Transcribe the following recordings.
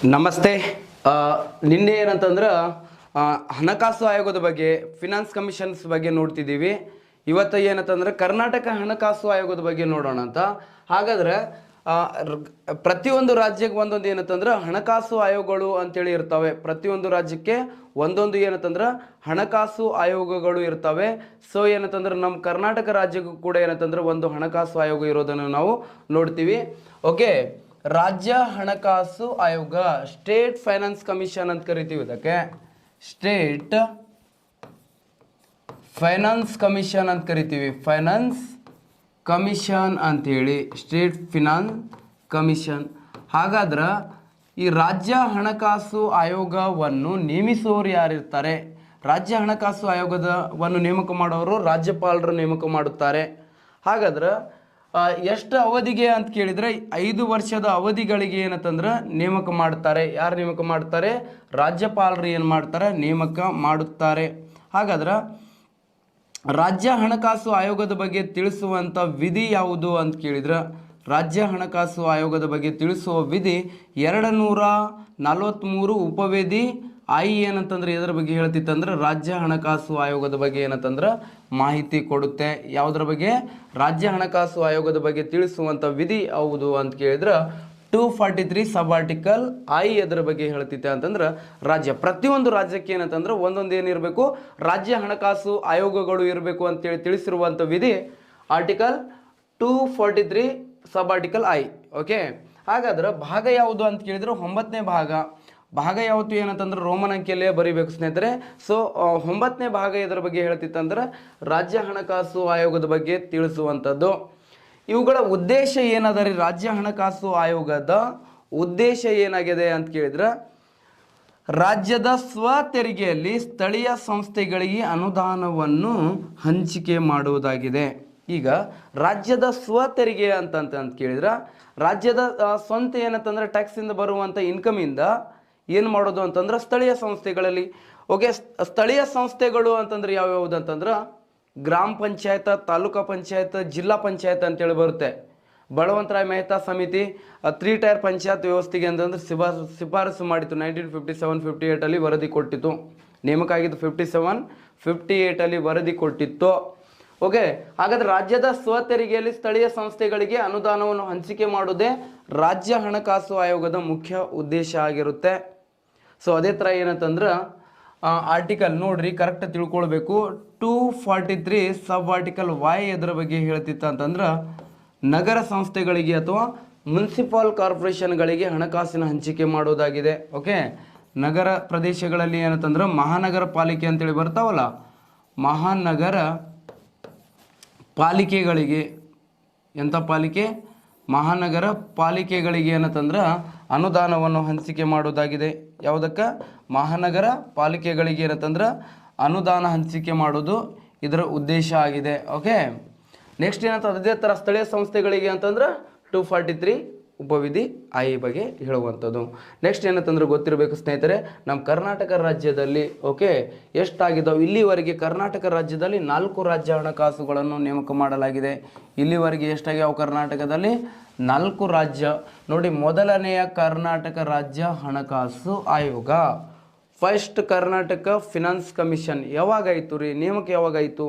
ನಮಸ್ತೆ. ನಿನ್ನೆ ಏನಂತಂದ್ರೆ ಹಣಕಾಸು ಆಯೋಗದ ಬಗ್ಗೆ ಫಿನಾನ್ಸ್ ಕಮಿಷನ್ಸ್ ಬಗ್ಗೆ ನೋಡ್ತಿದ್ದೀವಿ. ಇವತ್ತು ಏನಂತಂದ್ರೆ ಕರ್ನಾಟಕ ಹಣಕಾಸು ಆಯೋಗದ ಬಗ್ಗೆ ನೋಡೋಣ ಅಂತ. ಹಾಗಾದ್ರೆ ಪ್ರತಿಯೊಂದು ರಾಜ್ಯಕ್ಕೆ ಒಂದೊಂದು ಏನಂತಂದ್ರೆ ಹಣಕಾಸು ಆಯೋಗಗಳು ಅಂತೇಳಿ ಇರ್ತವೆ. ಪ್ರತಿಯೊಂದು ರಾಜ್ಯಕ್ಕೆ ಒಂದೊಂದು ಏನಂತಂದ್ರೆ ಹಣಕಾಸು ಆಯೋಗಗಳು ಇರ್ತವೆ. ಸೊ ಏನಂತಂದ್ರೆ ನಮ್ಮ ಕರ್ನಾಟಕ ರಾಜ್ಯಕ್ಕೂ ಕೂಡ ಏನಂತಂದ್ರೆ ಒಂದು ಹಣಕಾಸು ಆಯೋಗ ಇರೋದನ್ನು ನಾವು ನೋಡ್ತೀವಿ. ಓಕೆ, ರಾಜ್ಯ ಹಣಕಾಸು ಆಯೋಗ, ಸ್ಟೇಟ್ ಫೈನಾನ್ಸ್ ಕಮಿಷನ್ ಅಂತ ಕರಿತೀವಿ. ಇದಕ್ಕೆ ಸ್ಟೇಟ್ ಫೈನಾನ್ಸ್ ಕಮಿಷನ್ ಅಂತ ಕರಿತೀವಿ. ಫೈನಾನ್ಸ್ ಕಮಿಷನ್ ಅಂತೇಳಿ ಸ್ಟೇಟ್ ಫಿನಾನ್ಸ್ ಕಮಿಷನ್. ಹಾಗಾದ್ರೆ ಈ ರಾಜ್ಯ ಹಣಕಾಸು ಆಯೋಗವನ್ನು ನೇಮಿಸುವವರು ಯಾರಿರ್ತಾರೆ? ರಾಜ್ಯ ಹಣಕಾಸು ಆಯೋಗವನ್ನು ನೇಮಕ ಮಾಡೋರು ರಾಜ್ಯಪಾಲರು ನೇಮಕ ಮಾಡುತ್ತಾರೆ. ಹಾಗಾದ್ರೆ ಎಷ್ಟು ಅವಧಿಗೆ ಅಂತ ಕೇಳಿದರೆ 5 ವರ್ಷದ ಅವಧಿಗಳಿಗೆ ಏನಂತಂದ್ರೆ ನೇಮಕ ಮಾಡ್ತಾರೆ. ಯಾರು ನೇಮಕ ಮಾಡ್ತಾರೆ? ರಾಜ್ಯಪಾಲರು ಏನು ಮಾಡ್ತಾರೆ? ನೇಮಕ ಮಾಡುತ್ತಾರೆ. ಹಾಗಾದ್ರೆ ರಾಜ್ಯ ಹಣಕಾಸು ಆಯೋಗದ ಬಗ್ಗೆ ತಿಳಿಸುವಂಥ ವಿಧಿ ಯಾವುದು ಅಂತ ಕೇಳಿದ್ರೆ, ರಾಜ್ಯ ಹಣಕಾಸು ಆಯೋಗದ ಬಗ್ಗೆ ತಿಳಿಸುವ ವಿಧಿ 243 ಉಪವಿಧಿ ಏನಂತಂದ್ರೆ ಇದರ ಬಗ್ಗೆ ಹೇಳ್ತಿತ್ತಂದ್ರೆ ರಾಜ್ಯ ಹಣಕಾಸು ಆಯೋಗದ ಬಗ್ಗೆ ಏನಂತಂದ್ರೆ ಮಾಹಿತಿ ಕೊಡುತ್ತೆ. ಯಾವುದರ ಬಗ್ಗೆ? ರಾಜ್ಯ ಹಣಕಾಸು ಆಯೋಗದ ಬಗ್ಗೆ ತಿಳಿಸುವಂಥ ವಿಧಿ ಯಾವುದು ಅಂತ ಕೇಳಿದ್ರೆ 243 ಸಬ್ ಆರ್ಟಿಕಲ್ ಅದರ ಬಗ್ಗೆ ಹೇಳ್ತಿತ್ತೆ ಅಂತಂದ್ರೆ ರಾಜ್ಯ. ಪ್ರತಿಯೊಂದು ರಾಜ್ಯಕ್ಕೆ ಏನಂತಂದ್ರೆ ಒಂದೊಂದು ಏನಿರಬೇಕು? ರಾಜ್ಯ ಹಣಕಾಸು ಆಯೋಗಗಳು ಇರಬೇಕು ಅಂತೇಳಿ ತಿಳಿಸಿರುವಂಥ ವಿಧಿ ಆರ್ಟಿಕಲ್ 243 ಸಬ್ ಆರ್ಟಿಕಲ್ ಓಕೆ. ಹಾಗಾದ್ರೆ ಭಾಗ ಯಾವುದು ಅಂತ ಕೇಳಿದ್ರೆ 9ನೇ ಭಾಗ. ಭಾಗ ಯಾವತ್ತು ಏನಂತಂದ್ರೆ ರೋಮನ್ ಅಂಕಿಯಲ್ಲೇ ಬರೀಬೇಕು ಸ್ನೇಹಿತರೆ. ಸೊ 9ನೇ ಭಾಗ ಇದರ ಬಗ್ಗೆ ಹೇಳ್ತಿತ್ತಂದ್ರೆ ರಾಜ್ಯ ಹಣಕಾಸು ಆಯೋಗದ ಬಗ್ಗೆ ತಿಳಿಸುವಂಥದ್ದು. ಇವುಗಳ ಉದ್ದೇಶ ಏನದ ರೀ? ರಾಜ್ಯ ಹಣಕಾಸು ಆಯೋಗದ ಉದ್ದೇಶ ಏನಾಗಿದೆ ಅಂತ ಕೇಳಿದ್ರೆ, ರಾಜ್ಯದ ಸ್ವ ತೆರಿಗೆಯಲ್ಲಿ ಸ್ಥಳೀಯ ಸಂಸ್ಥೆಗಳಿಗೆ ಅನುದಾನವನ್ನು ಹಂಚಿಕೆ ಮಾಡುವುದಾಗಿದೆ. ಈಗ ರಾಜ್ಯದ ಸ್ವ ತೆರಿಗೆ ಅಂತ ಕೇಳಿದ್ರೆ, ರಾಜ್ಯದ ಸ್ವಂತ ಏನಂತಂದ್ರೆ ಟ್ಯಾಕ್ಸಿಂದ ಬರುವಂಥ ಇನ್ಕಮಿಂದ ಏನು ಮಾಡೋದು ಅಂತಂದ್ರೆ ಸ್ಥಳೀಯ ಸಂಸ್ಥೆಗಳಲ್ಲಿ. ಓಕೆ, ಸ್ಥಳೀಯ ಸಂಸ್ಥೆಗಳು ಅಂತಂದ್ರೆ ಯಾವ್ಯಾವುದು ಅಂತಂದ್ರೆ ಗ್ರಾಮ ಪಂಚಾಯತ್, ತಾಲೂಕಾ ಪಂಚಾಯತ್, ಜಿಲ್ಲಾ ಪಂಚಾಯತ್ ಅಂತೇಳಿ ಬರುತ್ತೆ. ಬಳವಂತರಾಯ್ ಮೆಹ್ತಾ ಸಮಿತಿ 3 ಟೈರ್ ಪಂಚಾಯತ್ ವ್ಯವಸ್ಥೆಗೆ ಅಂತಂದ್ರೆ ಶಿಫಾರಸು ಮಾಡಿತ್ತು. 1957-58 ವರದಿ ಕೊಟ್ಟಿತ್ತು. ನೇಮಕ ಆಗಿದ್ದು 57-58 ವರದಿ ಕೊಟ್ಟಿತ್ತು. ಓಕೆ, ಹಾಗಾದ್ರೆ ರಾಜ್ಯದ ಸ್ವ ತೆರಿಗೆಯಲ್ಲಿ ಸ್ಥಳೀಯ ಸಂಸ್ಥೆಗಳಿಗೆ ಅನುದಾನವನ್ನು ಹಂಚಿಕೆ ಮಾಡುವುದೇ ರಾಜ್ಯ ಹಣಕಾಸು ಆಯೋಗದ ಮುಖ್ಯ ಉದ್ದೇಶ ಆಗಿರುತ್ತೆ. ಸೊ ಅದೇ ಥರ ಏನಂತಂದ್ರೆ ಆರ್ಟಿಕಲ್ ನೋಡ್ರಿ, ಕರೆಕ್ಟ್ ತಿಳ್ಕೊಳ್ಬೇಕು. 243 ಸಬ್ ಆರ್ಟಿಕಲ್ ಎದರ ಬಗ್ಗೆ ಹೇಳ್ತಿತ್ತ ಅಂತಂದ್ರೆ ನಗರ ಸಂಸ್ಥೆಗಳಿಗೆ ಅಥವಾ ಮುನ್ಸಿಪಲ್ ಕಾರ್ಪೊರೇಷನ್ಗಳಿಗೆ ಹಣಕಾಸಿನ ಹಂಚಿಕೆ ಮಾಡೋದಾಗಿದೆ. ಓಕೆ, ನಗರ ಪ್ರದೇಶಗಳಲ್ಲಿ ಏನಂತಂದ್ರೆ ಮಹಾನಗರ ಪಾಲಿಕೆ ಅಂತೇಳಿ ಬರ್ತಾವಲ್ಲ, ಮಹಾನಗರ ಪಾಲಿಕೆಗಳಿಗೆ, ಎಂಥ ಪಾಲಿಕೆ? ಮಹಾನಗರ ಪಾಲಿಕೆಗಳಿಗೆ ಏನಂತಂದ್ರೆ ಅನುದಾನವನ್ನು ಹಂಚಿಕೆ ಮಾಡೋದಾಗಿದೆ. ಯಾವುದಕ್ಕೆ? ಮಹಾನಗರ ಪಾಲಿಕೆಗಳಿಗೆ ಏನಂತಂದ್ರೆ ಅನುದಾನ ಹಂಚಿಕೆ ಮಾಡೋದು ಇದರ ಉದ್ದೇಶ ಆಗಿದೆ. ಓಕೆ, ನೆಕ್ಸ್ಟ್ ಏನಂತ ಅದೇ ಥರ ಸ್ಥಳೀಯ ಸಂಸ್ಥೆಗಳಿಗೆ ಅಂತಂದ್ರೆ 243 ಉಪವಿಧಿ ಬಗ್ಗೆ ಹೇಳುವಂಥದ್ದು. ನೆಕ್ಸ್ಟ್ ಏನಂತಂದ್ರೆ ಗೊತ್ತಿರಬೇಕು ಸ್ನೇಹಿತರೆ, ನಮ್ಮ ಕರ್ನಾಟಕ ರಾಜ್ಯದಲ್ಲಿ ಓಕೆ ಎಷ್ಟಾಗಿದ್ದಾವೆ ಇಲ್ಲಿವರೆಗೆ? ಕರ್ನಾಟಕ ರಾಜ್ಯದಲ್ಲಿ 4 ರಾಜ್ಯ ಹಣಕಾಸುಗಳನ್ನು ನೇಮಕ ಮಾಡಲಾಗಿದೆ. ಇಲ್ಲಿವರೆಗೆ ಎಷ್ಟಾಗ್ಯಾವ ಕರ್ನಾಟಕದಲ್ಲಿ? 4 ರಾಜ್ಯ. ನೋಡಿ, ಮೊದಲನೆಯ ಕರ್ನಾಟಕ ರಾಜ್ಯ ಹಣಕಾಸು ಆಯೋಗ, ಫಸ್ಟ್ ಕರ್ನಾಟಕ ಫಿನಾನ್ಸ್ ಕಮಿಷನ್ ಯಾವಾಗಾಯಿತು ರೀ? ನೇಮಕ ಯಾವಾಗಾಯಿತು?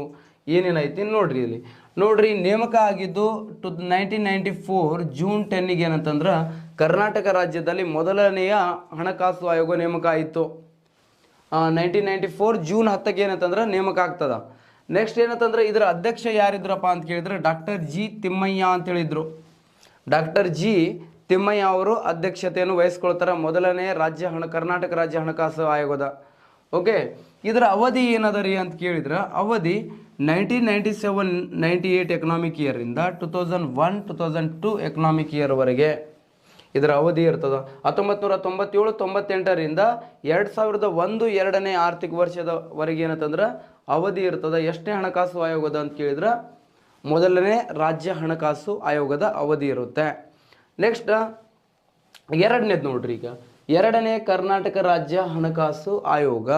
ಏನೇನಾಯ್ತು ನೋಡ್ರಿ. ಇಲ್ಲಿ ನೋಡ್ರಿ, ನೇಮಕ ಆಗಿದ್ದು 1994 ಜೂನ್ 10ಗೆ ಏನಂತಂದ್ರೆ ಕರ್ನಾಟಕ ರಾಜ್ಯದಲ್ಲಿ ಮೊದಲನೆಯ ಹಣಕಾಸು ಆಯೋಗ ನೇಮಕ ಆಯಿತು. 1994 ಜೂನ್ 10ಗೆ ಏನಂತಂದ್ರೆ ನೇಮಕ ಆಗ್ತದ. ನೆಕ್ಸ್ಟ್ ಏನಂತಂದ್ರೆ ಇದರ ಅಧ್ಯಕ್ಷ ಯಾರಿದ್ರಪ್ಪ ಅಂತ ಕೇಳಿದ್ರೆ ಡಾಕ್ಟರ್ ಜಿ ತಿಮ್ಮಯ್ಯ ಅಂತ ಹೇಳಿದ್ರು. ಡಾಕ್ಟರ್ ಜಿ ತಿಮ್ಮಯ್ಯ ಅವರು ಅಧ್ಯಕ್ಷತೆಯನ್ನು ವಹಿಸ್ಕೊಳ್ತಾರೆ ಮೊದಲನೇ ಕರ್ನಾಟಕ ರಾಜ್ಯ ಹಣಕಾಸು ಆಯೋಗದ. ಓಕೆ, ಇದರ ಅವಧಿ ಏನದ ರೀ ಅಂತ ಕೇಳಿದ್ರೆ ಅವಧಿ 1997-98 ಎಕನಾಮಿಕ್ ಇಯರಿಂದ 2001-2002 ಎಕನಾಮಿಕ್ ಇಯರ್ವರೆಗೆ ಇದರ ಅವಧಿ ಇರ್ತದೆ. 1997-98ರಿಂದ 2001-2ನೇ ಆರ್ಥಿಕ ವರ್ಷದವರೆಗೆ ಏನಂತಂದ್ರೆ ಅವಧಿ ಇರ್ತದೆ. ಎಷ್ಟನೇ ಹಣಕಾಸು ಆಯೋಗದ ಅಂತ ಕೇಳಿದ್ರೆ ಮೊದಲನೇ ರಾಜ್ಯ ಹಣಕಾಸು ಆಯೋಗದ ಅವಧಿ ಇರುತ್ತೆ. ನೆಕ್ಸ್ಟ್ ಎರಡನೇದು ನೋಡ್ರಿ. ಈಗ ಎರಡನೇ ಕರ್ನಾಟಕ ರಾಜ್ಯ ಹಣಕಾಸು ಆಯೋಗ.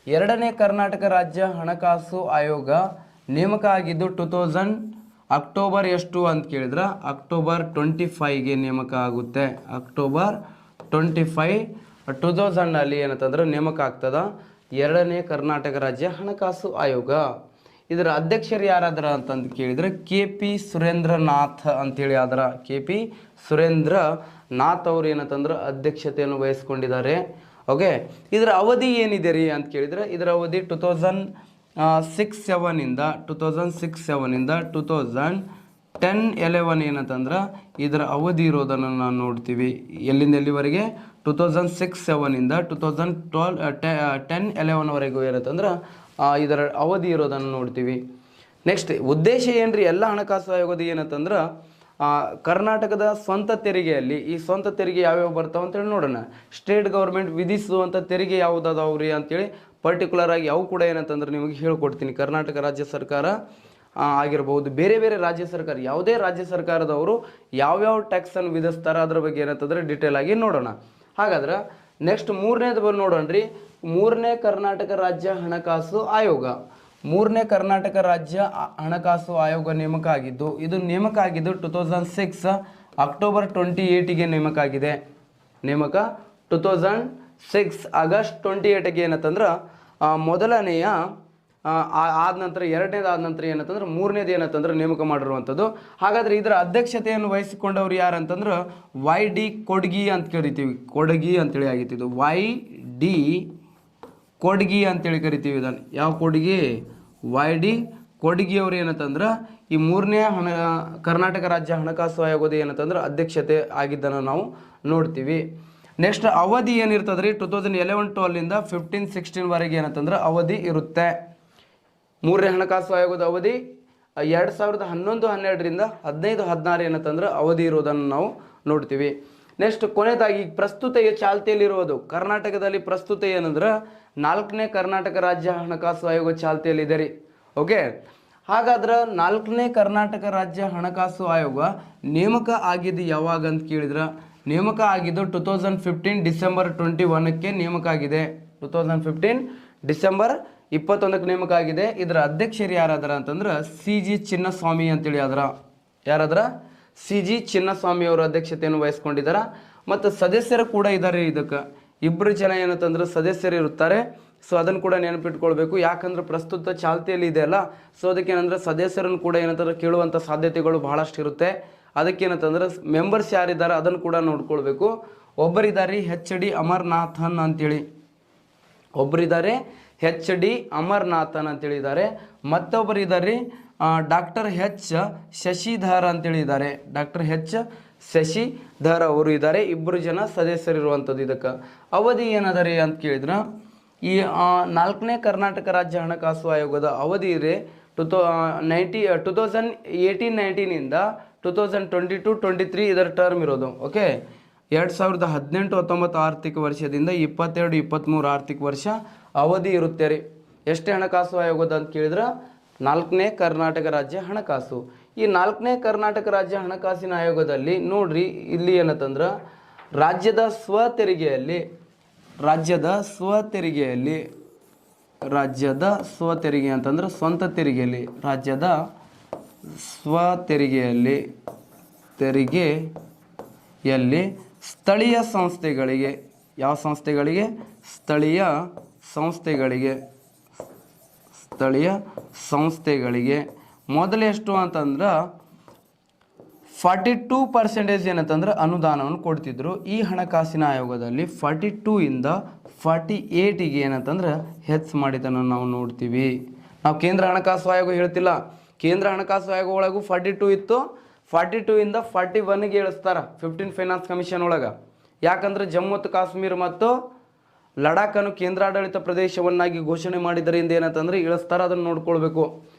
ಎರಡನೇ ಕರ್ನಾಟಕ ರಾಜ್ಯ ಹಣಕಾಸು ಆಯೋಗ ನೇಮಕ ಆಗಿದ್ದು 2000 ಅಕ್ಟೋಬರ್ ಎಷ್ಟು ಅಂತ ಕೇಳಿದ್ರೆ ಅಕ್ಟೋಬರ್ 25ಗೆ ನೇಮಕ ಆಗುತ್ತೆ. ಅಕ್ಟೋಬರ್ 2000 ಏನಂತಂದ್ರೆ ನೇಮಕ ಆಗ್ತದ 2ನೇ ಕರ್ನಾಟಕ ರಾಜ್ಯ ಹಣಕಾಸು ಆಯೋಗ. ಇದರ ಅಧ್ಯಕ್ಷರು ಯಾರಾದ್ರ ಅಂತಂದು ಕೇಳಿದರೆ KP ಸುರೇಂದ್ರನಾಥ್ ಅಂತೇಳಿ ಆದ್ರ. KP ಸುರೇಂದ್ರನಾಥ್ ಅವರು ಏನಂತಂದ್ರೆ ಅಧ್ಯಕ್ಷತೆಯನ್ನು ವಹಿಸ್ಕೊಂಡಿದ್ದಾರೆ. ಓಕೆ, ಇದರ ಅವಧಿ ಏನಿದೆ ರೀ ಅಂತ ಕೇಳಿದರೆ ಇದರ ಅವಧಿ 2006-7 ಇಂದ 2010-11 ಏನಂತಂದ್ರೆ ಇದರ ಅವಧಿ ಇರೋದನ್ನು ನಾವು ನೋಡ್ತೀವಿ. ಎಲ್ಲಿಂದ ಎಲ್ಲಿವರೆಗೆ? 2006-7 ಇಂದ 2010-11ವರೆಗೂ ಏನಂತಂದ್ರೆ ಇದರ ಅವಧಿ ಇರೋದನ್ನು ನೋಡ್ತೀವಿ. ನೆಕ್ಸ್ಟ್ ಉದ್ದೇಶ ಏನ್ರಿ ಎಲ್ಲ ಹಣಕಾಸು ಆಯೋಗದ ಏನಂತಂದ್ರೆ ಕರ್ನಾಟಕದ ಸ್ವಂತ ತೆರಿಗೆಯಲ್ಲಿ ಈ ಸ್ವಂತ ತೆರಿಗೆ ಯಾವ್ಯಾವ ಬರ್ತಾವ ಅಂತೇಳಿ ನೋಡೋಣ. ಸ್ಟೇಟ್ ಗೌರ್ಮೆಂಟ್ ವಿಧಿಸುವಂಥ ತೆರಿಗೆ ಯಾವುದಾದವ್ರಿ ಅಂತೇಳಿ ಪರ್ಟಿಕ್ಯುಲರ್ ಆಗಿ ಅವು ಕೂಡ ಏನಂತಂದ್ರೆ ನಿಮಗೆ ಹೇಳ್ಕೊಡ್ತೀನಿ. ಕರ್ನಾಟಕ ರಾಜ್ಯ ಸರ್ಕಾರ ಆಗಿರಬಹುದು, ಬೇರೆ ಬೇರೆ ರಾಜ್ಯ ಸರ್ಕಾರ, ಯಾವುದೇ ರಾಜ್ಯ ಸರ್ಕಾರದವರು ಯಾವ್ಯಾವ ಟ್ಯಾಕ್ಸನ್ನು ವಿಧಿಸ್ತಾರೆ ಅದ್ರ ಬಗ್ಗೆ ಏನಂತಂದ್ರೆ ಡಿಟೇಲ್ ಆಗಿ ನೋಡೋಣ. ಹಾಗಾದ್ರೆ ನೆಕ್ಸ್ಟ್ ಮೂರನೇದು ನೋಡೋಣ್ರಿ. 3ನೇ ಕರ್ನಾಟಕ ರಾಜ್ಯ ಹಣಕಾಸು ಆಯೋಗ. 3ನೇ ಕರ್ನಾಟಕ ರಾಜ್ಯ ಹಣಕಾಸು ಆಯೋಗ ನೇಮಕ ಆಗಿದ್ದು, ಇದು ನೇಮಕ ಆಗಿದ್ದು 2006 ಅಕ್ಟೋಬರ್ 28ಗೆ ನೇಮಕ ಆಗಿದೆ. ನೇಮಕ 2006 ಆಗಸ್ಟ್ 28ಗೆ ಏನಂತಂದ್ರೆ ಮೊದಲನೆಯ ಆದ ನಂತರ 2ನೇದು ಆದ ನಂತರ ಏನಂತಂದ್ರೆ 3ನೇದು ಏನಂತಂದ್ರೆ ನೇಮಕ ಮಾಡಿರುವಂಥದ್ದು. ಹಾಗಾದ್ರೆ ಇದರ ಅಧ್ಯಕ್ಷತೆಯನ್ನು ವಹಿಸಿಕೊಂಡವ್ರು ಯಾರಂತಂದ್ರೆ YD ಕೊಡ್ಗಿ ಅಂತ ಕರಿತೀವಿ. ಕೊಡ್ಗಿ ಅಂತೇಳಿ ಆಗಿತ್ತು. ಇದು YD ಕೊಡ್ಗಿ ಅಂತೇಳಿ ಕರಿತೀವಿ. ಇದನ್ನು ಯಾವ ಕೊಡ್ಗಿ? YD ಕೊಡ್ಗಿ ಅವರು ಏನಂತಂದ್ರೆ ಈ 3ನೇ ಕರ್ನಾಟಕ ರಾಜ್ಯ ಹಣಕಾಸು ಆಯೋಗದ ಏನಂತಂದ್ರೆ ಅಧ್ಯಕ್ಷತೆ ಆಗಿದ್ದನ್ನು ನಾವು ನೋಡ್ತೀವಿ. ನೆಕ್ಸ್ಟ್ ಅವಧಿ ಏನಿರ್ತದೆ ರೀ 2011-12 15-16ವರೆಗೆ ಏನಂತಂದ್ರೆ ಅವಧಿ ಇರುತ್ತೆ. 3ನೇ ಹಣಕಾಸು ಆಯೋಗದ ಅವಧಿ 2011-12ರಿಂದ 15-16 ಏನಂತಂದ್ರೆ ಅವಧಿ ಇರೋದನ್ನು ನಾವು ನೋಡ್ತೀವಿ. ನೆಕ್ಸ್ಟ್ ಕೊನೆಯದಾಗಿ ಪ್ರಸ್ತುತ ಚಾಲ್ತಿಯಲ್ಲಿರುವುದು ಕರ್ನಾಟಕದಲ್ಲಿ ಪ್ರಸ್ತುತ ಏನಂದ್ರೆ 4ನೇ ಕರ್ನಾಟಕ ರಾಜ್ಯ ಹಣಕಾಸು ಆಯೋಗ ಚಾಲ್ತಿಯಲ್ಲಿದೆ ರೀ. ಓಕೆ, ಹಾಗಾದ್ರೆ 4ನೇ ಕರ್ನಾಟಕ ರಾಜ್ಯ ಹಣಕಾಸು ಆಯೋಗ ನೇಮಕ ಆಗಿದ್ದು ಯಾವಾಗ ಅಂತ ಕೇಳಿದ್ರೆ ನೇಮಕ ಆಗಿದ್ದು 2015 ಡಿಸೆಂಬರ್ 21ಕ್ಕೆ ನೇಮಕ ಆಗಿದೆ. 2015 ಡಿಸೆಂಬರ್ 21ಕ್ಕೆ ನೇಮಕ ಆಗಿದೆ. ಇದರ ಅಧ್ಯಕ್ಷರು ಯಾರಾದ್ರ ಅಂತಂದ್ರೆ CG ಚಿನ್ನಸ್ವಾಮಿ ಅಂತೇಳಿ ಆದ್ರ. ಯಾರಾದ್ರ? CG ಚಿನ್ನಸ್ವಾಮಿ ಅವರ ಅಧ್ಯಕ್ಷತೆಯನ್ನು ವಹಿಸ್ಕೊಂಡಿದ್ದಾರೆ. ಮತ್ತು ಸದಸ್ಯರು ಕೂಡ ಇದ್ದಾರೆ. ಇದಕ್ಕೆ 2 ಜನ ಏನಂತಂದ್ರೆ ಸದಸ್ಯರು ಇರುತ್ತಾರೆ. ಸೊ ಅದನ್ನು ಕೂಡ ನೆನಪಿಟ್ಕೊಳ್ಬೇಕು. ಯಾಕಂದ್ರೆ ಪ್ರಸ್ತುತ ಚಾಲ್ತಿಯಲ್ಲಿ ಇದೆ ಅಲ್ಲ, ಸೊ ಅದಕ್ಕೆ ಏನಂದ್ರೆ ಸದಸ್ಯರನ್ನು ಕೂಡ ಏನಂತಂದ್ರೆ ಕೇಳುವಂಥ ಸಾಧ್ಯತೆಗಳು ಬಹಳಷ್ಟು ಇರುತ್ತೆ. ಅದಕ್ಕೇನಂತಂದ್ರೆ ಮೆಂಬರ್ಸ್ ಯಾರಿದ್ದಾರೆ ಅದನ್ನು ಕೂಡ ನೋಡ್ಕೊಳ್ಬೇಕು. ಒಬ್ಬರಿದ್ದಾರೆ HD ಅಮರ್ನಾಥನ್ ಅಂತೇಳಿ, ಒಬ್ಬರಿದ್ದಾರೆ HD ಅಮರ್ನಾಥನ್ ಅಂತೇಳಿದ್ದಾರೆ. ಮತ್ತೊಬ್ಬರಿದ್ದಾರೆ ಡಾಕ್ಟರ್ H ಶಶಿಧರ್ ಅಂತೇಳಿದ್ದಾರೆ. ಡಾಕ್ಟರ್ H ಶಶಿಧರ್ ಅವರು ಇದ್ದಾರೆ. 2 ಜನ ಸದಸ್ಯರಿರುವಂಥದ್ದು. ಇದಕ್ಕೆ ಅವಧಿ ಏನದ ರೀ ಅಂತ ಕೇಳಿದ್ರೆ ಈ 4ನೇ ಕರ್ನಾಟಕ ರಾಜ್ಯ ಹಣಕಾಸು ಆಯೋಗದ ಅವಧಿ ಇದೆ 2018-19 2022-23 ಇದರ ಟರ್ಮ್ ಇರೋದು. ಓಕೆ, 2018-19 ಆರ್ಥಿಕ ವರ್ಷದಿಂದ 22-23 ಆರ್ಥಿಕ ವರ್ಷ ಅವಧಿ ಇರುತ್ತೆ ರೀ. ಎಷ್ಟೇ ಹಣಕಾಸು ಆಯೋಗದ ಅಂತ ಕೇಳಿದ್ರೆ 4ನೇ ಕರ್ನಾಟಕ ರಾಜ್ಯ ಹಣಕಾಸು. ಈ 4ನೇ ಕರ್ನಾಟಕ ರಾಜ್ಯ ಹಣಕಾಸಿನ ಆಯೋಗದಲ್ಲಿ ನೋಡ್ರಿ ಇಲ್ಲಿ ಏನಂತಂದ್ರೆ ರಾಜ್ಯದ ಸ್ವತೆರಿಗೆಯಲ್ಲಿ ಅಂತಂದ್ರೆ ಸ್ವಂತ ತೆರಿಗೆಯಲ್ಲಿ ರಾಜ್ಯದ ತೆರಿಗೆಯಲ್ಲಿ ಸ್ಥಳೀಯ ಸಂಸ್ಥೆಗಳಿಗೆ, ಯಾವ ಸಂಸ್ಥೆಗಳಿಗೆ? ಸ್ಥಳೀಯ ಸಂಸ್ಥೆಗಳಿಗೆ ಮೊದಲು ಎಷ್ಟು ಅಂತಂದ್ರೆ 42% ಏನಂತಂದ್ರೆ ಅನುದಾನವನ್ನು ಕೊಡ್ತಿದ್ರು. ಈ ಹಣಕಾಸಿನ ಆಯೋಗದಲ್ಲಿ 42ಇಂದ 48ಗೆ ಏನಂತಂದ್ರೆ ಹೆಚ್ಚು ಮಾಡಿದ್ದನ್ನು ನಾವು ನೋಡ್ತೀವಿ. ನಾವು ಕೇಂದ್ರ ಹಣಕಾಸು ಆಯೋಗ ಹೇಳ್ತಿಲ್ಲ. ಕೇಂದ್ರ ಹಣಕಾಸು ಆಯೋಗ ಒಳಗೂ 42 ಇತ್ತು. 42ಇಂದ 41ಗೆ ಇಳಿಸ್ತಾರೆ 15 ಫೈನಾನ್ಸ್ ಕಮಿಷನ್ ಒಳಗೆ. ಯಾಕಂದ್ರೆ ಜಮ್ಮು ಮತ್ತು ಕಾಶ್ಮೀರ ಮತ್ತು ಲಡಾಖನ್ನು ಕೇಂದ್ರಾಡಳಿತ ಪ್ರದೇಶವನ್ನಾಗಿ ಘೋಷಣೆ ಮಾಡಿದ್ದರಿಂದ ಏನಂತಂದ್ರೆ ಇಳಿಸ್ತಾರೆ. ಅದನ್ನು ನೋಡ್ಕೊಳ್ಬೇಕು.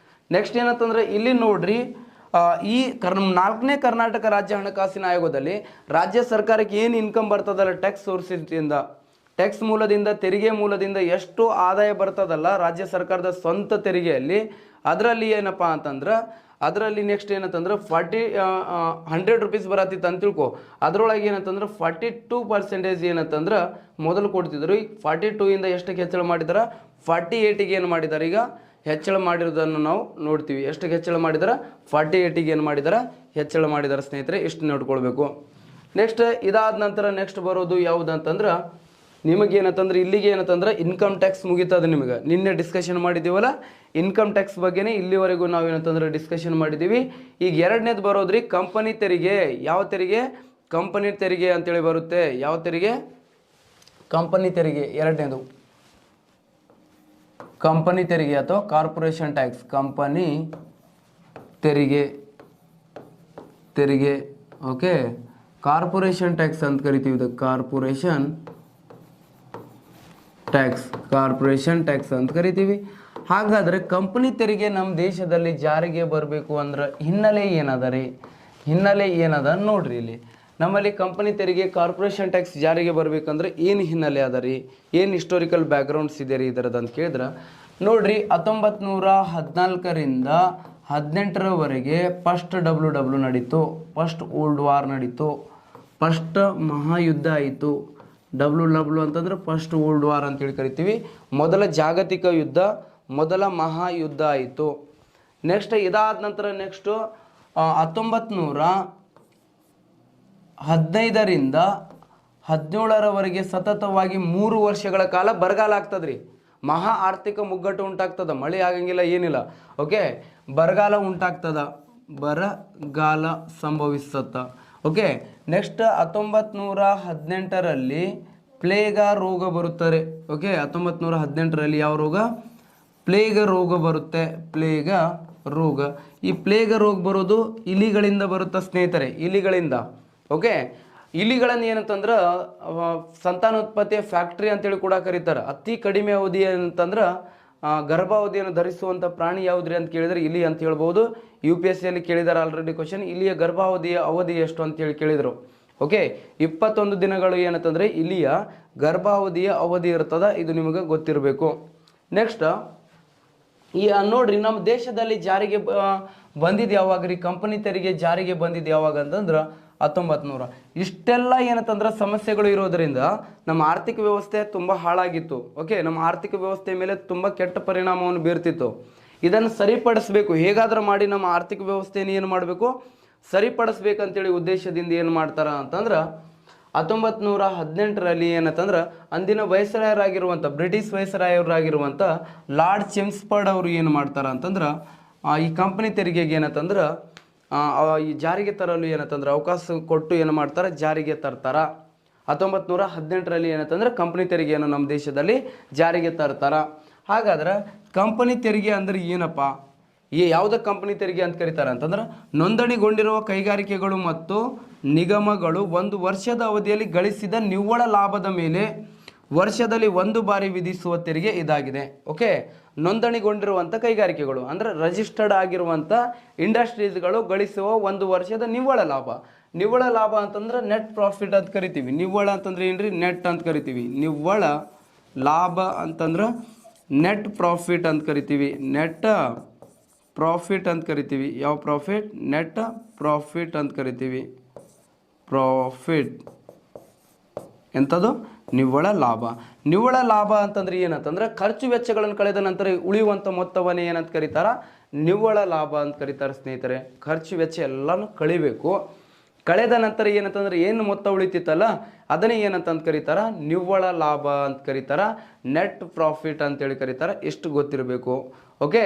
ನೆಕ್ಸ್ಟ್ ಏನಂತಂದ್ರೆ ಇಲ್ಲಿ ನೋಡ್ರಿ ಈ 4ನೇ ಕರ್ನಾಟಕ ರಾಜ್ಯ ಹಣಕಾಸಿನ ಆಯೋಗದಲ್ಲಿ ರಾಜ್ಯ ಸರ್ಕಾರಕ್ಕೆ ಏನು ಇನ್ಕಮ್ ಬರ್ತದಲ್ಲ ಟ್ಯಾಕ್ಸ್ ಸೋರ್ಸಿಂದ, ಟ್ಯಾಕ್ಸ್ ಮೂಲದಿಂದ, ತೆರಿಗೆ ಮೂಲದಿಂದ ಎಷ್ಟು ಆದಾಯ ಬರ್ತದಲ್ಲ ರಾಜ್ಯ ಸರ್ಕಾರದ ಸ್ವಂತ ತೆರಿಗೆಯಲ್ಲಿ, ಅದರಲ್ಲಿ ಏನಪ್ಪ ಅಂತಂದ್ರೆ ಅದರಲ್ಲಿ ನೆಕ್ಸ್ಟ್ ಏನಂತಂದ್ರೆ 100 ರೂಪೀಸ್ ಬರತ್ತಿತ್ತು ಅಂತ ತಿಳ್ಕೊ. ಅದರೊಳಗೆ ಏನಂತಂದ್ರೆ 42% ಏನಂತಂದ್ರೆ ಮೊದಲು ಕೊಡ್ತಿದ್ರು. ಈಗ 42ಇಂದ ಎಷ್ಟಕ್ಕೆ ಹೆಚ್ಚಳ ಮಾಡಿದಾರೆ? 48ಗೆ ಏನು ಮಾಡಿದ್ದಾರೆ? ಈಗ ಹೆಚ್ಚಳ ಮಾಡಿರೋದನ್ನು ನಾವು ನೋಡ್ತೀವಿ. ಎಷ್ಟಕ್ಕೆ ಹೆಚ್ಚಳ ಮಾಡಿದಾರೆ? 48ಗೆ ಏನು ಮಾಡಿದಾರೆ? ಹೆಚ್ಚಳ ಮಾಡಿದಾರೆ ಸ್ನೇಹಿತರೆ. ಇಷ್ಟು ನೋಡ್ಕೊಳ್ಬೇಕು. ನೆಕ್ಸ್ಟ್ ಇದಾದ ನಂತರ ನೆಕ್ಸ್ಟ್ ಬರೋದು ಯಾವುದಂತಂದ್ರೆ ನಿಮಗೇನಂತಂದ್ರೆ ಇಲ್ಲಿಗೆ ಏನಂತಂದ್ರೆ ಇನ್ಕಮ್ ಟ್ಯಾಕ್ಸ್ ಮುಗಿತದೆ. ನಿಮಗೆ ನಿನ್ನೆ ಡಿಸ್ಕಷನ್ ಮಾಡಿದ್ದೀವಲ್ಲ ಇನ್ಕಮ್ ಟ್ಯಾಕ್ಸ್ ಬಗ್ಗೆನೇ ಇಲ್ಲಿವರೆಗೂ ನಾವೇನಂತಂದ್ರೆ ಡಿಸ್ಕಷನ್ ಮಾಡಿದ್ದೀವಿ. ಈಗ ಎರಡನೇದು ಬರೋದ್ರಿ ಕಂಪನಿ ತೆರಿಗೆ. ಯಾವ ತೆರಿಗೆ? ಕಂಪನಿ ತೆರಿಗೆ ಅಂತೇಳಿ ಬರುತ್ತೆ. ಯಾವ ತೆರಿಗೆ? ಕಂಪನಿ ತೆರಿಗೆ. ಎರಡನೇದು ಕಂಪನಿ ತೆರಿಗೆ ಅಥವಾ ಕಾರ್ಪೊರೇಷನ್ ಟ್ಯಾಕ್ಸ್. ಕಂಪನಿ ತೆರಿಗೆ ತೆರಿಗೆ ಓಕೆ. ಕಾರ್ಪೊರೇಷನ್ ಟ್ಯಾಕ್ಸ್ ಅಂತ ಕರಿತೀವಿ. ಇದು ಕಾರ್ಪೊರೇಷನ್ ಟ್ಯಾಕ್ಸ್ ಅಂತ ಕರಿತೀವಿ. ಹಾಗಾದರೆ ಕಂಪನಿ ತೆರಿಗೆ ನಮ್ಮ ದೇಶದಲ್ಲಿ ಜಾರಿಗೆ ಬರಬೇಕು ಅಂದ್ರೆ ಹಿನ್ನೆಲೆ ಏನದ ರೀ? ಹಿನ್ನೆಲೆ ಏನದ ನೋಡ್ರಿ. ಇಲ್ಲಿ ನಮ್ಮಲ್ಲಿ ಕಂಪನಿ ತೆರಿಗೆ ಕಾರ್ಪೊರೇಷನ್ ಟ್ಯಾಕ್ಸ್ ಜಾರಿಗೆ ಬರಬೇಕಂದ್ರೆ ಏನು ಹಿನ್ನೆಲೆ ಅದ ರೀ? ಏನು ಹಿಸ್ಟೋರಿಕಲ್ ಬ್ಯಾಕ್ಗ್ರೌಂಡ್ಸ್ ಇದೆ ರೀ ಇದರದ್ದು ಅಂತ ಕೇಳಿದ್ರೆ ನೋಡ್ರಿ, 1914ರಿಂದ 18ರವರೆಗೆ ಫಸ್ಟ್ WW ನಡೀತು. ಫಸ್ಟ್ ವರ್ಲ್ಡ್ ವಾರ್ ನಡೀತು. ಫಸ್ಟ್ ಮಹಾಯುದ್ಧ ಆಯಿತು. WW ಅಂತಂದ್ರೆ ಫಸ್ಟ್ ವರ್ಲ್ಡ್ ವಾರ್ ಅಂತೇಳಿ ಕರಿತೀವಿ. ಮೊದಲ ಜಾಗತಿಕ ಯುದ್ಧ, ಮೊದಲ ಮಹಾಯುದ್ಧ ಆಯಿತು. ನೆಕ್ಸ್ಟ್ ಇದಾದ ನಂತರ ನೆಕ್ಸ್ಟು 1915ರಿಂದ 17ರವರೆಗೆ ಸತತವಾಗಿ 3 ವರ್ಷಗಳ ಕಾಲ ಬರಗಾಲ ಆಗ್ತದ್ರಿ. ಮಹಾ ಆರ್ಥಿಕ ಮುಗ್ಗಟ್ಟು ಉಂಟಾಗ್ತದ. ಮಳೆ ಆಗಂಗಿಲ್ಲ, ಏನಿಲ್ಲ. ಓಕೆ, ಬರಗಾಲ ಉಂಟಾಗ್ತದ. ಬರಗಾಲ ಸಂಭವಿಸತ್ತ. ಓಕೆ. ನೆಕ್ಸ್ಟ್ 1918ರಲ್ಲಿ ಪ್ಲೇಗ ರೋಗ ಬರುತ್ತದೆ. ಓಕೆ, 1918ರಲ್ಲಿ ಯಾವ ರೋಗ? ಪ್ಲೇಗ ರೋಗ ಬರುತ್ತೆ. ಪ್ಲೇಗ ರೋಗ. ಈ ಪ್ಲೇಗ ರೋಗ ಬರೋದು ಇಲಿಗಳಿಂದ ಬರುತ್ತಾ ಸ್ನೇಹಿತರೆ? ಇಲಿಗಳಿಂದ. ಓಕೆ, ಇಲಿಗಳನ್ನು ಏನಂತಂದ್ರೆ ಸಂತಾನೋತ್ಪತ್ತಿಯ ಫ್ಯಾಕ್ಟ್ರಿ ಅಂತೇಳಿ ಕೂಡ ಕರೀತಾರೆ. ಅತಿ ಕಡಿಮೆ ಅವಧಿ ಅಂತಂದ್ರೆ ಗರ್ಭಾವಧಿಯನ್ನು ಧರಿಸುವಂಥ ಪ್ರಾಣಿ ಯಾವುದ್ರಿ ಅಂತ ಕೇಳಿದರೆ ಇಲಿ ಅಂತ ಹೇಳ್ಬೋದು. UPSCಯಲ್ಲಿ ಕೇಳಿದ್ದಾರೆ ಆಲ್ರೆಡಿ ಕ್ವಶನ್. ಇಲಿಯ ಗರ್ಭಾವಧಿಯ ಅವಧಿ ಎಷ್ಟು ಅಂತೇಳಿ ಕೇಳಿದರು. ಓಕೆ, 21 ದಿನಗಳು ಏನಂತಂದರೆ ಇಲಿಯ ಗರ್ಭಾವಧಿಯ ಅವಧಿ ಇರ್ತದ. ಇದು ನಿಮಗೆ ಗೊತ್ತಿರಬೇಕು. ನೆಕ್ಸ್ಟ್ ಈ ನೋಡ್ರಿ, ನಮ್ಮ ದೇಶದಲ್ಲಿ ಜಾರಿಗೆ ಬಂದಿದ್ದು ಯಾವಾಗ ರೀ? ಕಂಪನಿ ತೆರಿಗೆ ಜಾರಿಗೆ ಬಂದಿದ್ದು ಯಾವಾಗ ಅಂತಂದ್ರೆ 1900. ಇಷ್ಟೆಲ್ಲ ಏನಂತಂದ್ರೆ ಸಮಸ್ಯೆಗಳು ಇರೋದರಿಂದ ನಮ್ಮ ಆರ್ಥಿಕ ವ್ಯವಸ್ಥೆ ತುಂಬ ಹಾಳಾಗಿತ್ತು. ಓಕೆ, ನಮ್ಮ ಆರ್ಥಿಕ ವ್ಯವಸ್ಥೆ ಮೇಲೆ ತುಂಬ ಕೆಟ್ಟ ಪರಿಣಾಮವನ್ನು ಬೀರ್ತಿತ್ತು. ಇದನ್ನು ಸರಿಪಡಿಸಬೇಕು. ಹೇಗಾದರೂ ಮಾಡಿ ನಮ್ಮ ಆರ್ಥಿಕ ವ್ಯವಸ್ಥೆಯನ್ನು ಏನು ಮಾಡಬೇಕು? ಸರಿಪಡಿಸ್ಬೇಕಂತೇಳಿ ಉದ್ದೇಶದಿಂದ ಏನು ಮಾಡ್ತಾರೆ ಅಂತಂದ್ರೆ 1918ರಲ್ಲಿ ಏನಂತಂದ್ರೆ ಅಂದಿನ ವೈಸ್ರಾಯರಾಗಿರುವಂಥ ಬ್ರಿಟಿಷ್ ವೈಸ್ರಾಯರಾಗಿರುವಂಥ ಲಾರ್ಡ್ ಚೆಮ್ಸ್ಫರ್ಡ್ ಅವರು ಏನು ಮಾಡ್ತಾರೆ ಅಂತಂದ್ರೆ ಈ ಕಂಪನಿ ತೆರಿಗೆಗೆ ಏನಂತಂದ್ರೆ ಈ ಜಾರಿಗೆ ತರಲು ಏನಂತಂದ್ರೆ ಅವಕಾಶ ಕೊಟ್ಟು ಏನು ಮಾಡ್ತಾರೆ? ಜಾರಿಗೆ ತರ್ತಾರ. 1918ರಲ್ಲಿ ಏನಂತಂದ್ರೆ ಕಂಪನಿ ತೆರಿಗೆಯನ್ನು ನಮ್ಮ ದೇಶದಲ್ಲಿ ಜಾರಿಗೆ ತರ್ತಾರ. ಹಾಗಾದ್ರೆ ಕಂಪನಿ ತೆರಿಗೆ ಅಂದ್ರೆ ಏನಪ್ಪ? ಯಾವುದೇ ಕಂಪನಿ ತೆರಿಗೆ ಅಂತ ಕರೀತಾರೆ ಅಂತಂದ್ರೆ ನೋಂದಣಿಗೊಂಡಿರುವ ಕೈಗಾರಿಕೆಗಳು ಮತ್ತು ನಿಗಮಗಳು 1 ವರ್ಷದ ಅವಧಿಯಲ್ಲಿ ಗಳಿಸಿದ ನಿವ್ವಳ ಲಾಭದ ಮೇಲೆ ವರ್ಷದಲ್ಲಿ 1 ಬಾರಿ ವಿಧಿಸುವ ತೆರಿಗೆ ಇದಾಗಿದೆ. ಓಕೆ, ನೋಂದಣಿಗೊಂಡಿರುವಂಥ ಕೈಗಾರಿಕೆಗಳು ಅಂದರೆ ರಿಜಿಸ್ಟರ್ಡ್ ಆಗಿರುವಂಥ ಇಂಡಸ್ಟ್ರೀಸ್ಗಳು ಗಳಿಸುವ 1 ವರ್ಷದ ನಿವ್ವಳ ಲಾಭ. ನಿವ್ವಳ ಲಾಭ ಅಂತಂದ್ರೆ ನೆಟ್ ಪ್ರಾಫಿಟ್ ಅಂತ ಕರಿತೀವಿ. ನಿವ್ವಳ ಅಂತಂದ್ರೆ ಏನ್ರಿ? ನೆಟ್ ಅಂತ ಕರಿತೀವಿ. ನಿವ್ವಳ ಲಾಭ ಅಂತಂದ್ರೆ ನೆಟ್ ಪ್ರಾಫಿಟ್ ಅಂತ ಕರಿತೀವಿ. ನೆಟ್ ಪ್ರಾಫಿಟ್ ಅಂತ ಕರಿತೀವಿ. ಯಾವ ಪ್ರಾಫಿಟ್? ನೆಟ್ ಪ್ರಾಫಿಟ್ ಅಂತ ಕರಿತೀವಿ. ಪ್ರಾಫಿಟ್ ಎಂಥದ್ದು? ನಿವ್ವಳ ಲಾಭ. ನಿವ್ವಳ ಲಾಭ ಅಂತಂದ್ರೆ ಏನಂತಂದ್ರೆ ಖರ್ಚು ವೆಚ್ಚಗಳನ್ನು ಕಳೆದ ನಂತರ ಉಳಿಯುವಂಥ ಮೊತ್ತವನ್ನೇ ಏನಂತ ಕರೀತಾರ? ನಿವ್ವಳ ಲಾಭ ಅಂತ ಕರೀತಾರೆ ಸ್ನೇಹಿತರೆ. ಖರ್ಚು ವೆಚ್ಚ ಎಲ್ಲನೂ ಕಳಿಬೇಕು. ಕಳೆದ ನಂತರ ಏನಂತಂದ್ರೆ ಏನು ಮೊತ್ತ ಉಳಿತಿತ್ತಲ್ಲ ಅದನ್ನೇ ಏನಂತ ಕರೀತಾರ? ನಿವ್ವಳ ಲಾಭ ಅಂತ ಕರೀತಾರ. ನೆಟ್ ಪ್ರಾಫಿಟ್ ಅಂತೇಳಿ ಕರೀತಾರೆ. ಎಷ್ಟು ಗೊತ್ತಿರಬೇಕು. ಓಕೆ,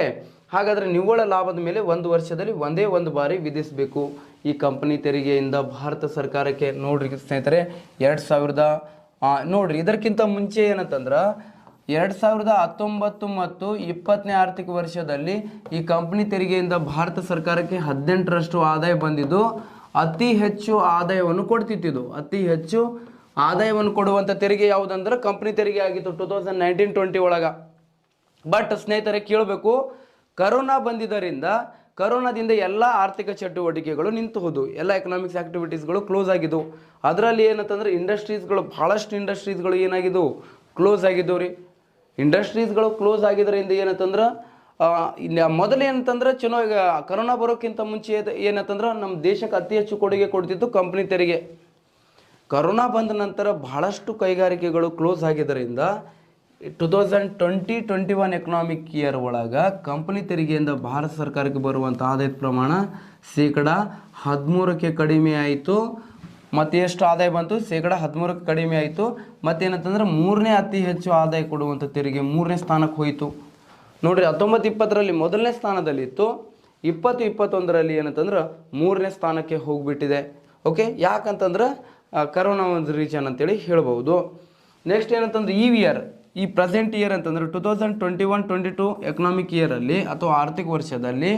ಹಾಗಾದರೆ ನಿವ್ವಳ ಲಾಭದ ಮೇಲೆ 1 ವರ್ಷದಲ್ಲಿ ಒಂದೇ 1 ಬಾರಿ ವಿಧಿಸಬೇಕು ಈ ಕಂಪನಿ ತೆರಿಗೆಯಿಂದ ಭಾರತ ಸರ್ಕಾರಕ್ಕೆ. ನೋಡ್ರಿ ಸ್ನೇಹಿತರೆ, 2000 ನೋಡ್ರಿ, ಇದಕ್ಕಿಂತ ಮುಂಚೆ ಏನಂತಂದ್ರೆ 2019 ಮತ್ತು 20ನೇ ಆರ್ಥಿಕ ವರ್ಷದಲ್ಲಿ ಈ ಕಂಪನಿ ತೆರಿಗೆಯಿಂದ ಭಾರತ ಸರ್ಕಾರಕ್ಕೆ 18ರಷ್ಟು ಆದಾಯ ಬಂದಿದ್ದು. ಅತಿ ಹೆಚ್ಚು ಆದಾಯವನ್ನು ಕೊಡ್ತಿತ್ತು. ಅತಿ ಹೆಚ್ಚು ಆದಾಯವನ್ನು ಕೊಡುವಂಥ ತೆರಿಗೆ ಯಾವುದಂದ್ರೆ ಕಂಪನಿ ತೆರಿಗೆ ಆಗಿತ್ತು 2019-20 ಒಳಗೆ. ಬಟ್ ಸ್ನೇಹಿತರೆ ಕೇಳಬೇಕು, ಕರೋನಾ ಬಂದಿದ್ದರಿಂದ ಕರೋನಾದಿಂದ ಎಲ್ಲ ಆರ್ಥಿಕ ಚಟುವಟಿಕೆಗಳು ನಿಂತು ಹೋದವು. ಎಲ್ಲ ಎಕನಾಮಿಕ್ಸ್ ಆಕ್ಟಿವಿಟೀಸ್ಗಳು ಕ್ಲೋಸ್ ಆಗಿದ್ದವು. ಅದರಲ್ಲಿ ಏನಂತಂದ್ರೆ ಇಂಡಸ್ಟ್ರೀಸ್ಗಳು, ಭಾಳಷ್ಟು ಇಂಡಸ್ಟ್ರೀಸ್ಗಳು ಏನಾಗಿದ್ದವು? ಕ್ಲೋಸ್ ಆಗಿದ್ದವು ರೀ. ಇಂಡಸ್ಟ್ರೀಸ್ಗಳು ಕ್ಲೋಸ್ ಆಗಿದ್ದರಿಂದ ಏನಂತಂದ್ರೆ ಮೊದಲು ಏನಂತಂದ್ರೆ ಚಲೋ. ಈಗ ಕರೋನಾ ಬರೋಕ್ಕಿಂತ ಮುಂಚೆ ಏನಂತಂದ್ರೆ ನಮ್ಮ ದೇಶಕ್ಕೆ ಅತಿ ಹೆಚ್ಚು ಕೊಡುಗೆ ಕೊಡ್ತಿತ್ತು ಕಂಪ್ನಿ ತೆರಿಗೆ. ಕರೋನಾ ಬಂದ ನಂತರ ಬಹಳಷ್ಟು ಕೈಗಾರಿಕೆಗಳು ಕ್ಲೋಸ್ ಆಗಿದ್ದರಿಂದ 2020-21 ಎಕನಾಮಿಕ್ ಇಯರ್ ಒಳಗೆ ಕಂಪನಿ ತೆರಿಗೆಯಿಂದ ಭಾರತ ಸರ್ಕಾರಕ್ಕೆ ಬರುವಂಥ ಆದಾಯದ ಪ್ರಮಾಣ 13% ಕಡಿಮೆ ಆಯಿತು. ಮತ್ತು ಎಷ್ಟು ಆದಾಯ ಬಂತು? ಶೇಕಡ 13 ಕಡಿಮೆ ಆಯಿತು. ಮತ್ತೇನಂತಂದ್ರೆ ಮೂರನೇ ಅತಿ ಹೆಚ್ಚು ಆದಾಯ ಕೊಡುವಂಥ ತೆರಿಗೆ ಮೂರನೇ ಸ್ಥಾನಕ್ಕೆ ಹೋಯಿತು. ನೋಡ್ರಿ 19-20ರಲ್ಲಿ ಮೊದಲನೇ ಸ್ಥಾನದಲ್ಲಿತ್ತು, 20-21ರಲ್ಲಿ ಏನಂತಂದ್ರೆ ಮೂರನೇ ಸ್ಥಾನಕ್ಕೆ ಹೋಗಿಬಿಟ್ಟಿದೆ. ಓಕೆ, ಯಾಕಂತಂದ್ರೆ ಕರೋನಾ ಒಂದು ರೀಸನ್ ಅಂತೇಳಿ ಹೇಳ್ಬೋದು. ನೆಕ್ಸ್ಟ್ ಏನಂತಂದ್ರೆ ಈ ಪ್ರೆಸೆಂಟ್ ಇಯರ್ ಅಂತಂದ್ರೆ 2021-22 ಎಕನಾಮಿಕ್ ಇಯರಲ್ಲಿ ಅಥವಾ ಆರ್ಥಿಕ ವರ್ಷದಲ್ಲಿ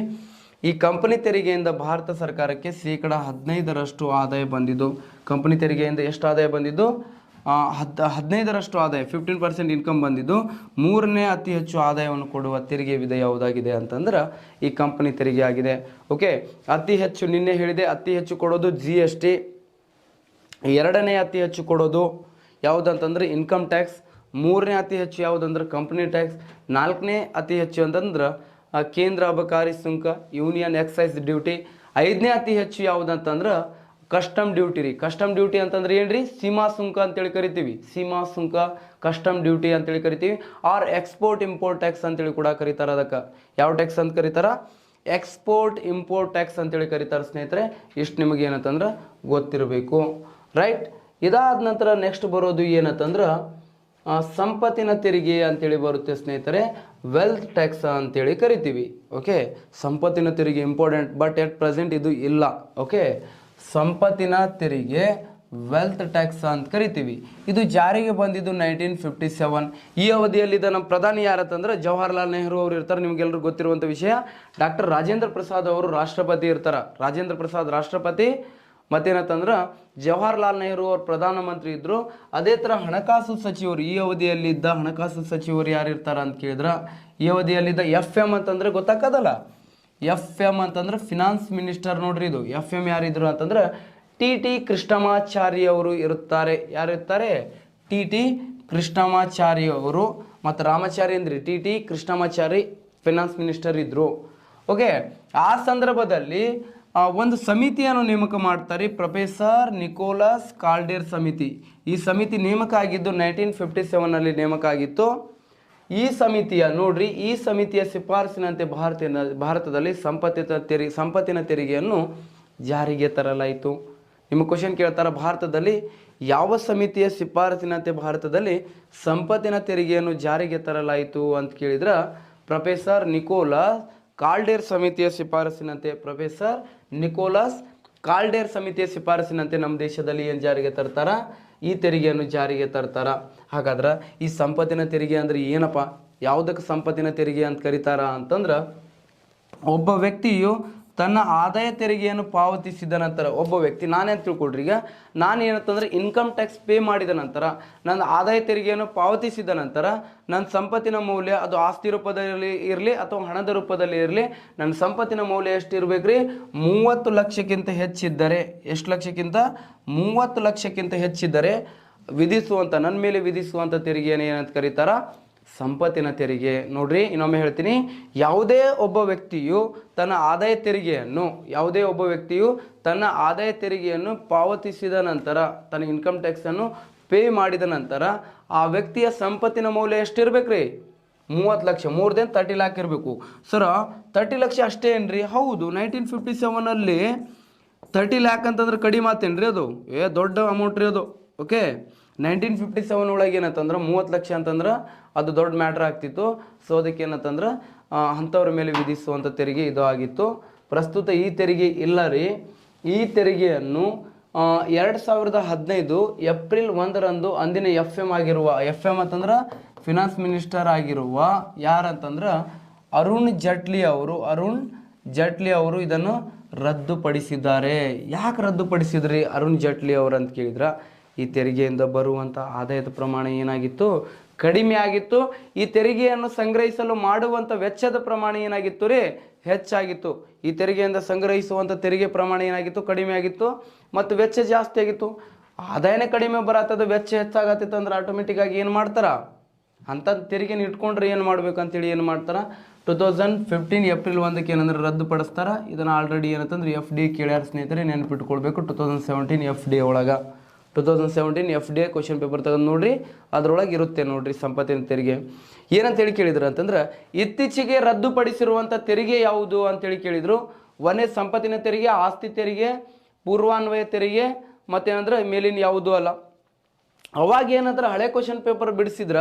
ಈ ಕಂಪನಿ ತೆರಿಗೆಯಿಂದ ಭಾರತ ಸರ್ಕಾರಕ್ಕೆ ಶೇಕಡ 15ರಷ್ಟು ಆದಾಯ ಬಂದಿದ್ದು. ಕಂಪನಿ ತೆರಿಗೆಯಿಂದ ಎಷ್ಟು ಆದಾಯ ಬಂದಿದ್ದು? 15ರಷ್ಟು ಆದಾಯ, 15% ಇನ್ಕಮ್ ಬಂದಿದ್ದು. ಮೂರನೇ ಅತಿ ಹೆಚ್ಚು ಆದಾಯವನ್ನು ಕೊಡುವ ತೆರಿಗೆ ವಿಧ ಯಾವುದಾಗಿದೆ ಅಂತಂದ್ರೆ ಈ ಕಂಪನಿ ತೆರಿಗೆ ಆಗಿದೆ. ಓಕೆ, ಅತಿ ಹೆಚ್ಚು ನಿನ್ನೆ ಹೇಳಿದೆ, ಅತಿ ಹೆಚ್ಚು ಕೊಡೋದು GST. ಎರಡನೇ ಅತಿ ಹೆಚ್ಚು ಕೊಡೋದು ಯಾವುದಂತಂದ್ರೆ ಇನ್ಕಮ್ ಟ್ಯಾಕ್ಸ್. ಮೂರನೇ ಅತಿ ಹೆಚ್ಚು ಯಾವುದಂದ್ರೆ ಕಂಪನಿ ಟ್ಯಾಕ್ಸ್. ನಾಲ್ಕನೇ ಅತಿ ಹೆಚ್ಚು ಅಂತಂದ್ರೆ ಕೇಂದ್ರ ಅಬಕಾರಿ ಸುಂಕ, ಯೂನಿಯನ್ ಎಕ್ಸೈಸ್ ಡ್ಯೂಟಿ. ಐದನೇ ಅತಿ ಹೆಚ್ಚು ಯಾವುದಂತಂದ್ರೆ ಕಸ್ಟಮ್ ಡ್ಯೂಟಿ ರೀ. ಕಸ್ಟಮ್ ಡ್ಯೂಟಿ ಅಂತಂದ್ರೆ ಏನ್ರಿ? ಸೀಮಾ ಸುಂಕ ಅಂತೇಳಿ ಕರಿತೀವಿ. ಸೀಮಾ ಸುಂಕ, ಕಸ್ಟಮ್ ಡ್ಯೂಟಿ ಅಂತೇಳಿ ಕರಿತೀವಿ. ಆರ್ ಎಕ್ಸ್ಪೋರ್ಟ್ ಇಂಪೋರ್ಟ್ ಟ್ಯಾಕ್ಸ್ ಅಂತೇಳಿ ಕೂಡ ಕರೀತಾರೆ. ಅದಕ್ಕೆ ಯಾವ ಟ್ಯಾಕ್ಸ್ ಅಂತ ಕರೀತಾರ? ಎಕ್ಸ್ಪೋರ್ಟ್ ಇಂಪೋರ್ಟ್ ಟ್ಯಾಕ್ಸ್ ಅಂತೇಳಿ ಕರೀತಾರೆ ಸ್ನೇಹಿತರೆ. ಇಷ್ಟು ನಿಮಗೆ ಏನಂತಂದ್ರೆ ಗೊತ್ತಿರಬೇಕು, ರೈಟ್? ಇದಾದ ನಂತರ ನೆಕ್ಸ್ಟ್ ಬರೋದು ಏನಂತಂದ್ರೆ ಸಂಪತ್ತಿನ ತೆರಿಗೆ ಅಂತೇಳಿ ಬರುತ್ತೆ ಸ್ನೇಹಿತರೆ. ವೆಲ್ತ್ ಟ್ಯಾಕ್ಸ್ ಅಂತೇಳಿ ಕರಿತೀವಿ. ಓಕೆ, ಸಂಪತ್ತಿನ ತೆರಿಗೆ ಇಂಪಾರ್ಟೆಂಟ್, ಬಟ್ ಎಟ್ ಪ್ರೆಸೆಂಟ್ ಇದು ಇಲ್ಲ. ಓಕೆ, ಸಂಪತ್ತಿನ ತೆರಿಗೆ ವೆಲ್ತ್ ಟ್ಯಾಕ್ಸ್ ಅಂತ ಕರಿತೀವಿ. ಇದು ಜಾರಿಗೆ ಬಂದಿದ್ದು 1957. ಈ ಅವಧಿಯಲ್ಲಿದ್ದ ನಮ್ಮ ಪ್ರಧಾನಿ ಯಾರಂತಂದ್ರೆ ಜವಾಹರ್ಲಾಲ್ ನೆಹರು ಅವರು ಇರ್ತಾರೆ. ನಿಮಗೆಲ್ಲರಿಗೂ ಗೊತ್ತಿರುವಂಥ ವಿಷಯ. ಡಾಕ್ಟರ್ ರಾಜೇಂದ್ರ ಪ್ರಸಾದ್ ಅವರು ರಾಷ್ಟ್ರಪತಿ ಇರ್ತಾರೆ. ರಾಜೇಂದ್ರ ಪ್ರಸಾದ್ ರಾಷ್ಟ್ರಪತಿ, ಮತ್ತೇನಂತಂದ್ರೆ ಜವಾಹರ್ಲಾಲ್ ನೆಹರು ಅವರು ಪ್ರಧಾನಮಂತ್ರಿ ಇದ್ದರು. ಅದೇ ಥರ ಹಣಕಾಸು ಸಚಿವರು ಈ ಅವಧಿಯಲ್ಲಿದ್ದ ಹಣಕಾಸು ಸಚಿವರು ಯಾರು ಇರ್ತಾರೆ ಅಂತ ಕೇಳಿದ್ರೆ ಈ ಅವಧಿಯಲ್ಲಿದ್ದ FM ಅಂತಂದ್ರೆ ಗೊತ್ತಾಗೋದಲ್ಲ. FM ಅಂತಂದ್ರೆ ಫಿನಾನ್ಸ್ ಮಿನಿಸ್ಟರ್. ನೋಡ್ರಿ, ಇದು FM ಯಾರಿದ್ರು ಅಂತಂದ್ರೆ TT ಕೃಷ್ಣಮಾಚಾರಿ ಅವರು ಇರುತ್ತಾರೆ. ಯಾರು ಇರ್ತಾರೆ? TT ಕೃಷ್ಣಮಾಚಾರಿ ಅವರು. ಮತ್ತು ರಾಮಾಚಾರಿ ಅಂದ್ರೆ TT ಕೃಷ್ಣಮಾಚಾರಿ ಫಿನಾನ್ಸ್ ಮಿನಿಸ್ಟರ್ ಇದ್ರು. ಓಕೆ, ಆ ಸಂದರ್ಭದಲ್ಲಿ ಒಂದು ಸಮಿತಿಯನ್ನು ನೇಮಕ ಮಾಡ್ತಾರೆ, ಪ್ರೊಫೆಸರ್ ನಿಕೋಲಸ್ ಕಾಲ್ಡೇರ್ ಸಮಿತಿ. ಈ ಸಮಿತಿ ನೇಮಕ ಆಗಿದ್ದು 1957ನಲ್ಲಿ ನೇಮಕ ಆಗಿತ್ತು. ಈ ಸಮಿತಿಯ ನೋಡ್ರಿ, ಈ ಸಮಿತಿಯ ಶಿಫಾರಸಿನಂತೆ ಭಾರತದಲ್ಲಿ ಸಂಪತ್ತಿನ ತೆರಿಗೆಯನ್ನು ಜಾರಿಗೆ ತರಲಾಯಿತು. ನಿಮ್ಮ ಕ್ವಶನ್ ಕೇಳ್ತಾರೆ, ಭಾರತದಲ್ಲಿ ಯಾವ ಸಮಿತಿಯ ಶಿಫಾರಸಿನಂತೆ ಭಾರತದಲ್ಲಿ ಸಂಪತ್ತಿನ ತೆರಿಗೆಯನ್ನು ಜಾರಿಗೆ ತರಲಾಯಿತು ಅಂತ ಕೇಳಿದ್ರೆ ಪ್ರೊಫೆಸರ್ ನಿಕೋಲಸ್ ಕಾಲ್ಡೇರ್ ಸಮಿತಿಯ ಶಿಫಾರಸಿನಂತೆ, ಪ್ರೊಫೆಸರ್ ನಿಕೋಲಸ್ ಕಾಲ್ಡೇರ್ ಸಮಿತಿಯ ಶಿಫಾರಸಿನಂತೆ ನಮ್ಮ ದೇಶದಲ್ಲಿ ಏನು ಜಾರಿಗೆ ತರ್ತಾರ? ಈ ತೆರಿಗೆಯನ್ನು ಜಾರಿಗೆ ತರ್ತಾರ. ಹಾಗಾದ್ರೆ ಈ ಸಂಪತ್ತಿನ ತೆರಿಗೆ ಅಂದ್ರೆ ಏನಪ್ಪ? ಯಾವುದಕ್ಕೆ ಸಂಪತ್ತಿನ ತೆರಿಗೆ ಅಂತ ಕರೀತಾರ ಅಂತಂದ್ರೆ, ಒಬ್ಬ ವ್ಯಕ್ತಿಯು ತನ್ನ ಆದಾಯ ತೆರಿಗೆಯನ್ನು ಪಾವತಿಸಿದ ನಂತರ, ಒಬ್ಬ ವ್ಯಕ್ತಿ ನಾನೇನು ತಿಳ್ಕೊಳ್ರಿ, ಈಗ ನಾನು ಏನಂತಂದ್ರೆ ಇನ್ಕಮ್ ಟ್ಯಾಕ್ಸ್ ಪೇ ಮಾಡಿದ ನಂತರ, ನನ್ನ ಆದಾಯ ತೆರಿಗೆಯನ್ನು ಪಾವತಿಸಿದ ನಂತರ ನನ್ನ ಸಂಪತ್ತಿನ ಮೌಲ್ಯ, ಅದು ಆಸ್ತಿ ರೂಪದಲ್ಲಿ ಇರಲಿ ಅಥವಾ ಹಣದ ರೂಪದಲ್ಲಿ ಇರಲಿ, ನನ್ನ ಸಂಪತ್ತಿನ ಮೌಲ್ಯ ಎಷ್ಟು ಇರಬೇಕ್ರಿ? 30 ಲಕ್ಷಕ್ಕಿಂತ ಹೆಚ್ಚಿದ್ದರೆ, ಎಷ್ಟು ಲಕ್ಷಕ್ಕಿಂತ? 30 ಲಕ್ಷಕ್ಕಿಂತ ಹೆಚ್ಚಿದ್ದರೆ ನನ್ನ ಮೇಲೆ ವಿಧಿಸುವಂಥ ತೆರಿಗೆಯನ್ನು ಏನಂತ ಕರೀತಾರ? ಸಂಪತ್ತಿನ ತೆರಿಗೆ. ನೋಡ್ರಿ, ಇನ್ನೊಮ್ಮೆ ಹೇಳ್ತೀನಿ, ಯಾವುದೇ ಒಬ್ಬ ವ್ಯಕ್ತಿಯು ತನ್ನ ಆದಾಯ ತೆರಿಗೆಯನ್ನು ಪಾವತಿಸಿದ ನಂತರ, ತನ್ನ ಇನ್ಕಮ್ ಟ್ಯಾಕ್ಸನ್ನು ಪೇ ಮಾಡಿದ ನಂತರ ಆ ವ್ಯಕ್ತಿಯ ಸಂಪತ್ತಿನ ಮೌಲ್ಯ ಎಷ್ಟಿರ್ಬೇಕ್ರಿ? 30 ಲಕ್ಷ. ಮೋರ್ ದೆನ್ 30 ಲ್ಯಾಕ್ ಇರಬೇಕು. ಸರ 30 ಲಕ್ಷ ಅಷ್ಟೇ ಏನ್ರಿ? ಹೌದು. 1957ನಲ್ಲಿ 30 ಲ್ಯಾಕ್ ಅಂತಂದ್ರೆ ಕಡಿಮೆ ಮಾತೇನ್ರಿ? ಅದು ದೊಡ್ಡ ಅಮೌಂಟ್ ರೀ ಅದು. ಓಕೆ, 1957 ಒಳಗೆ ಏನಂತಂದ್ರೆ 30 ಲಕ್ಷ ಅಂತಂದ್ರೆ ಅದು ದೊಡ್ಡ ಮ್ಯಾಟ್ರ್ ಆಗ್ತಿತ್ತು. ಸೊ ಅದಕ್ಕೆ ಏನಂತಂದ್ರೆ ಅಂಥವ್ರ ಮೇಲೆ ವಿಧಿಸುವಂಥ ತೆರಿಗೆ ಇದು ಆಗಿತ್ತು. ಪ್ರಸ್ತುತ ಈ ತೆರಿಗೆ ಇಲ್ಲ ರೀ. ಈ ತೆರಿಗೆಯನ್ನು 2015 ಏಪ್ರಿಲ್ 1ರಂದು ಅಂದಿನ FM ಆಗಿರುವ, FM ಅಂತಂದ್ರೆ ಫಿನಾನ್ಸ್ ಮಿನಿಸ್ಟರ್ ಆಗಿರುವ ಯಾರಂತಂದ್ರೆ ಅರುಣ್ ಜೇಟ್ಲಿ ಅವರು ಇದನ್ನು ರದ್ದುಪಡಿಸಿದ್ದಾರೆ. ಯಾಕೆ ರದ್ದುಪಡಿಸಿದ್ರಿ ಅರುಣ್ ಜೇಟ್ಲಿ ಅವರು ಅಂತ ಕೇಳಿದ್ರೆ, ಈ ತೆರಿಗೆಯಿಂದ ಬರುವಂಥ ಆದಾಯದ ಪ್ರಮಾಣ ಏನಾಗಿತ್ತು? ಕಡಿಮೆ ಆಗಿತ್ತು. ಈ ತೆರಿಗೆಯನ್ನು ಸಂಗ್ರಹಿಸಲು ಮಾಡುವಂಥ ವೆಚ್ಚದ ಪ್ರಮಾಣ ಏನಾಗಿತ್ತು ರೀ? ಹೆಚ್ಚಾಗಿತ್ತು. ಈ ತೆರಿಗೆಯಿಂದ ಸಂಗ್ರಹಿಸುವಂಥ ತೆರಿಗೆ ಪ್ರಮಾಣ ಏನಾಗಿತ್ತು? ಕಡಿಮೆ ಆಗಿತ್ತು. ಮತ್ತು ವೆಚ್ಚ ಜಾಸ್ತಿ ಆಗಿತ್ತು. ಆದಾಯನೇ ಕಡಿಮೆ ಬರತ್ತದ, ವೆಚ್ಚ ಹೆಚ್ಚಾಗತ್ತಿತ್ತು ಅಂದ್ರೆ ಆಟೋಮೆಟಿಕ್ ಆಗಿ ಏನು ಮಾಡ್ತಾರ? ಅಂಥ ತೆರಿಗೆನ ಇಟ್ಕೊಂಡ್ರೆ ಏನು ಮಾಡ್ಬೇಕಂತೇಳಿ ಏನು ಮಾಡ್ತಾರ? 2015 ಏಪ್ರಿಲ್ 1ಕ್ಕೆ ಏನಂದ್ರೆ ರದ್ದುಪಡಿಸ್ತಾರ. ಇದನ್ನು ಆಲ್ರೆಡಿ ಏನಂತಂದ್ರೆ FD ಕೇಳ್ಯಾರ ಸ್ನೇಹಿತರೆ, ನೆನ್ಪಿಟ್ಕೊಳ್ಬೇಕು. 2017 FD ಒಳಗೆ 2017 FD ಕ್ವಶನ್ ಪೇಪರ್ ತೆಗೆದು ನೋಡ್ರಿ, ಅದರೊಳಗೆ ಇರುತ್ತೆ ನೋಡ್ರಿ ಸಂಪತ್ತಿನ ತೆರಿಗೆ. ಏನಂತೇಳಿ ಕೇಳಿದ್ರು ಅಂತಂದ್ರೆ, ಇತ್ತೀಚೆಗೆ ರದ್ದುಪಡಿಸಿರುವಂಥ ತೆರಿಗೆ ಯಾವುದು ಅಂತೇಳಿ ಕೇಳಿದರು. ಒಂದೇ ಸಂಪತ್ತಿನ ತೆರಿಗೆ, ಆಸ್ತಿ ತೆರಿಗೆ, ಪೂರ್ವಾನ್ವಯ ತೆರಿಗೆ ಮತ್ತೇನಂದ್ರೆ ಮೇಲಿನ ಯಾವುದೂ ಅಲ್ಲ. ಅವಾಗ ಏನಂದ್ರೆ ಹಳೆ ಕ್ವಶನ್ ಪೇಪರ್ ಬಿಡಿಸಿದ್ರ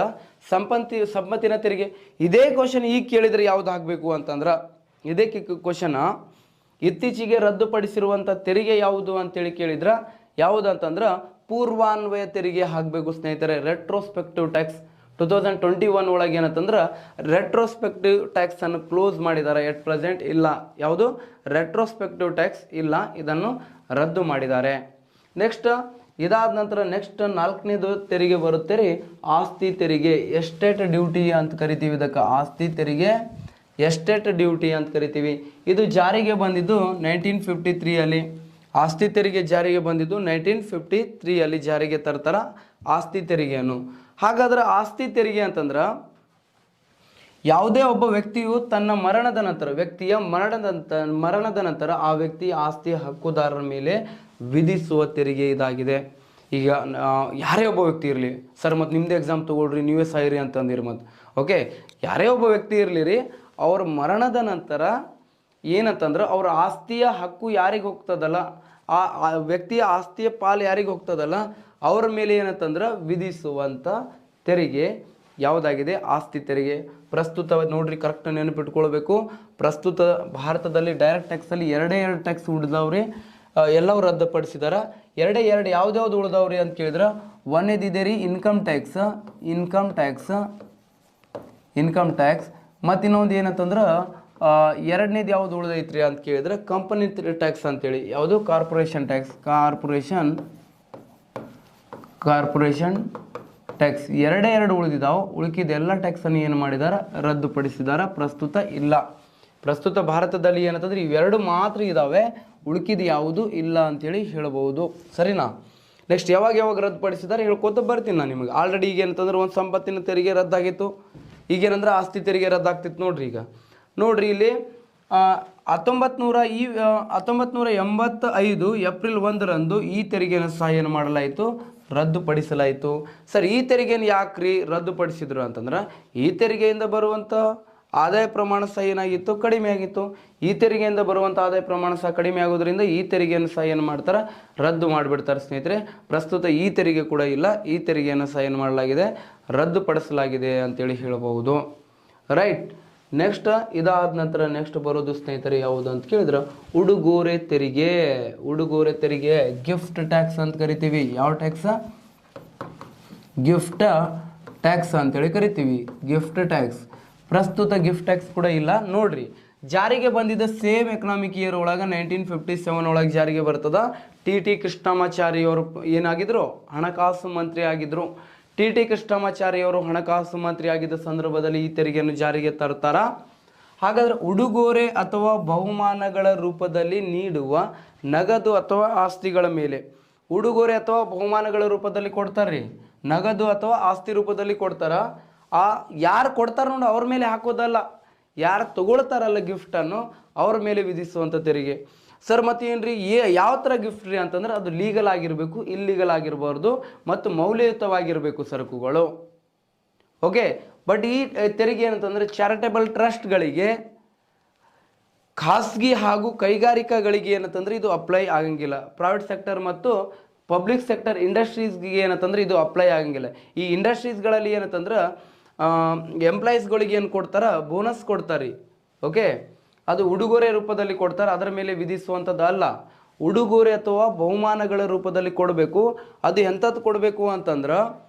ಸಂಪತ್ತಿನ ತೆರಿಗೆ. ಇದೇ ಕ್ವಶನ್ ಈಗ ಕೇಳಿದ್ರೆ ಯಾವ್ದು ಹಾಕಬೇಕು ಅಂತಂದ್ರೆ, ಇದೇ ಕ್ವಶನ್ ಇತ್ತೀಚೆಗೆ ರದ್ದುಪಡಿಸಿರುವಂಥ ತೆರಿಗೆ ಯಾವುದು ಅಂತೇಳಿ ಕೇಳಿದ್ರ ಯಾವುದು ಅಂತಂದ್ರೆ ಪೂರ್ವಾನ್ವಯ ತೆರಿಗೆ ಹಾಕಬೇಕು ಸ್ನೇಹಿತರೆ. ರೆಟ್ರೋಸ್ಪೆಕ್ಟಿವ್ ಟ್ಯಾಕ್ಸ್ 2021 ಒಳಗೆ ಏನಂತಂದ್ರೆ ರೆಟ್ರೋಸ್ಪೆಕ್ಟಿವ್ ಟ್ಯಾಕ್ಸ್ ಅನ್ನು ಕ್ಲೋಸ್ ಮಾಡಿದ್ದಾರೆ. ಎಟ್ ಪ್ರೆಸೆಂಟ್ ಇಲ್ಲ, ಯಾವುದು ರೆಟ್ರೋಸ್ಪೆಕ್ಟಿವ್ ಟ್ಯಾಕ್ಸ್ ಇಲ್ಲ, ಇದನ್ನು ರದ್ದು ಮಾಡಿದ್ದಾರೆ. ನೆಕ್ಸ್ಟ್ ಇದಾದ ನಂತರ ನೆಕ್ಸ್ಟ್ 4ನೇದು ತೆರಿಗೆ ಬರುತ್ತೆ ರೀ ಆಸ್ತಿ ತೆರಿಗೆ. ಎಸ್ಟೇಟ್ ಡ್ಯೂಟಿ ಅಂತ ಕರಿತೀವಿ ಇದಕ್ಕೆ. ಆಸ್ತಿ ತೆರಿಗೆ ಎಸ್ಟೇಟ್ ಡ್ಯೂಟಿ ಅಂತ ಕರಿತೀವಿ. ಇದು ಜಾರಿಗೆ ಬಂದಿದ್ದು 1953 ಅಲ್ಲಿ. ಆಸ್ತಿ ತೆರಿಗೆ ಜಾರಿಗೆ ಬಂದಿದ್ದು 1953 ಅಲ್ಲಿ ಜಾರಿಗೆ ತರ್ತಾರ ಆಸ್ತಿ ತೆರಿಗೆಯನ್ನು. ಹಾಗಾದ್ರೆ ಆಸ್ತಿ ತೆರಿಗೆ ಅಂತಂದ್ರೆ ಯಾವುದೇ ಒಬ್ಬ ವ್ಯಕ್ತಿಯು ತನ್ನ ವ್ಯಕ್ತಿಯ ಮರಣದ ನಂತರ ಆ ವ್ಯಕ್ತಿ ಆಸ್ತಿ ಹಕ್ಕುದಾರರ ಮೇಲೆ ವಿಧಿಸುವ ತೆರಿಗೆ ಇದಾಗಿದೆ. ಈಗ ಯಾರೇ ಒಬ್ಬ ವ್ಯಕ್ತಿ ಇರಲಿ ಸರ್, ಮತ್ತು ನಿಮ್ಮದು ಎಕ್ಸಾಮ್ ತೊಗೊಳ್ರಿ, ನೀವೇ ಸಾಯಿರಿ ಅಂತಂದಿರಿ. ಮತ್ತು ಓಕೆ, ಯಾರೇ ಒಬ್ಬ ವ್ಯಕ್ತಿ ಇರಲಿ ರೀ, ಅವ್ರ ಮರಣದ ನಂತರ ಏನಂತಂದ್ರೆ ಅವ್ರ ಆಸ್ತಿಯ ಹಕ್ಕು ಯಾರಿಗೆ ಹೋಗ್ತದಲ್ಲ, ಆ ವ್ಯಕ್ತಿಯ ಆಸ್ತಿಯ ಪಾಲು ಯಾರಿಗೆ ಹೋಗ್ತದಲ್ಲ ಅವ್ರ ಮೇಲೆ ಏನಂತಂದ್ರೆ ವಿಧಿಸುವಂಥ ತೆರಿಗೆ ಯಾವುದಾಗಿದೆ? ಆಸ್ತಿ ತೆರಿಗೆ. ಪ್ರಸ್ತುತ ನೋಡ್ರಿ, ಕರೆಕ್ಟ್ ನೆನಪಿಟ್ಕೊಳ್ಬೇಕು. ಪ್ರಸ್ತುತ ಭಾರತದಲ್ಲಿ ಡೈರೆಕ್ಟ್ ಟ್ಯಾಕ್ಸಲ್ಲಿ ಎರಡೇ ಟ್ಯಾಕ್ಸ್ ಉಳಿದವ್ರಿ, ಎಲ್ಲವೂ ರದ್ದುಪಡಿಸಿದಾರೆ. ಎರಡೇ ಯಾವ್ದ್ಯಾವ್ದು ಉಳಿದವ್ರಿ ಅಂತ ಕೇಳಿದ್ರೆ, ಒಂದೇದಿದೆ ರೀ ಇನ್ಕಮ್ ಟ್ಯಾಕ್ಸ್. ಮತ್ತು ಇನ್ನೊಂದು ಏನಂತಂದ್ರೆ ಎರಡನೇದು ಯಾವ್ದು ಉಳಿದೈತ್ರಿ ಅಂತ ಕೇಳಿದ್ರೆ ಕಂಪನಿ ಟ್ಯಾಕ್ಸ್ ಅಂತೇಳಿ. ಯಾವುದು? Corporation tax. ಎರಡು ಉಳಿದಿದ್ದಾವೆ. ಉಳಿಕಿದೆಲ್ಲ ಟ್ಯಾಕ್ಸನ್ನು ಏನು ಮಾಡಿದಾರೆ? ರದ್ದುಪಡಿಸಿದಾರೆ. ಪ್ರಸ್ತುತ ಇಲ್ಲ. ಪ್ರಸ್ತುತ ಭಾರತದಲ್ಲಿ ಏನಂತಂದ್ರೆ ಇವೆರಡು ಮಾತ್ರ ಇದ್ದಾವೆ, ಉಳಿಕಿದ ಯಾವುದು ಇಲ್ಲ ಅಂತೇಳಿ ಹೇಳ್ಬೋದು. ಸರಿನಾ? ನೆಕ್ಸ್ಟ್ ಯಾವಾಗ ರದ್ದುಪಡಿಸಿದಾರೆ ಹೇಳ್ಕೊತ ಬರ್ತೀನಿ ನಾನು ನಿಮಗೆ. ಆಲ್ರೆಡಿ ಈಗ ಏನಂತಂದ್ರೆ ಒಂದು ಸಂಪತ್ತಿನ ತೆರಿಗೆ ರದ್ದಾಗಿತ್ತು, ಈಗೇನಂದ್ರೆ ಆಸ್ತಿ ತೆರಿಗೆ ರದ್ದಾಗ್ತಿತ್ತು. ನೋಡ್ರಿ ಇಲ್ಲಿ 1985 ಏಪ್ರಿಲ್ 1ರಂದು ಈ ತೆರಿಗೆಯನ್ನು ಸಹ ಏನು ಮಾಡಲಾಯಿತು? ರದ್ದುಪಡಿಸಲಾಯಿತು. ಸರ್, ಈ ತೆರಿಗೆಯನ್ನು ಯಾಕ್ರಿ ರದ್ದುಪಡಿಸಿದ್ರು ಅಂತಂದ್ರೆ ಈ ತೆರಿಗೆಯಿಂದ ಬರುವಂಥ ಆದಾಯ ಪ್ರಮಾಣ ಸಹ ಏನಾಗಿತ್ತು? ಕಡಿಮೆ ಆಗಿತ್ತು. ಈ ತೆರಿಗೆಯಿಂದ ಬರುವಂಥ ಆದಾಯ ಪ್ರಮಾಣ ಸಹ ಕಡಿಮೆ ಆಗೋದ್ರಿಂದ ಈ ತೆರಿಗೆಯನ್ನು ಸಹ ಏನು ಮಾಡ್ತಾರೆ? ರದ್ದು ಮಾಡಿಬಿಡ್ತಾರೆ ಸ್ನೇಹಿತರೆ. ಪ್ರಸ್ತುತ ಈ ತೆರಿಗೆ ಕೂಡ ಇಲ್ಲ, ಈ ತೆರಿಗೆಯನ್ನು ಸಹ ಏನು ಮಾಡಲಾಗಿದೆ? ರದ್ದುಪಡಿಸಲಾಗಿದೆ ಅಂತೇಳಿ ಹೇಳಬಹುದು. ರೈಟ್. ನೆಕ್ಸ್ಟ್ ಇದಾದ ನಂತರ ನೆಕ್ಸ್ಟ್ ಬರೋದು ಸ್ನೇಹಿತರೆ ಯಾವುದು ಅಂತ ಕೇಳಿದ್ರೆ ಉಡುಗೊರೆ ತೆರಿಗೆ. ಗಿಫ್ಟ್ ಟ್ಯಾಕ್ಸ್ ಅಂತ ಕರಿತೀವಿ. ಯಾವ ಟ್ಯಾಕ್ಸ್? ಗಿಫ್ಟ್ ಟ್ಯಾಕ್ಸ್ ಅಂತೇಳಿ ಕರಿತೀವಿ. Gift tax. ಪ್ರಸ್ತುತ ಗಿಫ್ಟ್ ಟ್ಯಾಕ್ಸ್ ಕೂಡ ಇಲ್ಲ. ನೋಡ್ರಿ, ಜಾರಿಗೆ ಬಂದಿದ್ದ ಸೇಮ್ ಎಕನಾಮಿಕ್ ಇಯರ್ ಒಳಗೆ 1957 ಒಳಗೆ ಜಾರಿಗೆ ಬರ್ತದ. ಟಿ ಕೃಷ್ಣಮಾಚಾರಿ ಅವರು ಏನಾಗಿದ್ರು? ಹಣಕಾಸು ಮಂತ್ರಿ ಆಗಿದ್ರು. ಟಿ ಕೃಷ್ಣಮಾಚಾರಿ ಅವರು ಹಣಕಾಸು ಮಂತ್ರಿ ಆಗಿದ್ದ ಸಂದರ್ಭದಲ್ಲಿ ಈ ತೆರಿಗೆಯನ್ನು ಜಾರಿಗೆ ತರ್ತಾರ. ಹಾಗಾದ್ರೆ ಉಡುಗೊರೆ ಅಥವಾ ಬಹುಮಾನಗಳ ರೂಪದಲ್ಲಿ ನೀಡುವ ನಗದು ಅಥವಾ ಆಸ್ತಿಗಳ ಮೇಲೆ, ಉಡುಗೊರೆ ಅಥವಾ ಬಹುಮಾನಗಳ ರೂಪದಲ್ಲಿ ಕೊಡ್ತಾರ್ರಿ, ನಗದು ಅಥವಾ ಆಸ್ತಿ ರೂಪದಲ್ಲಿ ಕೊಡ್ತಾರ. ಯಾರು ಕೊಡ್ತಾರ ನೋಡಿ ಅವ್ರ ಮೇಲೆ ಹಾಕೋದಲ್ಲ, ಯಾರು ತಗೊಳ್ತಾರಲ್ಲ ಗಿಫ್ಟನ್ನು ಅವ್ರ ಮೇಲೆ ವಿಧಿಸುವಂಥ ತೆರಿಗೆ. ಸರ್, ಮತ್ತೇನ್ರಿ ಯಾವ ಥರ ಗಿಫ್ಟ್ ರೀ ಅಂತಂದ್ರೆ ಅದು ಲೀಗಲ್ ಆಗಿರಬೇಕು, ಇಲ್ಲೀಗಲ್ ಆಗಿರಬಾರ್ದು ಮತ್ತು ಮೌಲ್ಯಯುತವಾಗಿರಬೇಕು ಸರಕುಗಳು. ಓಕೆ. ಬಟ್ ಈ ತೆರಿಗೆ ಏನಂತಂದ್ರೆ ಚಾರಿಟೇಬಲ್ ಟ್ರಸ್ಟ್ಗಳಿಗೆ, ಖಾಸಗಿ ಹಾಗೂ ಕೈಗಾರಿಕಾಗಳಿಗೆ ಏನಂತಂದ್ರೆ ಇದು ಅಪ್ಲೈ ಆಗಂಗಿಲ್ಲ. ಪ್ರೈವೇಟ್ ಸೆಕ್ಟರ್ ಮತ್ತು ಪಬ್ಲಿಕ್ ಸೆಕ್ಟರ್ ಇಂಡಸ್ಟ್ರೀಸ್ಗೆ ಏನಂತಂದ್ರೆ ಇದು ಅಪ್ಲೈ ಆಗಂಗಿಲ್ಲ. ಈ ಇಂಡಸ್ಟ್ರೀಸ್ಗಳಲ್ಲಿ ಏನಂತಂದ್ರೆ ಎಂಪ್ಲಾಯೀಸ್ಗಳಿಗೆ ಏನು ಕೊಡ್ತಾರ? ಬೋನಸ್ ಕೊಡ್ತಾರೆ. ಓಕೆ, ಅದು ಉಡುಗೊರೆ ರೂಪದಲ್ಲಿ ಕೊಡ್ತಾರೆ, ಅದರ ಮೇಲೆ ವಿಧಿಸುವಂಥದ್ದು ಅಲ್ಲ. ಉಡುಗೊರೆ ಅಥವಾ ಬಹುಮಾನಗಳ ರೂಪದಲ್ಲಿ ಕೊಡಬೇಕು. ಅದು ಎಂಥದ್ದು ಕೊಡಬೇಕು ಅಂತಂದ್ರೆ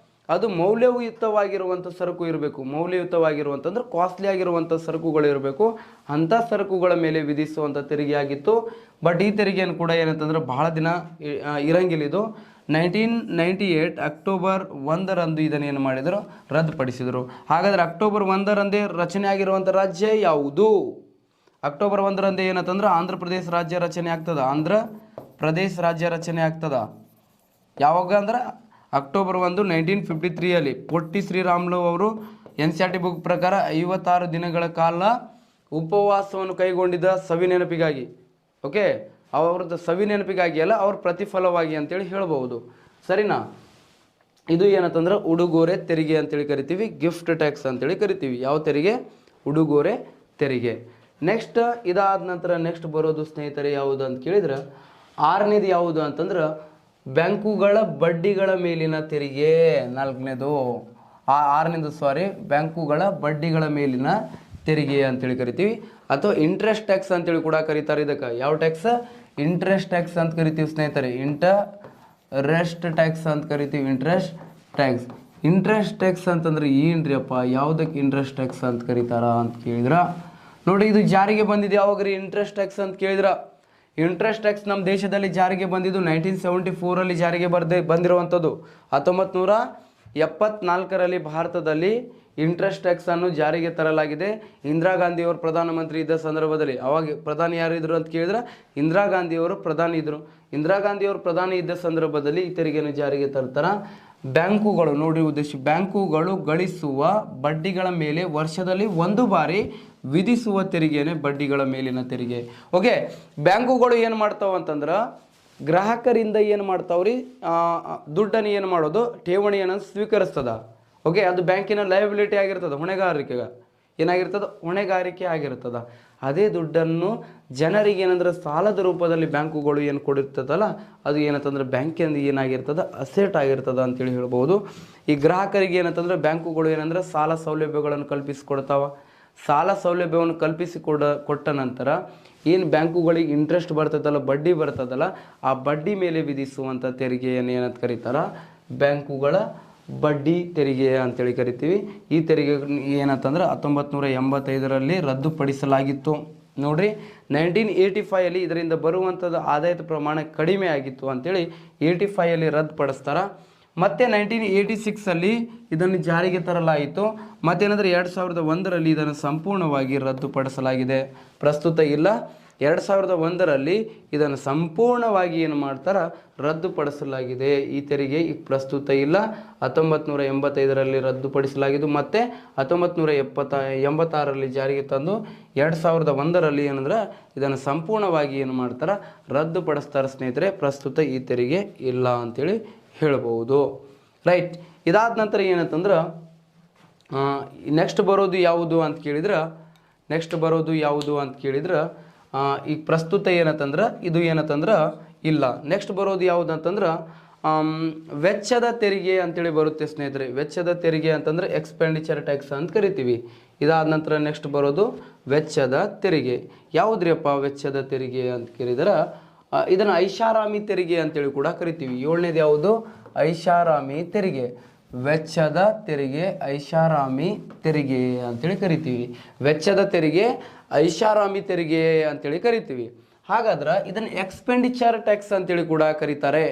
ಅದು ಮೌಲ್ಯಯುತವಾಗಿರುವಂಥ ಸರಕು ಇರಬೇಕು. ಮೌಲ್ಯಯುತವಾಗಿರುವಂತಂದ್ರೆ ಕಾಸ್ಟ್ಲಿ ಆಗಿರುವಂಥ ಸರಕುಗಳು ಇರಬೇಕು. ಅಂಥ ಸರಕುಗಳ ಮೇಲೆ ವಿಧಿಸುವಂಥ ತೆರಿಗೆ ಆಗಿತ್ತು. ಬಟ್ ಈ ತೆರಿಗೆಯನ್ನು ಕೂಡ ಏನಂತಂದ್ರೆ ಬಹಳ ದಿನ ಇರಂಗಿಲ್ಲ. ಇದು 1998 ಅಕ್ಟೋಬರ್ 1ರಂದು ಇದನ್ನೇನು ಮಾಡಿದರು? ರದ್ದುಪಡಿಸಿದರು. ಹಾಗಾದರೆ ಅಕ್ಟೋಬರ್ 1ರಂದೇ ರಚನೆ ಆಗಿರುವಂಥ ರಾಜ್ಯ ಯಾವುದು? ಅಕ್ಟೋಬರ್ 1ರಂದೇ ಏನಂತಂದ್ರೆ ಆಂಧ್ರ ಪ್ರದೇಶ ರಾಜ್ಯ ರಚನೆ ಆಗ್ತದ. ಆಂಧ್ರ ಪ್ರದೇಶ ರಾಜ್ಯ ರಚನೆ ಆಗ್ತದ. ಯಾವಾಗ ಅಂದ್ರೆ ಅಕ್ಟೋಬರ್ 1, 1953 ಪೊಟ್ಟಿ ಶ್ರೀರಾಮುಲು ಅವರು NCERT ಬುಕ್ ಪ್ರಕಾರ 56 ದಿನಗಳ ಕಾಲ ಉಪವಾಸವನ್ನು ಕೈಗೊಂಡಿದ್ದ ಸವಿ ನೆನಪಿಗಾಗಿ. ಓಕೆ, ಅವ್ರದ್ದು ಸವಿ ನೆನಪಿಗಾಗಿ ಅಲ್ಲ, ಅವ್ರ ಪ್ರತಿಫಲವಾಗಿ ಅಂತೇಳಿ ಹೇಳ್ಬೋದು. ಸರಿನಾ? ಇದು ಏನಂತಂದ್ರೆ ಉಡುಗೊರೆ ತೆರಿಗೆ ಅಂತೇಳಿ ಕರಿತೀವಿ, ಗಿಫ್ಟ್ ಟ್ಯಾಕ್ಸ್ ಅಂತೇಳಿ ಕರಿತೀವಿ. ಯಾವ ತೆರಿಗೆ? ಉಡುಗೊರೆ ತೆರಿಗೆ. ನೆಕ್ಸ್ಟ್ ಇದಾದ ನಂತರ ನೆಕ್ಸ್ಟ್ ಬರೋದು ಸ್ನೇಹಿತರೆ ಯಾವುದು ಅಂತ ಕೇಳಿದ್ರೆ 6ನೇದು ಯಾವುದು ಅಂತಂದ್ರೆ ಬ್ಯಾಂಕುಗಳ ಬಡ್ಡಿಗಳ ಮೇಲಿನ ತೆರಿಗೆ. ನಾಲ್ಕನೇದು ಆರನೇದು ಬ್ಯಾಂಕುಗಳ ಬಡ್ಡಿಗಳ ಮೇಲಿನ ತೆರಿಗೆ ಅಂತೇಳಿ ಕರಿತೀವಿ, ಅಥವಾ ಇಂಟ್ರೆಸ್ಟ್ ಟ್ಯಾಕ್ಸ್ ಅಂತೇಳಿ ಕೂಡ ಕರೀತಾರೆ. ಇದಕ್ಕೆ ಯಾವ ಟ್ಯಾಕ್ಸ್? ಇಂಟ್ರೆಸ್ಟ್ ಟ್ಯಾಕ್ಸ್ ಅಂತ ಕರಿತೀವಿ ಸ್ನೇಹಿತರೆ. ಇಂಟರೆಸ್ಟ್ ಟ್ಯಾಕ್ಸ್ ಅಂತ ಕರಿತೀವಿ. ಇಂಟ್ರೆಸ್ಟ್ ಟ್ಯಾಕ್ಸ್ ಅಂತಂದ್ರೆ ಏನ್ರಿ ಅಪ್ಪ, ಯಾವುದಕ್ಕೆ ಇಂಟ್ರೆಸ್ಟ್ ಟ್ಯಾಕ್ಸ್ ಅಂತ ಕರೀತಾರ ಅಂತ ಕೇಳಿದ್ರ ನೋಡಿ, ಇದು ಜಾರಿಗೆ ಬಂದಿದೆ ಯಾವಾಗ್ರಿ ಇಂಟ್ರೆಸ್ಟ್ ಟ್ಯಾಕ್ಸ್ ಅಂತ ಕೇಳಿದ್ರ? ಇಂಟ್ರೆಸ್ಟ್ ಟ್ಯಾಕ್ಸ್ ನಮ್ಮ ದೇಶದಲ್ಲಿ ಜಾರಿಗೆ ಬಂದಿದ್ದು 1974 ಜಾರಿಗೆ ಬಂದಿರುವಂಥದ್ದು. 1974 ಭಾರತದಲ್ಲಿ ಇಂಟ್ರೆಸ್ಟ್ ಟ್ಯಾಕ್ಸ್ ಅನ್ನು ಜಾರಿಗೆ ತರಲಾಗಿದೆ. ಇಂದಿರಾ ಗಾಂಧಿಯವರು ಪ್ರಧಾನಮಂತ್ರಿ ಇದ್ದ ಸಂದರ್ಭದಲ್ಲಿ, ಅವಾಗ ಪ್ರಧಾನಿ ಯಾರಿದ್ರು ಅಂತ ಕೇಳಿದ್ರೆ ಇಂದಿರಾ ಗಾಂಧಿಯವರು ಪ್ರಧಾನಿ ಇದ್ದರು. ಇಂದಿರಾ ಗಾಂಧಿಯವರು ಪ್ರಧಾನಿ ಇದ್ದ ಸಂದರ್ಭದಲ್ಲಿ ಈ ತೆರಿಗೆಯನ್ನು ಜಾರಿಗೆ ತರ್ತಾರ. ಬ್ಯಾಂಕುಗಳು ನೋಡಿ ಉದ್ದೇಶ, ಬ್ಯಾಂಕುಗಳು ಗಳಿಸುವ ಬಡ್ಡಿಗಳ ಮೇಲೆ ವರ್ಷದಲ್ಲಿ ಒಂದು ಬಾರಿ ವಿಧಿಸುವ ತೆರಿಗೆನೇ ಬಡ್ಡಿಗಳ ಮೇಲಿನ ತೆರಿಗೆ. ಓಕೆ, ಬ್ಯಾಂಕುಗಳು ಏನು ಮಾಡ್ತಾವ ಅಂತಂದ್ರೆ ಗ್ರಾಹಕರಿಂದ ಏನು ಮಾಡ್ತಾವ್ರಿ, ದುಡ್ಡನ್ನು ಏನು ಮಾಡೋದು, ಠೇವಣಿಯನ್ನು ಸ್ವೀಕರಿಸ್ತದ. ಓಕೆ, ಅದು ಬ್ಯಾಂಕಿನ ಲಯಬಿಲಿಟಿ ಆಗಿರ್ತದೆ, ಹೊಣೆಗಾರಿಕೆ ಆಗಿರ್ತದ. ಅದೇ ದುಡ್ಡನ್ನು ಜನರಿಗೆ ಏನಂದ್ರೆ ಸಾಲದ ರೂಪದಲ್ಲಿ ಬ್ಯಾಂಕುಗಳು ಏನು ಕೊಡಿರ್ತದಲ್ಲ, ಅದು ಏನಂತಂದ್ರೆ ಬ್ಯಾಂಕಿಂದ ಏನಾಗಿರ್ತದ, ಅಸೆಟ್ ಆಗಿರ್ತದ ಅಂತೇಳಿ ಹೇಳ್ಬೋದು. ಈ ಗ್ರಾಹಕರಿಗೆ ಏನಂತಂದ್ರೆ ಬ್ಯಾಂಕುಗಳು ಏನಂದ್ರೆ ಸಾಲ ಸೌಲಭ್ಯಗಳನ್ನು ಕಲ್ಪಿಸಿಕೊಡ್ತಾವ. ಸಾಲ ಸೌಲಭ್ಯವನ್ನು ಕೊಟ್ಟ ನಂತರ ಏನು ಬ್ಯಾಂಕುಗಳಿಗೆ ಇಂಟ್ರೆಸ್ಟ್ ಬರ್ತದಲ್ಲ, ಬಡ್ಡಿ ಬರ್ತದಲ್ಲ, ಆ ಬಡ್ಡಿ ಮೇಲೆ ವಿಧಿಸುವಂಥ ತೆರಿಗೆಯನ್ನು ಏನಂತ ಕರೀತಾರ, ಬ್ಯಾಂಕುಗಳ ಬಡ್ಡಿ ತೆರಿಗೆ ಅಂತೇಳಿ ಕರಿತೀವಿ. ಈ ತೆರಿಗೆ ಏನಂತಂದ್ರೆ 1985 ರದ್ದುಪಡಿಸಲಾಗಿತ್ತು. ನೋಡ್ರಿ, 1985 ಇದರಿಂದ ಬರುವಂಥದ್ದು ಆದಾಯದ ಪ್ರಮಾಣ ಕಡಿಮೆ ಆಗಿತ್ತು ಅಂತೇಳಿ 85 ರದ್ದುಪಡಿಸ್ತಾರ. ಮತ್ತೆ 1986 ಇದನ್ನು ಜಾರಿಗೆ ತರಲಾಯಿತು. ಮತ್ತೇನಂದ್ರೆ 2001 ಇದನ್ನು ಸಂಪೂರ್ಣವಾಗಿ ರದ್ದುಪಡಿಸಲಾಗಿದೆ. ಪ್ರಸ್ತುತ ಇಲ್ಲ. 2001 ಇದನ್ನು ಸಂಪೂರ್ಣವಾಗಿ ಏನು ಮಾಡ್ತಾರ, ರದ್ದುಪಡಿಸಲಾಗಿದೆ. ಈ ತೆರಿಗೆ ಈಗ ಪ್ರಸ್ತುತ ಇಲ್ಲ. 1985 ರದ್ದುಪಡಿಸಲಾಗಿದ್ದು, ಮತ್ತೆ 1986 ಜಾರಿಗೆ ತಂದು 2001 ಏನಂದ್ರೆ ಇದನ್ನು ಸಂಪೂರ್ಣವಾಗಿ ಏನು ಮಾಡ್ತಾರ, ರದ್ದುಪಡಿಸ್ತಾರೆ ಸ್ನೇಹಿತರೆ. ಪ್ರಸ್ತುತ ಈ ತೆರಿಗೆ ಇಲ್ಲ ಅಂತೇಳಿ ಹೇಳ್ಬೋದು. ರೈಟ್, ಇದಾದ ನಂತರ ಏನಂತಂದ್ರೆ ನೆಕ್ಸ್ಟ್ ಬರೋದು ಯಾವುದು ಅಂತ ಕೇಳಿದ್ರೆ ಈಗ ಪ್ರಸ್ತುತ ಏನಂತಂದ್ರೆ ಇದು ಏನಂತಂದ್ರೆ ಇಲ್ಲ. ನೆಕ್ಸ್ಟ್ ಬರೋದು ಯಾವುದು ಅಂತಂದ್ರೆ ವೆಚ್ಚದ ತೆರಿಗೆ ಅಂತೇಳಿ ಬರುತ್ತೆ ಸ್ನೇಹಿತರೆ. ವೆಚ್ಚದ ತೆರಿಗೆ ಅಂತಂದ್ರೆ ಎಕ್ಸ್ಪೆಂಡಿಚರ್ ಟ್ಯಾಕ್ಸ್ ಅಂತ ಕರಿತೀವಿ. ಇದಾದ ನಂತರ ನೆಕ್ಸ್ಟ್ ಬರೋದು ವೆಚ್ಚದ ತೆರಿಗೆ. ಯಾವುದ್ರಿ ಅಪ್ಪ ವೆಚ್ಚದ ತೆರಿಗೆ ಅಂತ ಕೇಳಿದ್ರೆ ಇದನ್ನು ಐಷಾರಾಮಿ ತೆರಿಗೆ ಅಂತೇಳಿ ಕೂಡ ಕರಿತೀವಿ. 7ನೇದು ಯಾವುದು? ಐಷಾರಾಮಿ ತೆರಿಗೆ. ವೆಚ್ಚದ ತೆರಿಗೆ ಐಷಾರಾಮಿ ತೆರಿಗೆ ಅಂತೇಳಿ ಕರಿತೀವಿ. ವೆಚ್ಚದ ತೆರಿಗೆ ಐಷಾರಾಮಿ ತೆರಿಗೆ ಅಂತೇಳಿ ಕರಿತೀವಿ. ಹಾಗಾದ್ರೆ ಇದನ್ನು ಎಕ್ಸ್ಪೆಂಡಿಚರ್ ಟ್ಯಾಕ್ಸ್ ಅಂತೇಳಿ ಕೂಡ ಕರೀತಾರೆ.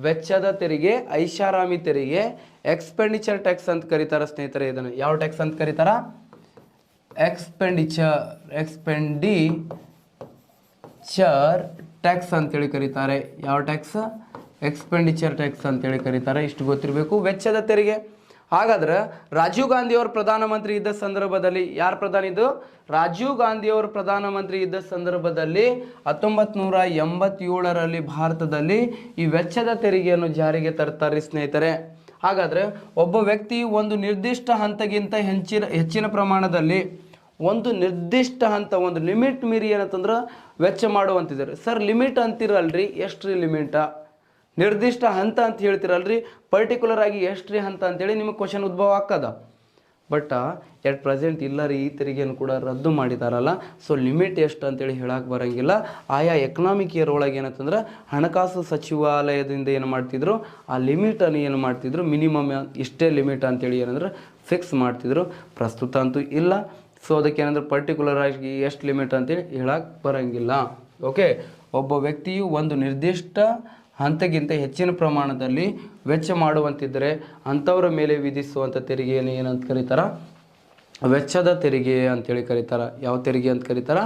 ವೆಚ್ಚದ ತೆರಿಗೆ ಐಷಾರಾಮಿ ತೆರಿಗೆ ಎಕ್ಸ್ಪೆಂಡಿಚರ್ ಟ್ಯಾಕ್ಸ್ ಅಂತ ಕರೀತಾರೆ ಸ್ನೇಹಿತರೆ. ಇದನ್ನು ಯಾವ ಟ್ಯಾಕ್ಸ್ ಅಂತ ಕರೀತಾರ? ಎಕ್ಸ್ಪೆಂಡಿಚರ್ ಟ್ಯಾಕ್ಸ್ ಅಂತೇಳಿ ಕರೀತಾರೆ. ಯಾವ ಟ್ಯಾಕ್ಸ್? ಎಕ್ಸ್ಪೆಂಡಿಚರ್ ಟ್ಯಾಕ್ಸ್ ಅಂತೇಳಿ ಕರೀತಾರೆ. ಇಷ್ಟು ಗೊತ್ತಿರಬೇಕು. ವೆಚ್ಚದ ತೆರಿಗೆ. ಹಾಗಾದ್ರೆ ರಾಜೀವ್ ಗಾಂಧಿಯವರು ಪ್ರಧಾನಮಂತ್ರಿ ಇದ್ದ ಸಂದರ್ಭದಲ್ಲಿ, ಯಾರು ಪ್ರಧಾನಿ ಇದ್ದು? ರಾಜೀವ್ ಗಾಂಧಿಯವರು ಪ್ರಧಾನಮಂತ್ರಿ ಇದ್ದ ಸಂದರ್ಭದಲ್ಲಿ 1987 ಭಾರತದಲ್ಲಿ ಈ ವೆಚ್ಚದ ತೆರಿಗೆಯನ್ನು ಜಾರಿಗೆ ತರ್ತಾರೆ ಸ್ನೇಹಿತರೆ. ಹಾಗಾದ್ರೆ ಒಬ್ಬ ವ್ಯಕ್ತಿ ಒಂದು ನಿರ್ದಿಷ್ಟ ಹಂತಕ್ಕಿಂತ ಹೆಚ್ಚಿನ ಪ್ರಮಾಣದಲ್ಲಿ ಒಂದು ನಿರ್ದಿಷ್ಟ ಹಂತ, ಒಂದು ಲಿಮಿಟ್ ಮೀರಿ ಏನಂತಂದ್ರೆ ವೆಚ್ಚ ಮಾಡುವಂತಿದ್ದಾರೆ. ಸರ್ ಲಿಮಿಟ್ ಅಂತಿರಲ್ರಿ, ಎಷ್ಟ್ರಿ ಲಿಮಿಟಾ? ನಿರ್ದಿಷ್ಟ ಹಂತ ಅಂತ ಹೇಳ್ತಿರಲ್ರಿ, ಪರ್ಟಿಕ್ಯುಲರ್ ಆಗಿ ಎಷ್ಟ್ರಿ ಹಂತ ಅಂತೇಳಿ ನಿಮಗೆ ಕ್ವಶನ್ ಉದ್ಭವ ಆಗ್ತದ. ಬಟ್ ಎಟ್ ಪ್ರೆಸೆಂಟ್ ಇಲ್ಲ ರೀ, ಈ ತೆರಿಗೆಯನ್ನು ಕೂಡ ರದ್ದು ಮಾಡಿದಾರಲ್ಲ, ಸೊ ಲಿಮಿಟ್ ಎಷ್ಟು ಅಂತೇಳಿ ಹೇಳಕ್ಕೆ ಬರೋಂಗಿಲ್ಲ. ಆಯಾ ಎಕನಾಮಿಕ್ ಇಯರ್ ಒಳಗೆ ಏನಂತಂದ್ರೆ ಹಣಕಾಸು ಸಚಿವಾಲಯದಿಂದ ಏನು ಮಾಡ್ತಿದ್ರು, ಆ ಲಿಮಿಟನ್ನು ಏನು ಮಾಡ್ತಿದ್ರು, ಮಿನಿಮಮ್ ಇಷ್ಟೇ ಲಿಮಿಟ್ ಅಂತೇಳಿ ಏನಂದ್ರೆ ಫಿಕ್ಸ್ ಮಾಡ್ತಿದ್ರು. ಪ್ರಸ್ತುತ ಅಂತೂ ಇಲ್ಲ. ಸೊ ಅದಕ್ಕೆ ಏನಂದ್ರೆ ಪರ್ಟಿಕ್ಯುಲರ್ ಆಗಿ ಎಷ್ಟು ಲಿಮಿಟ್ ಅಂತೇಳಿ ಹೇಳಕ್ಕೆ ಬರೋಂಗಿಲ್ಲ. ಓಕೆ, ಒಬ್ಬ ವ್ಯಕ್ತಿಯು ಒಂದು ನಿರ್ದಿಷ್ಟ ಹಂತಕ್ಕಿಂತ ಹೆಚ್ಚಿನ ಪ್ರಮಾಣದಲ್ಲಿ ವೆಚ್ಚ ಮಾಡುವಂತಿದ್ದರೆ ಅಂಥವರ ಮೇಲೆ ವಿಧಿಸುವಂಥ ತೆರಿಗೆಯನ್ನು ಏನಂತ ಕರೀತಾರ? ವೆಚ್ಚದ ತೆರಿಗೆ ಅಂತೇಳಿ ಕರೀತಾರ. ಯಾವ ತೆರಿಗೆ ಅಂತ ಕರೀತಾರ?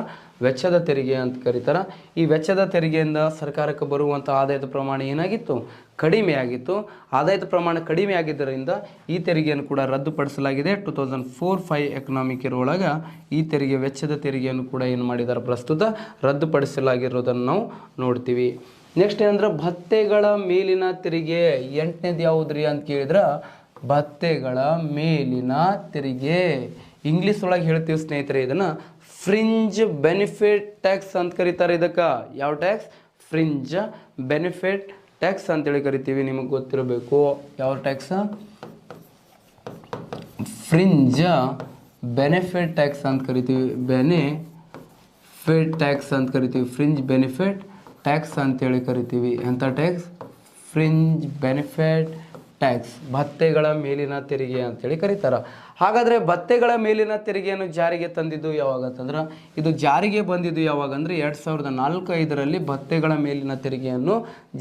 ವೆಚ್ಚದ ತೆರಿಗೆ ಅಂತ ಕರೀತಾರ. ಈ ವೆಚ್ಚದ ತೆರಿಗೆಯಿಂದ ಸರ್ಕಾರಕ್ಕೆ ಬರುವಂಥ ಆದಾಯದ ಪ್ರಮಾಣ ಏನಾಗಿತ್ತು? ಕಡಿಮೆ ಆಗಿತ್ತು. ಆದಾಯದ ಪ್ರಮಾಣ ಕಡಿಮೆ ಆಗಿದ್ದರಿಂದ ಈ ತೆರಿಗೆಯನ್ನು ಕೂಡ ರದ್ದುಪಡಿಸಲಾಗಿದೆ. 2004-05 ಎಕನಾಮಿಕ್ ಇಯರ್ ಒಳಗೆ ಈ ತೆರಿಗೆ, ವೆಚ್ಚದ ತೆರಿಗೆಯನ್ನು ಕೂಡ ಏನು ಮಾಡಿದ್ದಾರೆ? ಪ್ರಸ್ತುತ ರದ್ದುಪಡಿಸಲಾಗಿರೋದನ್ನು ನಾವು ನೋಡ್ತೀವಿ. ನೆಕ್ಸ್ಟ್ ಏನಂದ್ರೆ ಭತ್ಯೆಗಳ ಮೇಲಿನ ತೆರಿಗೆ. 8ನೇದು ಯಾವುದ್ರಿ ಅಂತ ಕೇಳಿದ್ರೆ ಭತ್ಯೆಗಳ ಮೇಲಿನ ತೆರಿಗೆ. ಇಂಗ್ಲೀಷ್ ಒಳಗೆ ಹೇಳ್ತೀವಿ ಸ್ನೇಹಿತರೆ, ಇದನ್ನು ಫ್ರಿಂಜ್ ಬೆನಿಫಿಟ್ ಟ್ಯಾಕ್ಸ್ ಅಂತ ಕರೀತಾರೆ. ಇದಕ್ಕೆ ಯಾವ ಟ್ಯಾಕ್ಸ್? ಫ್ರಿಂಜ್ ಬೆನಿಫಿಟ್ ಟ್ಯಾಕ್ಸ್ ಅಂತೇಳಿ ಕರಿತೀವಿ. ನಿಮಗೆ ಗೊತ್ತಿರಬೇಕು ಯಾವ ಟ್ಯಾಕ್ಸ್? ಫ್ರಿಂಜ್ ಬೆನಿಫಿಟ್ ಟ್ಯಾಕ್ಸ್ ಅಂತ ಕರಿತೀವಿ. ಬೆನಿಫಿಟ್ ಟ್ಯಾಕ್ಸ್ ಅಂತ ಕರಿತೀವಿ. ಫ್ರಿಂಜ್ ಬೆನಿಫಿಟ್ ಟ್ಯಾಕ್ಸ್ ಅಂತೇಳಿ ಕರಿತೀವಿ. ಎಂಥ ಟ್ಯಾಕ್ಸ್? ಫ್ರಿಂಜ್ ಬೆನಿಫಿಟ್ ಟ್ಯಾಕ್ಸ್, ಭತ್ಯೆಗಳ ಮೇಲಿನ ತೆರಿಗೆ ಅಂತೇಳಿ ಕರೀತಾರೆ. ಹಾಗಾದರೆ ಭತ್ಯೆಗಳ ಮೇಲಿನ ತೆರಿಗೆಯನ್ನು ಜಾರಿಗೆ ತಂದಿದ್ದು ಯಾವಾಗ ಅಂತಂದ್ರೆ, ಇದು ಜಾರಿಗೆ ಬಂದಿದ್ದು ಯಾವಾಗ ಅಂದರೆ 2004-05ರಲ್ಲಿ ಭತ್ಯೆಗಳ ಮೇಲಿನ ತೆರಿಗೆಯನ್ನು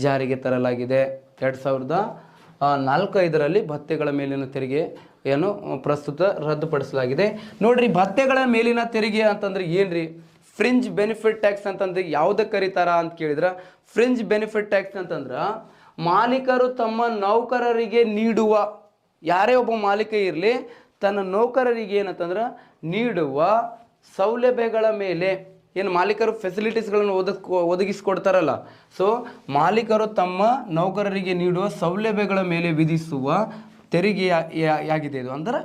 ಜಾರಿಗೆ ತರಲಾಗಿದೆ. 2004-05ರಲ್ಲಿ ಭತ್ಯೆಗಳ ಮೇಲಿನ ತೆರಿಗೆಯನ್ನು ಪ್ರಸ್ತುತ ರದ್ದುಪಡಿಸಲಾಗಿದೆ. ನೋಡ್ರಿ, ಭತ್ಯೆಗಳ ಮೇಲಿನ ತೆರಿಗೆ ಅಂತಂದ್ರೆ ಏನ್ರಿ? ಫ್ರಿಂಜ್ ಬೆನಿಫಿಟ್ ಟ್ಯಾಕ್ಸ್ ಅಂತಂದ್ರೆ ಯಾವುದಕ್ಕೆ ಕರೀತಾರ ಅಂತ ಕೇಳಿದ್ರೆ, ಫ್ರಿಂಜ್ ಬೆನಿಫಿಟ್ ಟ್ಯಾಕ್ಸ್ ಅಂತಂದ್ರೆ ಮಾಲೀಕರು ತಮ್ಮ ನೌಕರರಿಗೆ ನೀಡುವ, ಯಾರೇ ಒಬ್ಬ ಮಾಲೀಕ ಇರಲಿ ತನ್ನ ನೌಕರರಿಗೆ ಏನಂತಂದ್ರೆ ನೀಡುವ ಸೌಲಭ್ಯಗಳ ಮೇಲೆ, ಏನು ಮಾಲೀಕರು ಫೆಸಿಲಿಟೀಸ್ಗಳನ್ನು ಒದಗಿಸಿಕೊಡ್ತಾರಲ್ಲ, ಸೊ ಮಾಲೀಕರು ತಮ್ಮ ನೌಕರರಿಗೆ ನೀಡುವ ಸೌಲಭ್ಯಗಳ ಮೇಲೆ ವಿಧಿಸುವ ತೆರಿಗೆ ಆಗಿದೆ ಇದು. ಅಂದ್ರೆ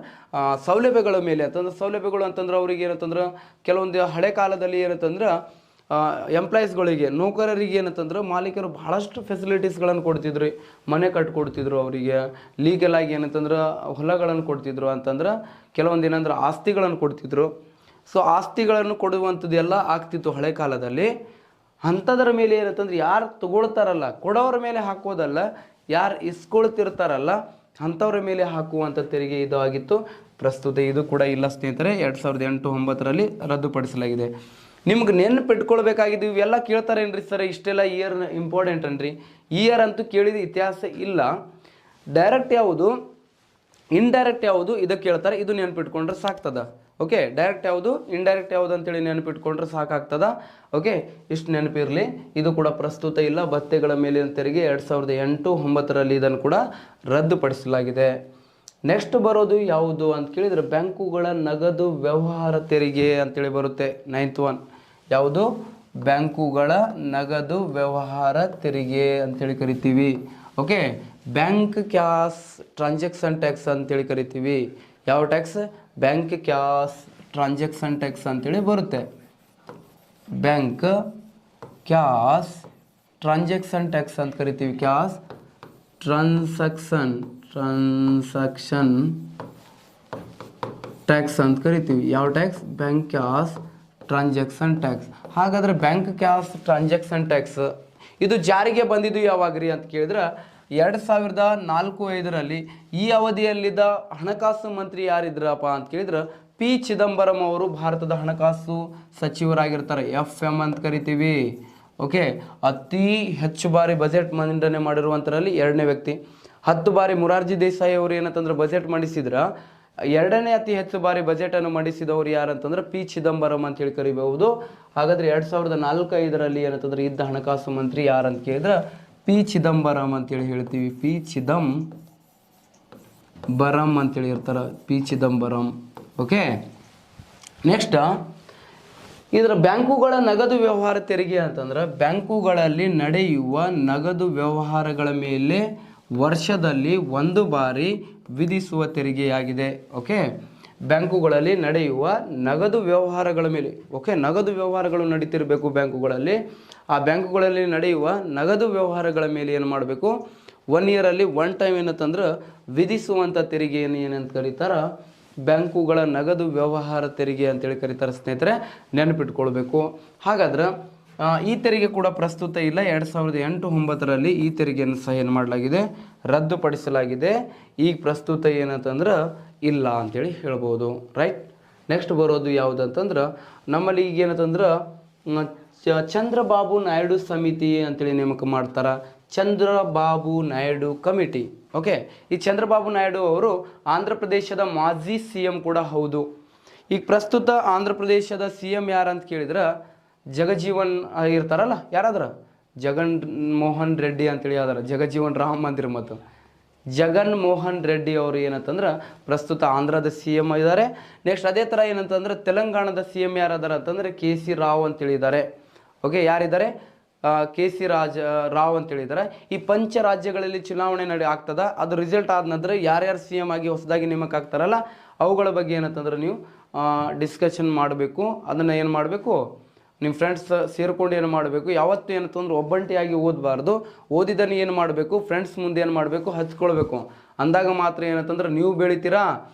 ಸೌಲಭ್ಯಗಳ ಮೇಲೆ ಅಂತಂದ್ರೆ, ಸೌಲಭ್ಯಗಳು ಅಂತಂದ್ರೆ ಅವ್ರಿಗೆ ಏನಂತಂದ್ರೆ ಕೆಲವೊಂದು ಹಳೆ ಕಾಲದಲ್ಲಿ ಏನಂತಂದ್ರೆ ಎಂಪ್ಲಾಯೀಸ್ಗಳಿಗೆ, ನೌಕರರಿಗೆ ಏನಂತಂದ್ರೆ ಮಾಲೀಕರು ಬಹಳಷ್ಟು ಫೆಸಿಲಿಟೀಸ್ಗಳನ್ನು ಕೊಡ್ತಿದ್ರು. ಮನೆ ಕಟ್ಕೊಡ್ತಿದ್ರು ಅವರಿಗೆ, ಲೀಗಲ್ ಆಗಿ ಏನಂತಂದ್ರೆ ಹೊಲಗಳನ್ನು ಕೊಡ್ತಿದ್ರು, ಅಂತಂದ್ರೆ ಕೆಲವೊಂದು ಏನಂದ್ರೆ ಆಸ್ತಿಗಳನ್ನು ಕೊಡ್ತಿದ್ರು. ಸೊ ಆಸ್ತಿಗಳನ್ನು ಕೊಡುವಂಥದ್ದು ಎಲ್ಲ ಆಗ್ತಿತ್ತು ಹಳೆ ಕಾಲದಲ್ಲಿ. ಅಂಥದ್ರ ಮೇಲೆ ಏನಂತಂದ್ರೆ ಯಾರು ತಗೊಳ್ತಾರಲ್ಲ, ಕೊಡೋರ ಮೇಲೆ ಹಾಕೋದಲ್ಲ, ಯಾರು ಇಸ್ಕೊಳ್ತಿರ್ತಾರಲ್ಲ ಅಂಥವ್ರ ಮೇಲೆ ಹಾಕುವಂಥ ತೆರಿಗೆ ಇದು ಆಗಿತ್ತು. ಪ್ರಸ್ತುತ ಇದು ಕೂಡ ಇಲ್ಲ ಸ್ನೇಹಿತರೆ, 2008-09ರಲ್ಲಿ ರದ್ದುಪಡಿಸಲಾಗಿದೆ. ನಿಮ್ಗೆ ನೆನಪಿಟ್ಕೊಳ್ಬೇಕಾಗಿದ್ದು ಇವೆಲ್ಲ ಕೇಳ್ತಾರೇನ್ರಿ ಸರ್? ಇಷ್ಟೆಲ್ಲ ಇಯರ್ ಇಂಪಾರ್ಟೆಂಟ್ ಅನ್ರಿ? ಇಯರ್ ಅಂತೂ ಕೇಳಿದ ಇತಿಹಾಸ ಇಲ್ಲ. ಡೈರೆಕ್ಟ್ ಯಾವುದು, ಇಂಡೈರೆಕ್ಟ್ ಯಾವುದು ಇದಕ್ಕೆ ಕೇಳ್ತಾರೆ, ಇದು ನೆನಪಿಟ್ಕೊಂಡ್ರೆ ಸಾಕ್ತದ. ಓಕೆ, ಡೈರೆಕ್ಟ್ ಯಾವುದು, ಇಂಡೈರೆಕ್ಟ್ ಯಾವುದು ಅಂತೇಳಿ ನೆನಪಿಟ್ಕೊಂಡ್ರೆ ಸಾಕಾಗ್ತದ. ಓಕೆ, ಇಷ್ಟು ನೆನಪಿರಲಿ. ಇದು ಕೂಡ ಪ್ರಸ್ತುತ ಇಲ್ಲ. ಭತ್ಯೆಗಳ ಮೇಲಿನ ತೆರಿಗೆ 2008-09ರಲ್ಲಿ ಇದನ್ನು ಕೂಡ ರದ್ದುಪಡಿಸಲಾಗಿದೆ. ನೆಕ್ಸ್ಟ್ ಬರೋದು ಯಾವುದು ಅಂತ ಕೇಳಿದರೆ, ಬ್ಯಾಂಕುಗಳ ನಗದು ವ್ಯವಹಾರ ತೆರಿಗೆ ಅಂತೇಳಿ ಬರುತ್ತೆ. 9th ಒನ್ ಯಾವುದು? ಬ್ಯಾಂಕುಗಳ ನಗದು ವ್ಯವಹಾರ ತೆರಿಗೆ ಅಂತೇಳಿ ಕರಿತೀವಿ. Okay, bank cash transaction tax ಅಂತೇಳಿ ಕರಿತೀವಿ. ಯಾವ tax? Bank cash transaction tax ಅಂತೇಳಿ ಬರುತ್ತೆ. ಬ್ಯಾಂಕ್ ಕ್ಯಾಶ್ ಟ್ರಾನ್ಸಾಕ್ಷನ್ ಟ್ಯಾಕ್ಸ್ ಅಂತ ಕರಿತೀವಿ. ಕ್ಯಾಶ್ ಟ್ರಾನ್ಸಾಕ್ಷನ್ ಟ್ಯಾಕ್ಸ್ ಅಂತ ಕರಿತೀವಿ. ಯಾವ tax? Bank cash transaction tax. ಹಾಗಾದರೆ ಬ್ಯಾಂಕ್ ಕ್ಯಾಶ್ ಟ್ರಾನ್ಸಾಕ್ಷನ್ ಟ್ಯಾಕ್ಸ್ ಇದು ಜಾರಿಗೆ ಬಂದಿದ್ದು ಯಾವಾಗ್ರಿ ಅಂತ ಕೇಳಿದ್ರೆ 2004-05ರಲ್ಲಿ. ಈ ಅವಧಿಯಲ್ಲಿದ್ದ ಹಣಕಾಸು ಮಂತ್ರಿ ಯಾರಿದ್ರಪ್ಪ ಅಂತ ಕೇಳಿದ್ರೆ ಪಿ ಚಿದಂಬರಂ ಅವರು ಭಾರತದ ಹಣಕಾಸು ಸಚಿವರಾಗಿರ್ತಾರೆ. FM ಅಂತ ಕರಿತೀವಿ. ಓಕೆ, ಅತಿ ಹೆಚ್ಚು ಬಾರಿ ಬಜೆಟ್ ಮಂಡನೆ ಮಾಡಿರುವಂಥರಲ್ಲಿ 2ನೇ ವ್ಯಕ್ತಿ. 10 ಬಾರಿ ಮೊರಾರ್ಜಿ ದೇಸಾಯಿ ಅವರು ಏನಂತಂದ್ರೆ ಬಜೆಟ್ ಮಂಡಿಸಿದ್ರ. 2ನೇ ಅತಿ ಹೆಚ್ಚು ಬಾರಿ ಬಜೆಟನ್ನು ಮಂಡಿಸಿದವರು ಯಾರಂತಂದ್ರೆ ಪಿ ಚಿದಂಬರಂ ಅಂತ ಹೇಳಿ ಕರಿಬಹುದು. ಹಾಗಾದ್ರೆ 2004-05ರಲ್ಲಿ ಏನಂತಂದ್ರೆ ಇದ್ದ ಹಣಕಾಸು ಮಂತ್ರಿ ಯಾರಂತ ಕೇಳಿದ್ರೆ ಪಿ ಚಿದಂಬರಂ ಅಂತೇಳಿ ಹೇಳ್ತೀವಿ. ಪಿ ಚಿದಂಬರಂ ಅಂತೇಳಿ ಇರ್ತಾರೆ, ಪಿ ಚಿದಂಬರಂ. ಓಕೆ, ನೆಕ್ಸ್ಟ್ ಇದರ ಬ್ಯಾಂಕುಗಳ ನಗದು ವ್ಯವಹಾರ ತೆರಿಗೆ ಅಂತಂದ್ರೆ ಬ್ಯಾಂಕುಗಳಲ್ಲಿ ನಡೆಯುವ ನಗದು ವ್ಯವಹಾರಗಳ ಮೇಲೆ ವರ್ಷದಲ್ಲಿ 1 ಬಾರಿ ವಿಧಿಸುವ ತೆರಿಗೆಯಾಗಿದೆ. ಓಕೆ, ಬ್ಯಾಂಕುಗಳಲ್ಲಿ ನಡೆಯುವ ನಗದು ವ್ಯವಹಾರಗಳ ಮೇಲೆ. ಓಕೆ, ನಗದು ವ್ಯವಹಾರಗಳು ನಡೀತಿರಬೇಕು ಬ್ಯಾಂಕುಗಳಲ್ಲಿ. ಆ ಬ್ಯಾಂಕುಗಳಲ್ಲಿ ನಡೆಯುವ ನಗದು ವ್ಯವಹಾರಗಳ ಮೇಲೆ ಏನು ಮಾಡಬೇಕು? 1 ಇಯರಲ್ಲಿ 1 ಟೈಮ್ ಏನಂತಂದ್ರೆ ವಿಧಿಸುವಂಥ ತೆರಿಗೆಯನ್ನು ಏನಂತ ಕರೀತಾರ? ಬ್ಯಾಂಕುಗಳ ನಗದು ವ್ಯವಹಾರ ತೆರಿಗೆ ಅಂತೇಳಿ ಕರೀತಾರೆ ಸ್ನೇಹಿತರೆ, ನೆನಪಿಟ್ಕೊಳ್ಬೇಕು. ಹಾಗಾದ್ರೆ ಈ ತೆರಿಗೆ ಕೂಡ ಪ್ರಸ್ತುತ ಇಲ್ಲ. 2008-09ರಲ್ಲಿ ಈ ತೆರಿಗೆಯನ್ನು ಸಹ ಏನು ಮಾಡಲಾಗಿದೆ? ರದ್ದುಪಡಿಸಲಾಗಿದೆ. ಈಗ ಪ್ರಸ್ತುತ ಏನಂತಂದ್ರೆ ಇಲ್ಲ ಅಂತೇಳಿ ಹೇಳ್ಬೋದು. ರೈಟ್, ನೆಕ್ಸ್ಟ್ ಬರೋದು ಯಾವುದಂತಂದ್ರೆ ನಮ್ಮಲ್ಲಿ ಈಗ ಏನಂತಂದ್ರೆ ಚಂದ್ರಬಾಬು ನಾಯ್ಡು ಸಮಿತಿ ಅಂತೇಳಿ ನೇಮಕ ಮಾಡ್ತಾರೆ. ಚಂದ್ರಬಾಬು ನಾಯ್ಡು ಕಮಿಟಿ. ಓಕೆ, ಈ ಚಂದ್ರಬಾಬು ನಾಯ್ಡು ಅವರು ಆಂಧ್ರ ಪ್ರದೇಶದ ಮಾಜಿ CM ಕೂಡ ಹೌದು. ಈಗ ಪ್ರಸ್ತುತ ಆಂಧ್ರ ಪ್ರದೇಶದ CM ಯಾರಂತ ಕೇಳಿದ್ರೆ ಜಗಜೀವನ್ ಇರ್ತಾರಲ್ಲ, ಯಾರಾದ್ರ? ಜಗನ್ ಮೋಹನ್ ರೆಡ್ಡಿ ಅಂತೇಳಿ ಯಾವ್ದಾರ, ಜಗಜೀವನ್ ರಾಮ್ ಮಂದಿರ್ ಮತ್ತು ಜಗನ್ ಮೋಹನ್ ರೆಡ್ಡಿ ಅವರು ಏನಂತಂದ್ರೆ ಪ್ರಸ್ತುತ ಆಂಧ್ರದ CM ಇದ್ದಾರೆ. ನೆಕ್ಸ್ಟ್ ಅದೇ ಥರ ಏನಂತಂದ್ರೆ ತೆಲಂಗಾಣದ CM ಯಾರಾದಾರ ಅಂತಂದರೆ KC ರಾವ್ ಅಂತೇಳಿದ್ದಾರೆ. ಓಕೆ, ಯಾರಿದ್ದಾರೆ? KC ರಾವ್ ಅಂತೇಳಿದ್ದಾರೆ. ಈ ಪಂಚ ರಾಜ್ಯಗಳಲ್ಲಿ ಚುನಾವಣೆ ಆಗ್ತದ. ಅದು ರಿಸಲ್ಟ್ ಆದ ನಂತರ ಯಾರ್ಯಾರು CM ಆಗಿ ಹೊಸದಾಗಿ ನೇಮಕ ಆಗ್ತಾರಲ್ಲ ಅವುಗಳ ಬಗ್ಗೆ ಏನಂತಂದ್ರೆ ನೀವು ಡಿಸ್ಕಷನ್ ಮಾಡಬೇಕು. ಅದನ್ನು ಏನು ಮಾಡಬೇಕು? ನಿಮ್ಮ ಫ್ರೆಂಡ್ಸ್ ಸೇರ್ಕೊಂಡು ಏನು ಮಾಡಬೇಕು, ಯಾವತ್ತೂ ಏನಂತಂದ್ರೆ ಒಬ್ಬಂಟಿಯಾಗಿ ಓದಬಾರ್ದು. ಓದಿದ್ದನ್ನು ಏನು ಮಾಡಬೇಕು, ಫ್ರೆಂಡ್ಸ್ ಮುಂದೆ ಏನು ಮಾಡಬೇಕು, ಹಚ್ಕೊಳ್ಬೇಕು. ಅಂದಾಗ ಮಾತ್ರ ಏನಂತಂದ್ರೆ ನೀವು ಬೆಳಿತೀರಾ,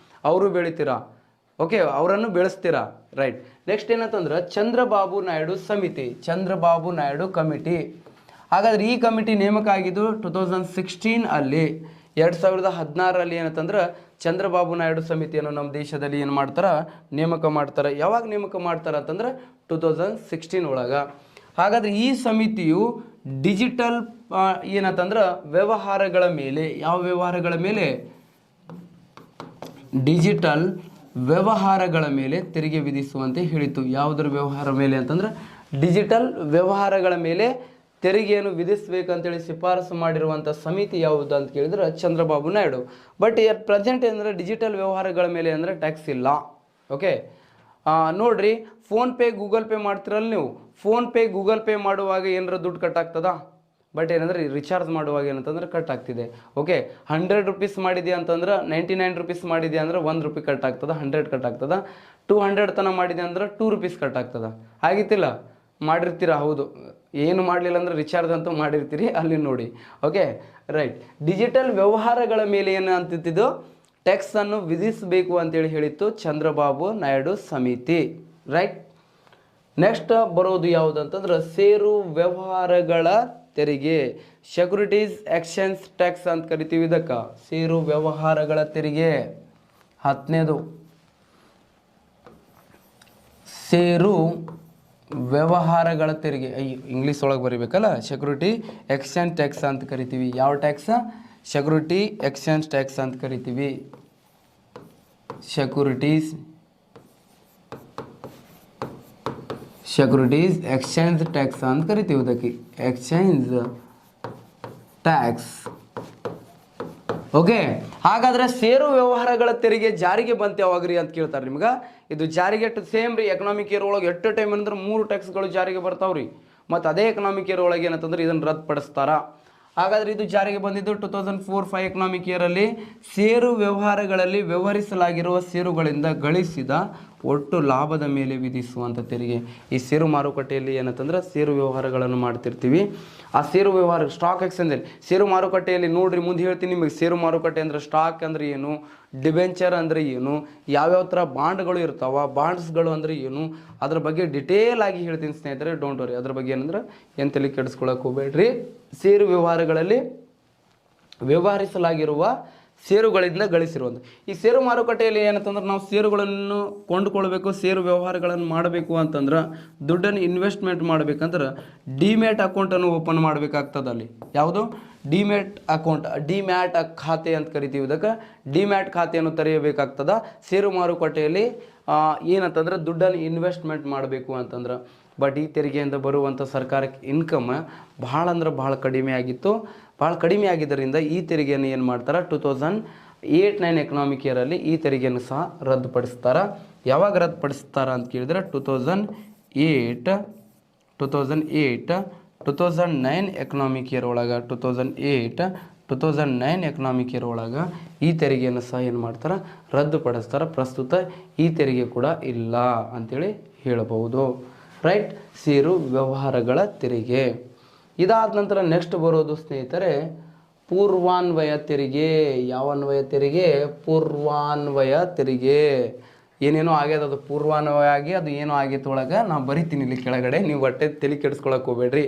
ಅವರು ಬೆಳಿತೀರಾ. ಓಕೆ, ಅವರನ್ನು ಬೆಳೆಸ್ತೀರಾ. ರೈಟ್. ನೆಕ್ಸ್ಟ್ ಏನಂತಂದ್ರೆ ಚಂದ್ರಬಾಬು ನಾಯ್ಡು ಸಮಿತಿ, ಚಂದ್ರಬಾಬು ನಾಯ್ಡು ಕಮಿಟಿ. ಹಾಗಾದ್ರೆ ಈ ಕಮಿಟಿ ನೇಮಕ ಆಗಿದ್ದು 2016 ಅಲ್ಲಿ. 2016ರಲ್ಲಿ ಏನಂತಂದ್ರೆ ಚಂದ್ರಬಾಬು ನಾಯ್ಡು ಸಮಿತಿಯನ್ನು ನಮ್ಮ ದೇಶದಲ್ಲಿ ಏನು ಮಾಡ್ತಾರೆ, ನೇಮಕ ಮಾಡ್ತಾರೆ. ಯಾವಾಗ ನೇಮಕ ಮಾಡ್ತಾರೆ ಅಂತಂದ್ರೆ 2016 ಒಳಗೆ. ಹಾಗಾದ್ರೆ ಈ ಸಮಿತಿಯು ಡಿಜಿಟಲ್ ಏನಂತಂದ್ರೆ ವ್ಯವಹಾರಗಳ ಮೇಲೆ, ಯಾವ ವ್ಯವಹಾರಗಳ ಮೇಲೆ, ಡಿಜಿಟಲ್ ವ್ಯವಹಾರಗಳ ಮೇಲೆ ತೆರಿಗೆ ವಿಧಿಸುವಂತೆ ಹೇಳಿತು. ಯಾವುದರ ವ್ಯವಹಾರ ಮೇಲೆ ಅಂತಂದ್ರೆ ಡಿಜಿಟಲ್ ವ್ಯವಹಾರಗಳ ಮೇಲೆ ತೆರಿಗೆಯನ್ನು ವಿಧಿಸಬೇಕಂತೇಳಿ ಶಿಫಾರಸು ಮಾಡಿರುವಂಥ ಸಮಿತಿ ಯಾವುದು ಅಂತ ಕೇಳಿದ್ರೆ Chandrababu Naidu. But at present ಅಂದರೆ ಡಿಜಿಟಲ್ ವ್ಯವಹಾರಗಳ ಮೇಲೆ ಅಂದರೆ ಟ್ಯಾಕ್ಸ್ ಇಲ್ಲ. ಓಕೆ, ನೋಡ್ರಿ, ಫೋನ್ಪೇ ಗೂಗಲ್ ಪೇ ಮಾಡ್ತಿರಲ್ಲ ನೀವು, ಫೋನ್ಪೇ ಗೂಗಲ್ ಪೇ ಮಾಡುವಾಗ ಏನಾರ ದುಡ್ಡು ಕಟ್ ಆಗ್ತದ? ಬಟ್ ಏನಂದ್ರೆ ರಿಚಾರ್ಜ್ ಮಾಡುವಾಗ ಏನಂತಂದ್ರೆ ಕಟ್ ಆಗ್ತಿದೆ. ಓಕೆ, 100 ರೂಪೀಸ್ ಮಾಡಿದೆ ಅಂತಂದ್ರೆ 99 ರೂಪೀಸ್ ಮಾಡಿದೆ ಅಂದ್ರೆ 1 ರೂಪಾಯಿ ಕಟ್ ಆಗ್ತದ, 100 ಕಟ್ ಆಗ್ತದ. 200 ತನಕ ಮಾಡಿದೆ ಅಂದ್ರೆ 2 ರೂಪೀಸ್ ಕಟ್ ಆಗ್ತದ. ಆಗಿತ್ತಿಲ್ಲ? ಮಾಡಿರ್ತೀರಾ? ಹೌದು. ಏನು ಮಾಡಲಿಲ್ಲ ಅಂದ್ರೆ ರಿಚಾರ್ಜ್ ಅಂತೂ ಮಾಡಿರ್ತೀರಿ, ಅಲ್ಲಿ ನೋಡಿ. Okay, right. ಡಿಜಿಟಲ್ ವ್ಯವಹಾರಗಳ ಮೇಲೆ ಏನು ಅಂತಿದ್ದು ಟ್ಯಾಕ್ಸನ್ನು ವಿಧಿಸಬೇಕು ಅಂತೇಳಿ ಹೇಳಿತ್ತು ಚಂದ್ರಬಾಬು ನಾಯ್ಡು ಸಮಿತಿ. ರೈಟ್. ನೆಕ್ಸ್ಟ್ ಬರೋದು ಯಾವುದು ಅಂತಂದ್ರೆ ಷೇರು ವ್ಯವಹಾರಗಳ ತೆರಿಗೆ, ಸೆಕ್ಯೂರಿಟೀಸ್ ಎಕ್ಸ್ಚೇಂಜ್ ಟ್ಯಾಕ್ಸ್ ಅಂತ ಕರಿತೀವಿ ಇದಕ್ಕೆ. ಷೇರು ವ್ಯವಹಾರಗಳ ತೆರಿಗೆ 10ನೇದು ಷೇರು ವ್ಯವಹಾರಗಳ ತೆರಿಗೆ. ಇಂಗ್ಲೀಷ್ ಒಳಗೆ ಬರೀಬೇಕಲ್ಲ, ಸೆಕ್ಯೂರಿಟಿ ಎಕ್ಸ್ಚೇಂಜ್ ಟ್ಯಾಕ್ಸ್ ಅಂತ ಕರಿತೀವಿ. ಯಾವ ಟ್ಯಾಕ್ಸ್? ಸೆಕ್ಯೂರಿಟಿ ಎಕ್ಸ್ಚೇಂಜ್ ಟ್ಯಾಕ್ಸ್ ಅಂತ ಕರಿತೀವಿ. ಸೆಕ್ಯೂರಿಟೀಸ್ ಎಕ್ಸ್ಚೇಂಜ್ ಟ್ಯಾಕ್ಸ್ ಅಂತ ಕರಿತೀವಿ ಇದಕ್ಕೆ, ಎಕ್ಸ್ಚೇಂಜ್ ಟ್ಯಾಕ್ಸ್. ಓಕೆ, ಹಾಗಾದ್ರೆ ಷೇರು ವ್ಯವಹಾರಗಳ ತೆರಿಗೆ ಜಾರಿಗೆ ಬಂತು ಯಾವಾಗ್ರಿ ಅಂತ ಕೇಳ್ತಾರೆ ನಿಮ್ಗೆ. ಇದು ಜಾರಿಗೆ ಸೇಮ್ ರೀ, ಎಕನಾಮಿಕ್ ಇಯರ್ ಒಳಗೆ ಎಷ್ಟು ಟೈಮ್ ಅಂದ್ರೆ 3 ಟ್ಯಾಕ್ಸ್ಗಳು ಜಾರಿಗೆ ಬರ್ತಾವ್ರಿ. ಮತ್ತು ಅದೇ ಎಕನಾಮಿಕ್ ಇಯರ್ ಒಳಗೆ ಏನಂತಂದ್ರೆ ಇದನ್ನು ರದ್ದುಪಡಿಸ್ತಾರ. ಹಾಗಾದ್ರೆ ಇದು ಜಾರಿಗೆ ಬಂದಿದ್ದು 2004-05 ಎಕನಾಮಿಕ್ ಇಯರಲ್ಲಿ. ಷೇರು ವ್ಯವಹಾರಗಳಲ್ಲಿ ವ್ಯವಹರಿಸಲಾಗಿರುವ ಷೇರುಗಳಿಂದ ಗಳಿಸಿದ ಒಟ್ಟು ಲಾಭದ ಮೇಲೆ ವಿಧಿಸುವಂಥ ತೆರಿಗೆ. ಈ ಷೇರು ಮಾರುಕಟ್ಟೆಯಲ್ಲಿ ಏನಂತಂದ್ರೆ ಷೇರು ವ್ಯವಹಾರಗಳನ್ನು ಮಾಡ್ತಿರ್ತೀವಿ. ಆ ಷೇರು ವ್ಯವಹಾರ ಸ್ಟಾಕ್ ಎಕ್ಸ್ಚೇಂಜಲ್ಲಿ, ಷೇರು ಮಾರುಕಟ್ಟೆಯಲ್ಲಿ ನೋಡ್ರಿ, ಮುಂದೆ ಹೇಳ್ತೀನಿ ನಿಮಗೆ. ಷೇರು ಮಾರುಕಟ್ಟೆ ಅಂದರೆ ಸ್ಟಾಕ್ ಅಂದರೆ ಏನು, ಡಿಬೆಂಚರ್ ಅಂದರೆ ಏನು, ಯಾವ್ಯಾವ ಥರ ಬಾಂಡ್ಗಳು ಇರ್ತಾವ, ಬಾಂಡ್ಸ್ಗಳು ಅಂದರೆ ಏನು, ಅದ್ರ ಬಗ್ಗೆ ಡಿಟೇಲ್ ಆಗಿ ಹೇಳ್ತೀನಿ ಸ್ನೇಹಿತರೆ. ಡೋಂಟ್ ವರಿ, ಅದ್ರ ಬಗ್ಗೆ ಏನಂದ್ರೆ ಏನು ತಲೆ ಕೆಡಿಸ್ಕೊಳಕ್ಕೆ ಹೋಗ್ಬೇಡ್ರಿ. ಷೇರು ವ್ಯವಹಾರಗಳಲ್ಲಿ ವ್ಯವಹರಿಸಲಾಗಿರುವ ಷೇರುಗಳಿಂದ ಗಳಿಸಿರುವುದು. ಈ ಷೇರು ಮಾರುಕಟ್ಟೆಯಲ್ಲಿ ಏನಂತಂದ್ರೆ ನಾವು ಷೇರುಗಳನ್ನು ಕೊಂಡುಕೊಳ್ಬೇಕು, ಷೇರು ವ್ಯವಹಾರಗಳನ್ನು ಮಾಡಬೇಕು ಅಂತಂದ್ರೆ ದುಡ್ಡನ್ನು ಇನ್ವೆಸ್ಟ್ಮೆಂಟ್ ಮಾಡಬೇಕಂದ್ರೆ ಡಿಮ್ಯಾಟ್ ಅಕೌಂಟನ್ನು ಓಪನ್ ಮಾಡಬೇಕಾಗ್ತದೆ. ಅಲ್ಲಿ ಯಾವುದು? ಡಿಮ್ಯಾಟ್ ಅಕೌಂಟ್, ಡಿಮ್ಯಾಟ್ ಖಾತೆ ಅಂತ ಕರಿತೀವಿ ಇದಕ್ಕೆ. ಡಿಮ್ಯಾಟ್ ಖಾತೆಯನ್ನು ತೆರೆಯಬೇಕಾಗ್ತದ. ಷೇರು ಮಾರುಕಟ್ಟೆಯಲ್ಲಿ ಏನಂತಂದ್ರೆ ದುಡ್ಡನ್ನು ಇನ್ವೆಸ್ಟ್ಮೆಂಟ್ ಮಾಡಬೇಕು ಅಂತಂದ್ರೆ. ಬಟ್ ಈ ತೆರಿಗೆಯಿಂದ ಬರುವಂಥ ಸರ್ಕಾರಕ್ಕೆ ಇನ್ಕಮ್ ಭಾಳ ಅಂದ್ರೆ ಭಾಳ ಕಡಿಮೆ ಆಗಿತ್ತು. ಭಾಳ ಕಡಿಮೆ ಆಗಿದ್ದರಿಂದ ಈ ತೆರಿಗೆಯನ್ನು ಏನು ಮಾಡ್ತಾರೆ, 2008-09 ಎಕನಾಮಿಕ್ ಇಯರಲ್ಲಿ ಈ ತೆರಿಗೆಯನ್ನು ಸಹ ರದ್ದುಪಡಿಸ್ತಾರೆ. ಯಾವಾಗ ರದ್ದುಪಡಿಸ್ತಾರೆ ಅಂತ ಕೇಳಿದ್ರೆ 2008-2009 ಎಕನಾಮಿಕ್ ಇಯರ್ ಒಳಗೆ, 2008-2009 ಎಕನಾಮಿಕ್ ಇಯರ್ ಒಳಗೆ ಈ ತೆರಿಗೆಯನ್ನು ಸಹ ಏನು ಮಾಡ್ತಾರೆ, ರದ್ದುಪಡಿಸ್ತಾರೆ. ಪ್ರಸ್ತುತ ಈ ತೆರಿಗೆ ಕೂಡ ಇಲ್ಲ ಅಂಥೇಳಿ ಹೇಳಬಹುದು. ರೈಟ್. ಷೇರು ವ್ಯವಹಾರಗಳ ತೆರಿಗೆ. ಇದಾದ ನಂತರ ನೆಕ್ಸ್ಟ್ ಬರೋದು ಸ್ನೇಹಿತರೆ ಪೂರ್ವಾನ್ವಯ ತೆರಿಗೆ. ಯಾವ ಅನ್ವಯ ತೆರಿಗೆ? ಪೂರ್ವಾನ್ವಯ ತೆರಿಗೆ. ಏನೇನೋ ಆಗ್ಯದ, ಅದು ಪೂರ್ವಾನ್ವಯ ಆಗಿ ಅದು ಏನೋ ಆಗೈತೆ ಒಳಗೆ ನಾವು ಬರಿತೀನಿ ಇಲ್ಲಿ ಕೆಳಗಡೆ, ನೀವು ಹೊಟ್ಟೆ ತಲೆ ಕೆಡಿಸ್ಕೊಳಕ್ಕೆ ಹೋಗ್ಬೇಡ್ರಿ.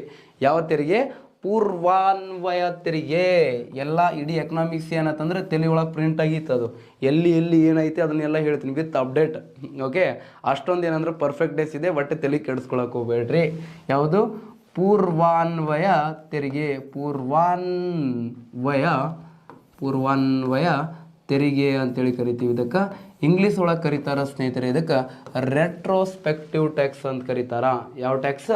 ಯಾವ ತೆರಿಗೆ? ಪೂರ್ವಾನ್ವಯ ತೆರಿಗೆ. ಎಲ್ಲ ಇಡೀ ಎಕನಾಮಿಕ್ಸ್ ಏನಂತಂದ್ರೆ ತಲೆ ಒಳಗೆ ಪ್ರಿಂಟ್ ಆಗಿತ್ತು. ಅದು ಎಲ್ಲಿ ಏನೈತೆ ಅದನ್ನೆಲ್ಲ ಹೇಳ್ತೀನಿ ವಿತ್ ಅಪ್ಡೇಟ್. ಓಕೆ, ಅಷ್ಟೊಂದು ಏನಂದ್ರೆ ಪರ್ಫೆಕ್ಟ್ ಡೇಸ್ ಇದೆ, ಹೊಟ್ಟೆ ತಲೆ ಕೆಡಿಸ್ಕೊಳಕ್ಕೆ ಹೋಗ್ಬೇಡ್ರಿ. ಯಾವುದು? ಪೂರ್ವಾನ್ವಯ ತೆರಿಗೆ. ಪೂರ್ವಾನ್ವಯ ತೆರಿಗೆ ಅಂತೇಳಿ ಕರಿತೀವಿ ಇದಕ್ಕೆ. ಇಂಗ್ಲೀಷ್ ಒಳಗೆ ಕರೀತಾರ ಸ್ನೇಹಿತರೆ ಇದಕ್ಕೆ ರೆಟ್ರೋಸ್ಪೆಕ್ಟಿವ್ ಟ್ಯಾಕ್ಸ್ ಅಂತ ಕರೀತಾರ. ಯಾವ ಟ್ಯಾಕ್ಸ್?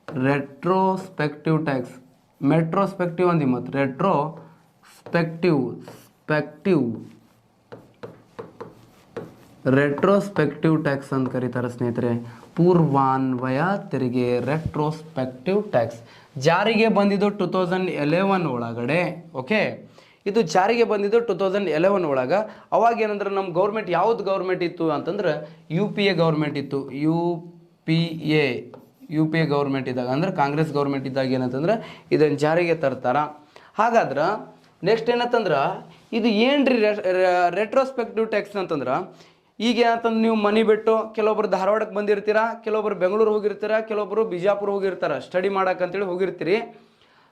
Retrospective tax. ಮೆಟ್ರೋಸ್ಪೆಕ್ಟಿವ್ ಅಂದಿ ಮತ್ತು ರೆಟ್ರೋಸ್ಪೆಕ್ಟಿವ್ ಟ್ಯಾಕ್ಸ್ ಅಂತ ಕರೀತಾರೆ ಸ್ನೇಹಿತರೆ. ಪೂರ್ವಾನ್ವಯ ತೆರಿಗೆ, ರೆಟ್ರೋಸ್ಪೆಕ್ಟಿವ್ ಟ್ಯಾಕ್ಸ್ ಜಾರಿಗೆ ಬಂದಿದ್ದು 2011 ಒಳಗಡೆ. ಓಕೆ, ಇದು ಜಾರಿಗೆ ಬಂದಿದ್ದು 2011 ಒಳಗೆ. ಅವಾಗ ಏನಂದ್ರೆ ನಮ್ಮ ಗೌರ್ಮೆಂಟ್ ಯಾವ್ದು ಗೌರ್ಮೆಂಟ್ ಇತ್ತು ಅಂತಂದ್ರೆ UPA ಗೌರ್ಮೆಂಟ್ ಇತ್ತು. ಯು ಪಿ ಎ ಗೌರ್ಮೆಂಟ್ ಇದ್ದಾಗ ಅಂದ್ರೆ ಕಾಂಗ್ರೆಸ್ ಗೌರ್ಮೆಂಟ್ ಇದ್ದಾಗ ಏನಂತಂದ್ರೆ ಇದನ್ನು ಜಾರಿಗೆ ತರ್ತಾರ. ಹಾಗಾದ್ರೆ ನೆಕ್ಸ್ಟ್ ಏನಂತಂದ್ರೆ ಇದು ಏನ್ರಿ ರೆಟ್ರೋಸ್ಪೆಕ್ಟಿವ್ ಟ್ಯಾಕ್ಸ್ ಅಂತಂದ್ರೆ, ಈಗ ಏನಂತಂದ್ರೆ ನೀವು ಮನೆ ಬಿಟ್ಟು ಕೆಲವೊಬ್ರು ಧಾರವಾಡಕ್ಕೆ ಬಂದಿರ್ತೀರಾ, ಕೆಲವೊಬ್ರು ಬೆಂಗಳೂರು ಹೋಗಿರ್ತೀರ, ಕೆಲವೊಬ್ರು ಬಿಜಾಪುರ ಹೋಗಿರ್ತಾರ ಸ್ಟಡಿ ಮಾಡಕ್ಕಂತೇಳಿ ಹೋಗಿರ್ತೀರಿ.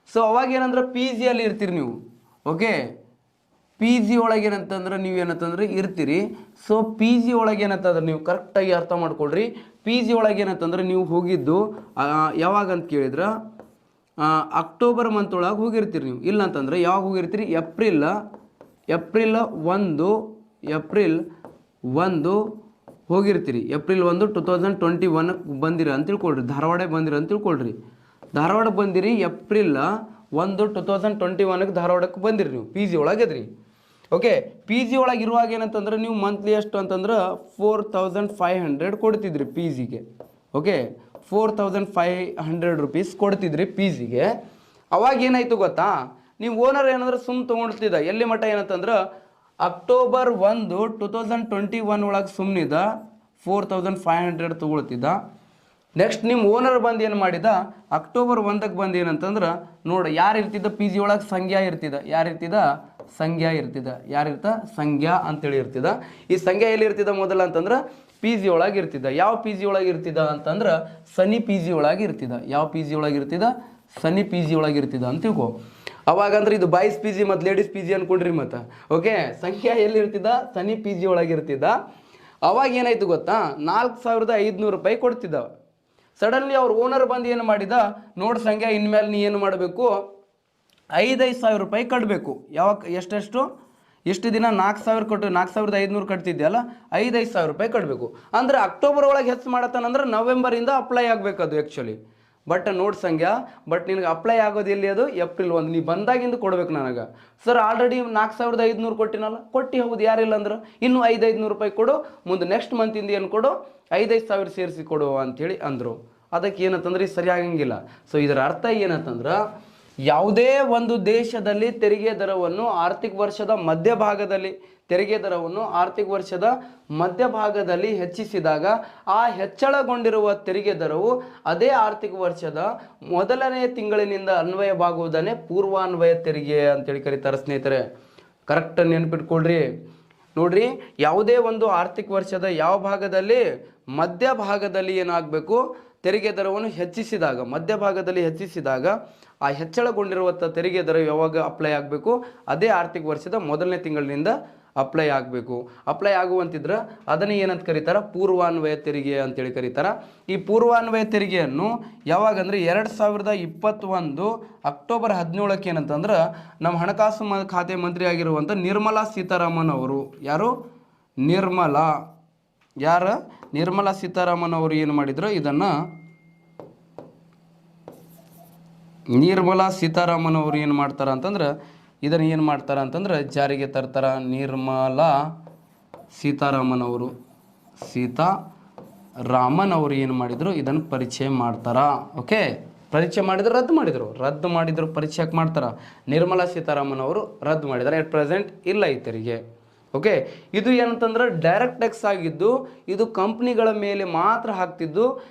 ಸೊ ಅವಾಗ ಏನಂದ್ರೆ PG ಅಲ್ಲಿ ಇರ್ತೀರಿ ನೀವು. ಓಕೆ, PG ಒಳಗೆ ಏನಂತಂದ್ರೆ ನೀವು ಏನಂತಂದ್ರೆ ಇರ್ತೀರಿ. ಸೊ PG ಒಳಗೆ ಏನಂತಂದ್ರೆ ನೀವು ಕರೆಕ್ಟಾಗಿ ಅರ್ಥ ಮಾಡ್ಕೊಳ್ರಿ. PG ಒಳಗೆ ಏನಂತಂದ್ರೆ ನೀವು ಹೋಗಿದ್ದು ಯಾವಾಗ ಅಂತ ಕೇಳಿದ್ರೆ ಅಕ್ಟೋಬರ್ ಮಂತ್ ಒಳಗೆ ಹೋಗಿರ್ತೀರಿ ನೀವು. ಇಲ್ಲ ಅಂತಂದ್ರೆ ಯಾವಾಗ ಹೋಗಿರ್ತೀರಿ? ಏಪ್ರಿಲ್ 1 ಹೋಗಿರ್ತೀರಿ. ಏಪ್ರಿಲ್ 1 2021 ಬಂದಿರ ಅಂತ ತಿಳ್ಕೊಳ್ರಿ. ಧಾರವಾಡ ಬಂದಿರ ಅಂತ ತಿಳ್ಕೊಳ್ರಿ. ಧಾರವಾಡ ಬಂದಿರಿ ಏಪ್ರಿಲ್ 1 2021 ಧಾರವಾಡಕ್ಕೆ ಬಂದಿರಿ ನೀವು. PG ಒಳಗದ್ರಿ. ಓಕೆ, PG ಒಳಗೆ ಇರುವಾಗ ಏನಂತಂದ್ರೆ ನೀವು ಮಂತ್ಲಿ ಎಷ್ಟು ಅಂತಂದ್ರೆ 4500 ಕೊಡ್ತಿದ್ರಿ PGಗೆ. Okay, 4500 rupees ಕೊಡ್ತಿದ್ರಿ PGಗೆ. ಅವಾಗ ಏನಾಯ್ತು ಗೊತ್ತಾ, ನೀವು ಓನರ್ ಏನಂದ್ರೆ ತೊಗೊಳ್ತಿದ್ದ. ಎಲ್ಲಿ ಮಟ್ಟ ಏನಂತಂದ್ರೆ ಅಕ್ಟೋಬರ್ 1 2021 ಒಳಗೆ ಸುಮ್ಮನಿದ 4500 ತೊಗೊಳ್ತಿದ್ದ. ನೆಕ್ಸ್ಟ್ ನಿಮ್ಮ ಓನರ್ ಬಂದು ಏನು ಮಾಡಿದ, ಅಕ್ಟೋಬರ್ 1ಕ್ಕೆ ಬಂದು ಏನಂತಂದ್ರೆ ನೋಡಿ ಯಾರು ಇರ್ತಿದ್ದ PG ಒಳಗೆ ಸಂಖ್ಯಾ ಇರ್ತಿದ್ದ. ಯಾರಿರ್ತಿದ್ದ? ಸಂಖ್ಯಾ ಇರ್ತಿದ್ದ. ಯಾರಿರ್ತ? ಸಂಖ್ಯಾ ಅಂತೇಳಿ ಇರ್ತಿದ್ದ. ಈ ಸಂಖ್ಯಾ ಎಲ್ಲಿ ಇರ್ತಿದ್ದ ಮೊದಲ ಅಂತಂದ್ರೆ PG ಒಳಗೆ ಇರ್ತಿದ್ದ. ಯಾವ PG ಒಳಗೆ ಇರ್ತಿದ್ದ ಅಂತಂದ್ರೆ ಸನಿ PG ಒಳಗೆ ಇರ್ತಿದ್ದ. ಯಾವ PG ಒಳಗೆ ಇರ್ತಿದ್ದ? ಸನಿ PG ಒಳಗೆ ಇರ್ತಿದ್ದ ಅಂತ ತಿಳ್ಕೊ. ಅವಾಗಂದ್ರೆ ಇದು ಬಾಯ್ಸ್ PG ಮತ್ತು ಲೇಡೀಸ್ PG ಅನ್ಕೊಂಡ್ರಿ ಮತ್ತೆ. ಓಕೆ, ಸಂಖ್ಯಾ ಎಲ್ಲಿ ಇರ್ತಿದ್ದ? ಸನಿ PG ಒಳಗೆ ಇರ್ತಿದ್ದ. ಅವಾಗ ಏನಾಯ್ತು ಗೊತ್ತಾ, 4500 ರೂಪಾಯಿ ಕೊಡ್ತಿದ್ದ. ಸಡನ್ಲಿ ಅವ್ರ ಓನರ್ ಬಂದು ಏನು ಮಾಡಿದ, ನೋಡ್ ಸಂಖ್ಯಾ ಇನ್ಮೇಲೆ ನೀ ಏನು ಮಾಡಬೇಕು, 5,000 ರೂಪಾಯಿ ಕಟ್ಟಬೇಕು. ಯಾವಾಗ ಎಷ್ಟು ಎಷ್ಟು ದಿನ 4000 ಕೊಟ್ಟು 4500 ಕಟ್ತಿದ್ಯಲ್ಲ, 5,000 ರೂಪಾಯಿ ಕಟ್ಟಬೇಕು. ಅಂದ್ರೆ ಅಕ್ಟೋಬರ್ ಒಳಗೆ ಹೆಚ್ಚು ಮಾಡತ್ತಾನಂದ್ರೆ ನವೆಂಬರಿಂದ ಅಪ್ಲೈ ಆಗಬೇಕು ಅದು ಆ್ಯಕ್ಚುಲಿ. ಬಟ್ ನೋಡ್ ಸಂಖ್ಯಾ, ಬಟ್ ನಿನಗೆ ಅಪ್ಲೈ ಆಗೋದು ಎಲ್ಲಿ? ಅದು ಏಪ್ರಿಲ್ 1 ನೀ ಬಂದಾಗಿಂದ ಕೊಡ್ಬೇಕು ನನಗೆ. Sir already 4500 ಕೊಟ್ಟಿನಲ್ಲ. ಕೊಟ್ಟು ಹೌದು, ಯಾರಿಲ್ಲ ಅಂದ್ರೆ ಇನ್ನೂ 5,500 ರೂಪಾಯಿ ಕೊಡು, ಮುಂದೆ ನೆಕ್ಸ್ಟ್ ಮಂತಿಂದ ಏನು ಕೊಡು, 5,000 ಸೇರಿಸಿ ಕೊಡು ಅಂಥೇಳಿ ಅಂದರು. ಅದಕ್ಕೆ ಏನಂತಂದ್ರೆ ಸರಿಯಾಗಂಗಿಲ್ಲ. ಸೊ ಇದರ ಅರ್ಥ ಏನಂತಂದ್ರೆ, ಯಾವುದೇ ಒಂದು ದೇಶದಲ್ಲಿ ತೆರಿಗೆ ದರವನ್ನು ಆರ್ಥಿಕ ವರ್ಷದ ಮಧ್ಯಭಾಗದಲ್ಲಿ ಹೆಚ್ಚಿಸಿದಾಗ ಆ ಹೆಚ್ಚಳಗೊಂಡಿರುವ ತೆರಿಗೆ ದರವು ಅದೇ ಆರ್ಥಿಕ ವರ್ಷದ ಮೊದಲನೇ ತಿಂಗಳಿನಿಂದ ಅನ್ವಯವಾಗುವುದನ್ನೇ ಪೂರ್ವಾನ್ವಯ ತೆರಿಗೆ ಅಂತೇಳಿ ಕರೀತಾರೆ ಸ್ನೇಹಿತರೆ. ಕರೆಕ್ಟ್ ನೆನ್ಪಿಟ್ಕೊಳ್ರಿ. ನೋಡ್ರಿ, ಯಾವುದೇ ಒಂದು ಆರ್ಥಿಕ ವರ್ಷದ ಯಾವ ಭಾಗದಲ್ಲಿ? ಮಧ್ಯಭಾಗದಲ್ಲಿ ಏನಾಗಬೇಕು? ತೆರಿಗೆ ದರವನ್ನು ಹೆಚ್ಚಿಸಿದಾಗ, ಮಧ್ಯಭಾಗದಲ್ಲಿ ಹೆಚ್ಚಿಸಿದಾಗ ಆ ಹೆಚ್ಚಳಗೊಂಡಿರುವಂಥ ತೆರಿಗೆ ದರ ಯಾವಾಗ ಅಪ್ಲೈ ಆಗಬೇಕು? ಅದೇ ಆರ್ಥಿಕ ವರ್ಷದ ಮೊದಲನೇ ತಿಂಗಳಿನಿಂದ ಅಪ್ಲೈ ಆಗಬೇಕು. ಅಪ್ಲೈ ಆಗುವಂತಿದ್ರೆ ಅದನ್ನು ಏನಂತ ಕರೀತಾರೆ? ಪೂರ್ವಾನ್ವಯ ತೆರಿಗೆ ಅಂತೇಳಿ ಕರೀತಾರೆ. ಈ ಪೂರ್ವಾನ್ವಯ ತೆರಿಗೆಯನ್ನು ಯಾವಾಗಂದ್ರೆ 2021 ಅಕ್ಟೋಬರ್ 17ಕ್ಕೆ ಏನಂತಂದ್ರೆ ನಮ್ಮ ಹಣಕಾಸು ಖಾತೆ ಮಂತ್ರಿ ಆಗಿರುವಂಥ ನಿರ್ಮಲಾ ಸೀತಾರಾಮನ್ ಅವರು, ನಿರ್ಮಲಾ ಸೀತಾರಾಮನ್ ಅವರು ಏನು ಮಾಡಿದ್ರು, ನಿರ್ಮಲಾ ಸೀತಾರಾಮನ್ ಅವರು ಏನು ಮಾಡ್ತಾರ ಅಂತಂದ್ರೆ ಇದನ್ನು ಏನು ಮಾಡ್ತಾರ ಅಂತಂದ್ರೆ ಜಾರಿಗೆ ತರ್ತಾರ. ನಿರ್ಮಲಾ ಸೀತಾರಾಮನ್ ಅವರು ಏನು ಮಾಡಿದ್ರು, ಇದನ್ನು ಪರಿಚಯ ಮಾಡ್ತಾರ. ಓಕೆ, ಪರಿಚಯ ಮಾಡಿದ್ರು, ರದ್ದು ಮಾಡಿದ್ರು ಪರಿಚಯ ಯಾಕೆ ಮಾಡ್ತಾರ? ನಿರ್ಮಲಾ ಸೀತಾರಾಮನ್ ಅವರು ರದ್ದು ಮಾಡಿದ್ದಾರೆ. ಎಟ್ ಪ್ರೆಸೆಂಟ್ ಇಲ್ಲ ಈ ತೆರಿಗೆ. ಓಕೆ, ಇದು ಏನಂತಂದ್ರೆ ಡೈರೆಕ್ಟ್ ಟ್ಯಾಕ್ಸ್ ಆಗಿದ್ದು, ಇದು ಕಂಪ್ನಿಗಳ ಮೇಲೆ ಮಾತ್ರ ಹಾಕ್ತಿದ್ದು.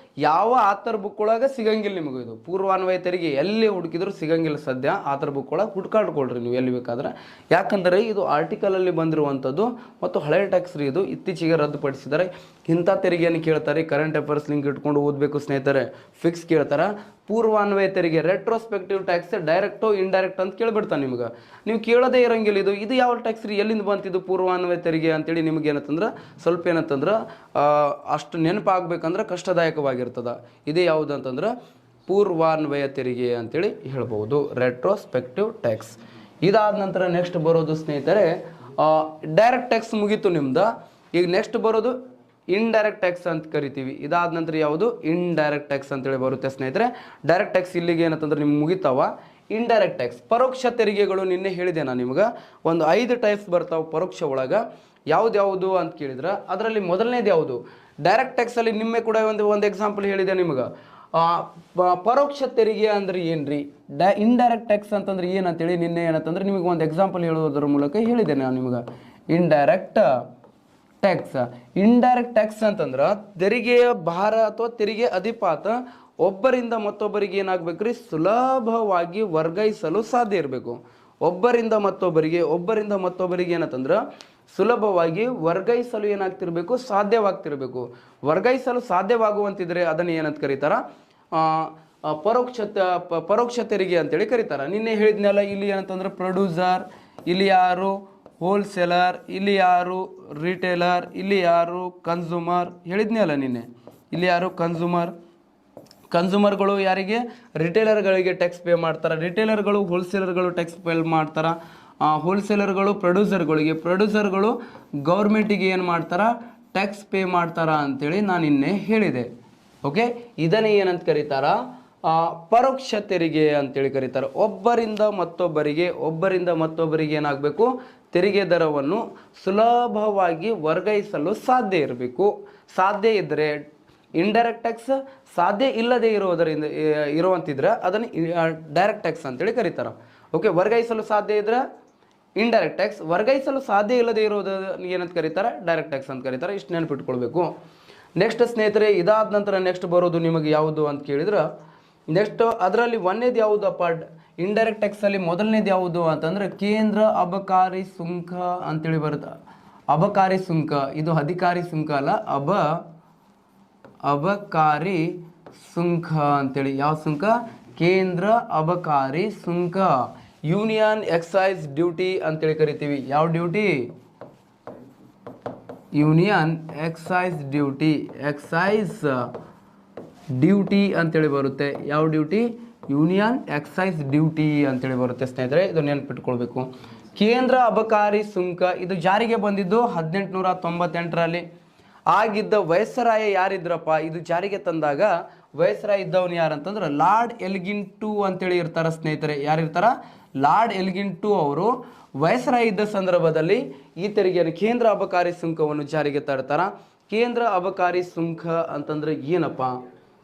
ಯಾವ ಆಥರ್ ಬುಕ್ ಒಳಗೆ ಸಿಗಂಗಿಲ್ಲ ನಿಮಗೆ. ಇದು ಪೂರ್ವಾನ್ವಯ ತೆರಿಗೆ ಎಲ್ಲಿ ಹುಡುಕಿದ್ರು ಸಿಗಂಗಿಲ್ಲ. ಸದ್ಯ ಆಥರ್ ಬುಕ್ ಒಳಗೆ ಹುಡ್ಕಾಡ್ಕೊಳ್ರಿ ನೀವು ಎಲ್ಲಿ ಬೇಕಾದ್ರೆ. ಯಾಕಂದರೆ ಇದು ಆರ್ಟಿಕಲಲ್ಲಿ ಬಂದಿರುವಂಥದ್ದು ಮತ್ತು ಹಳೆ ಟ್ಯಾಕ್ಸ್ ರೀ. ಇದು ಇತ್ತೀಚೆಗೆ ರದ್ದುಪಡಿಸಿದ್ದಾರೆ. ಇಂಥ ತೆರಿಗೆಯನ್ನು ಕೇಳ್ತಾರೆ. ಕರೆಂಟ್ ಅಫೇರ್ಸ್ ಲಿಂಕ್ ಇಟ್ಕೊಂಡು ಓದಬೇಕು ಸ್ನೇಹಿತರೆ. ಫಿಕ್ಸ್ ಕೇಳ್ತಾರೆ. ಪೂರ್ವಾನ್ವಯ ತೆರಿಗೆ ರೆಟ್ರೋಸ್ಪೆಕ್ಟಿವ್ ಟ್ಯಾಕ್ಸ್ ಡೈರೆಕ್ಟೋ ಇಂಡೈರೆಕ್ಟ್ ಅಂತ ಕೇಳ್ಬಿಡ್ತಾನೆ ನಿಮ್ಗೆ. ನೀವು ಕೇಳೋದೇ ಇರಂಗಿಲ್ಲ. ಇದು ಯಾವ ಟ್ಯಾಕ್ಸ್ ರೀ, ಎಲ್ಲಿಂದ ಬಂತಿದ್ದು ಪೂರ್ವಾನ್ವಯ ತೆರಿಗೆ ಅಂತೇಳಿ ನಿಮ್ಗೆ ಏನಂತಂದ್ರೆ ಸ್ವಲ್ಪ ಏನಂತಂದ್ರೆ ಅಷ್ಟು ನೆನಪಾಗಬೇಕಂದ್ರೆ ಕಷ್ಟದಾಯಕವಾಗಿರ್ತದೆ. ಇದೇ ಯಾವುದು ಅಂತಂದ್ರೆ ಪೂರ್ವಾನ್ವಯ ತೆರಿಗೆ ಅಂತೇಳಿ ಹೇಳ್ಬೋದು, ರೆಟ್ರೋಸ್ಪೆಕ್ಟಿವ್ ಟ್ಯಾಕ್ಸ್. ಇದಾದ ನಂತರ ನೆಕ್ಸ್ಟ್ ಬರೋದು ಸ್ನೇಹಿತರೆ ಡೈರೆಕ್ಟ್ ಟ್ಯಾಕ್ಸ್ ಮುಗೀತು ನಿಮ್ದು. ಈಗ ನೆಕ್ಸ್ಟ್ ಬರೋದು ಇಂಡೈರೆಕ್ಟ್ ಟ್ಯಾಕ್ಸ್ ಅಂತ ಕರಿತೀವಿ. ಇದಾದ ನಂತರ ಯಾವುದು? ಇಂಡೈರೆಕ್ಟ್ ಟ್ಯಾಕ್ಸ್ ಅಂತೇಳಿ ಬರುತ್ತೆ ಸ್ನೇಹಿತರೆ. ಡೈರೆಕ್ಟ್ ಟ್ಯಾಕ್ಸ್ ಇಲ್ಲಿಗೆ ಏನಂತಂದ್ರೆ ನಿಮ್ಗೆ ಮುಗಿತಾವ. ಇಂಡೈರೆಕ್ಟ್ ಟ್ಯಾಕ್ಸ್ ಪರೋಕ್ಷ ತೆರಿಗೆಗಳು ನಿನ್ನೆ ಹೇಳಿದೆ ನಾನು ನಿಮ್ಗೆ. ಒಂದು 5 ಟೈಪ್ಸ್ ಬರ್ತಾವೆ ಪರೋಕ್ಷ ಒಳಗೆ. ಯಾವ್ದು ಅಂತ ಕೇಳಿದ್ರೆ ಅದರಲ್ಲಿ ಮೊದಲನೇದು ಯಾವುದು? ಡೈರೆಕ್ಟ್ ಟ್ಯಾಕ್ಸಲ್ಲಿ ನಿನ್ನೆ ಕೂಡ ಒಂದು ಎಕ್ಸಾಂಪಲ್ ಹೇಳಿದೆ ನಿಮ್ಗೆ. ಪರೋಕ್ಷ ತೆರಿಗೆ ಅಂದ್ರೆ ಏನ್ರಿ? ಇಂಡೈರೆಕ್ಟ್ ಟ್ಯಾಕ್ಸ್ ಅಂತಂದ್ರೆ ಏನಂತೇಳಿ ನಿನ್ನೆ ಏನಂತಂದ್ರೆ ನಿಮಗೆ ಒಂದು ಎಕ್ಸಾಂಪಲ್ ಹೇಳೋದ್ರ ಮೂಲಕ ಹೇಳಿದ್ದೇನೆ ನಾನು ನಿಮಗೆ. ಇಂಡೈರೆಕ್ಟ್ ಟ್ಯಾಕ್ಸ್, ಇಂಡೈರೆಕ್ಟ್ ಟ್ಯಾಕ್ಸ್ ಅಂತಂದ್ರೆ ತೆರಿಗೆಯ ಭಾರ ಅಥವಾ ತೆರಿಗೆ ಅಧಿಪಾತ ಒಬ್ಬರಿಂದ ಮತ್ತೊಬ್ಬರಿಗೆ ಏನಾಗಬೇಕ್ರಿ? ಸುಲಭವಾಗಿ ವರ್ಗಾಯಿಸಲು ಸಾಧ್ಯ ಇರಬೇಕು. ಒಬ್ಬರಿಂದ ಮತ್ತೊಬ್ಬರಿಗೆ ಏನಂತಂದ್ರೆ ಸುಲಭವಾಗಿ ವರ್ಗಾಯಿಸಲು ಏನಾಗ್ತಿರ್ಬೇಕು? ಸಾಧ್ಯವಾಗ್ತಿರ್ಬೇಕು. ವರ್ಗಾಯಿಸಲು ಸಾಧ್ಯವಾಗುವಂತಿದ್ರೆ ಅದನ್ನು ಏನಂತ ಕರೀತಾರ? ಪರೋಕ್ಷ ತೆರಿಗೆ ಅಂತೇಳಿ ಕರೀತಾರ. ನಿನ್ನೆ ಹೇಳಿದ್ನಲ್ಲ, ಇಲ್ಲಿ ಏನಂತಂದ್ರೆ ಪ್ರೊಡ್ಯೂಸರ್, ಇಲ್ಲಿ ಯಾರು? ಹೋಲ್ಸೇಲರ್, ಇಲ್ಲಿ ಯಾರು? ರಿಟೇಲರ್, ಇಲ್ಲಿ ಯಾರು? ಕನ್ಸ್ಯೂಮರ್ ಹೇಳಿದ್ನಲ್ಲ ನಿನ್ನೆ. ಇಲ್ಲಿ ಯಾರು? ಕನ್ಸ್ಯೂಮರ್ಗಳು ಯಾರಿಗೆ? ರಿಟೇಲರ್ಗಳಿಗೆ ಟ್ಯಾಕ್ಸ್ ಪೇ ಮಾಡ್ತಾರೆ. ರಿಟೇಲರ್ಗಳು ಹೋಲ್ಸೇಲರ್ಗಳು ಟ್ಯಾಕ್ಸ್ ಪೇ ಮಾಡ್ತಾರೆ. ಹೋಲ್ಸೇಲರ್ಗಳು ಪ್ರೊಡ್ಯೂಸರ್ಗಳು ಗೌರ್ಮೆಂಟಿಗೆ ಏನು ಮಾಡ್ತಾರ? ಟ್ಯಾಕ್ಸ್ ಪೇ ಮಾಡ್ತಾರ ಅಂತೇಳಿ ನಾನು ನಿನ್ನೆ ಹೇಳಿದೆ. ಓಕೆ, ಇದನ್ನೇ ಏನಂತ ಕರೀತಾರ? ಪರೋಕ್ಷ ತೆರಿಗೆ ಅಂತೇಳಿ ಕರೀತಾರೆ. ಒಬ್ಬರಿಂದ ಮತ್ತೊಬ್ಬರಿಗೆ ಏನಾಗಬೇಕು? ತೆರಿಗೆ ದರವನ್ನು ಸುಲಭವಾಗಿ ವರ್ಗಾಯಿಸಲು ಸಾಧ್ಯ ಇರಬೇಕು. ಸಾಧ್ಯ ಇದ್ದರೆ ಇಂಡೈರೆಕ್ಟ್ ಟ್ಯಾಕ್ಸ್, ಸಾಧ್ಯ ಇಲ್ಲದೆ ಇರುವಂತಿದ್ರೆ ಅದನ್ನು ಡೈರೆಕ್ಟ್ ಟ್ಯಾಕ್ಸ್ ಅಂತೇಳಿ ಕರೀತಾರೆ. ಓಕೆ, ವರ್ಗಾಯಿಸಲು ಸಾಧ್ಯ ಇದ್ರೆ ಇಂಡೈರೆಕ್ಟ್ ಟ್ಯಾಕ್ಸ್, ವರ್ಗಾಯಿಸಲು ಸಾಧ್ಯ ಇಲ್ಲದೆ ಇರೋದನ್ನು ಏನಂತ ಕರೀತಾರೆ? ಡೈರೆಕ್ಟ್ ಟ್ಯಾಕ್ಸ್ ಅಂತ ಕರೀತಾರೆ. ಇಷ್ಟು ನೆನಪಿಟ್ಕೊಳ್ಬೇಕು. ನೆಕ್ಸ್ಟ್ ಸ್ನೇಹಿತರೆ, ಇದಾದ ನಂತರ ನೆಕ್ಸ್ಟ್ ಬರೋದು ನಿಮಗೆ ಯಾವುದು ಅಂತ ಕೇಳಿದ್ರೆ, ನೆಕ್ಸ್ಟ್ ಅದರಲ್ಲಿ ಒಂದೇದು ಯಾವುದಪ್ಪ? ಇಂಡೈರೆಕ್ಟ್ ಟ್ಯಾಕ್ಸಲ್ಲಿ ಮೊದಲನೇದು ಯಾವುದು ಅಂತಂದರೆ ಕೇಂದ್ರ ಅಬಕಾರಿ ಸುಂಕ ಅಂತೇಳಿ ಬರುತ್ತೆ. ಅಬಕಾರಿ ಸುಂಕ, ಇದು ಅಧಿಕಾರಿ ಸುಂಕ ಅಲ್ಲ, ಅಬಕಾರಿ ಸುಂಕ ಅಂತೇಳಿ. ಯಾವ ಸುಂಕ? ಕೇಂದ್ರ ಅಬಕಾರಿ ಸುಂಕ. ಯೂನಿಯನ್ ಎಕ್ಸೈಸ್ ಡ್ಯೂಟಿ ಅಂತೇಳಿ ಕರಿತೀವಿ. ಯಾವ ಡ್ಯೂಟಿ? ಯೂನಿಯನ್ ಎಕ್ಸೈಸ್ ಡ್ಯೂಟಿ ಅಂತೇಳಿ ಬರುತ್ತೆ. ಯಾವ ಡ್ಯೂಟಿ? ಯೂನಿಯನ್ ಎಕ್ಸೈಸ್ ಡ್ಯೂಟಿ ಅಂತೇಳಿ ಬರುತ್ತೆ ಸ್ನೇಹಿತರೆ, ಇದು ನೆನಪಿಟ್ಕೊಳ್ಬೇಕು. ಕೇಂದ್ರ ಅಬಕಾರಿ ಸುಂಕ ಇದು ಜಾರಿಗೆ ಬಂದಿದ್ದು 1898ರಲ್ಲಿ. ಆಗಿದ್ದ ವೈಸರಾಯ ಯಾರಿದ್ರಪ್ಪ? ಇದು ಜಾರಿಗೆ ತಂದಾಗ ವೈಸರಾಯ್ ಇದ್ದವನು ಯಾರಂತಂದ್ರೆ ಲಾರ್ಡ್ ಎಲ್ಗಿನ್ ಟು ಅಂತೇಳಿ ಇರ್ತಾರ ಸ್ನೇಹಿತರೆ. ಯಾರಿರ್ತಾರ? ಲಾರ್ಡ್ ಎಲ್ಗಿನ್ ಟು ಅವರು ವೈಸರಾಯ್ ಇದ್ದ ಸಂದರ್ಭದಲ್ಲಿ ಈ ತೆರಿಗೆಯನ್ನು ಕೇಂದ್ರ ಅಬಕಾರಿ ಸುಂಕವನ್ನು ಜಾರಿಗೆ ತರ್ತಾರ. ಕೇಂದ್ರ ಅಬಕಾರಿ ಸುಂಕ ಅಂತಂದ್ರೆ ಏನಪ್ಪ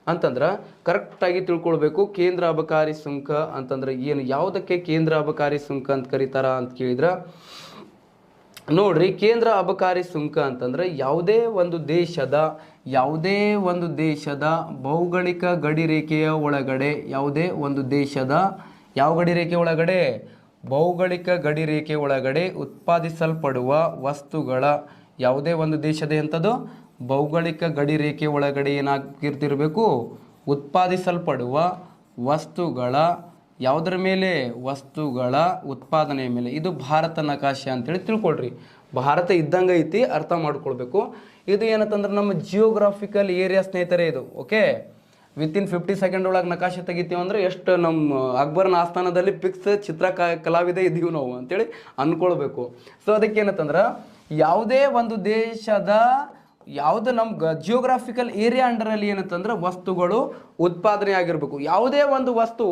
ಅಂತಂದ್ರೆ ಕರೆಕ್ಟಾಗಿ ತಿಳ್ಕೊಳ್ಬೇಕು. ಕೇಂದ್ರ ಅಬಕಾರಿ ಸುಂಕ ಅಂತಂದ್ರೆ ಏನು? ಯಾವುದಕ್ಕೆ ಕೇಂದ್ರ ಅಬಕಾರಿ ಸುಂಕ ಅಂತ ಕರೀತಾರ ಅಂತ ಕೇಳಿದ್ರೆ ನೋಡ್ರಿ, ಕೇಂದ್ರ ಅಬಕಾರಿ ಸುಂಕ ಅಂತಂದ್ರೆ ಯಾವುದೇ ಒಂದು ದೇಶದ ಭೌಗೋಳಿಕ ಗಡಿರೇಖೆಯ ಒಳಗಡೆ, ಯಾವುದೇ ಒಂದು ದೇಶದ ಯಾವ ಗಡಿರೇಖೆ ಒಳಗಡೆ? ಭೌಗೋಳಿಕ ಗಡಿರೇಖೆ ಒಳಗಡೆ ಉತ್ಪಾದಿಸಲ್ಪಡುವ ವಸ್ತುಗಳ, ಯಾವುದೇ ಒಂದು ದೇಶದ ಎಂಥದ್ದು? ಭೌಗೋಳಿಕ ಗಡಿರೇಖೆ ಒಳಗಡೆ ಏನಾಗಿರ್ತಿರ್ಬೇಕು? ಉತ್ಪಾದಿಸಲ್ಪಡುವ ವಸ್ತುಗಳ ಯಾವುದರ ಮೇಲೆ? ವಸ್ತುಗಳ ಉತ್ಪಾದನೆಯ ಮೇಲೆ. ಇದು ಭಾರತ ನಕಾಶೆ ಅಂತೇಳಿ ತಿಳ್ಕೊಳ್ರಿ. ಭಾರತ ಇದ್ದಂಗೆ ಐತಿ, ಅರ್ಥ ಮಾಡ್ಕೊಳ್ಬೇಕು. ಇದು ಏನಂತಂದ್ರೆ ನಮ್ಮ ಜಿಯೋಗ್ರಾಫಿಕಲ್ ಏರಿಯಾ ಸ್ನೇಹಿತರೆ ಇದು. ಓಕೆ, ವಿತಿನ್ 50 ಸೆಕೆಂಡ್ ಒಳಗೆ ನಕಾಶೆ ತೆಗಿತೀವಿ ಅಂದ್ರೆ ಎಷ್ಟು ನಮ್ಮ ಅಕ್ಬರ್ನ ಆಸ್ಥಾನದಲ್ಲಿ ಫಿಕ್ಸ್ ಕಲಾವಿದ ಇದ್ದೀವಿ ನಾವು ಅಂತೇಳಿ ಅಂದ್ಕೊಳ್ಬೇಕು. ಸೊ ಅದಕ್ಕೆ ಏನಂತಂದ್ರೆ ಯಾವುದೇ ಒಂದು ದೇಶದ ಯಾವುದು ನಮ್ಮ ಜಿಯೋಗ್ರಾಫಿಕಲ್ ಏರಿಯಾ ಅಂಡರಲ್ಲಿ ಏನಂತಂದ್ರೆ ವಸ್ತುಗಳು ಉತ್ಪಾದನೆ ಆಗಿರ್ಬೇಕು. ಯಾವುದೇ ಒಂದು ವಸ್ತು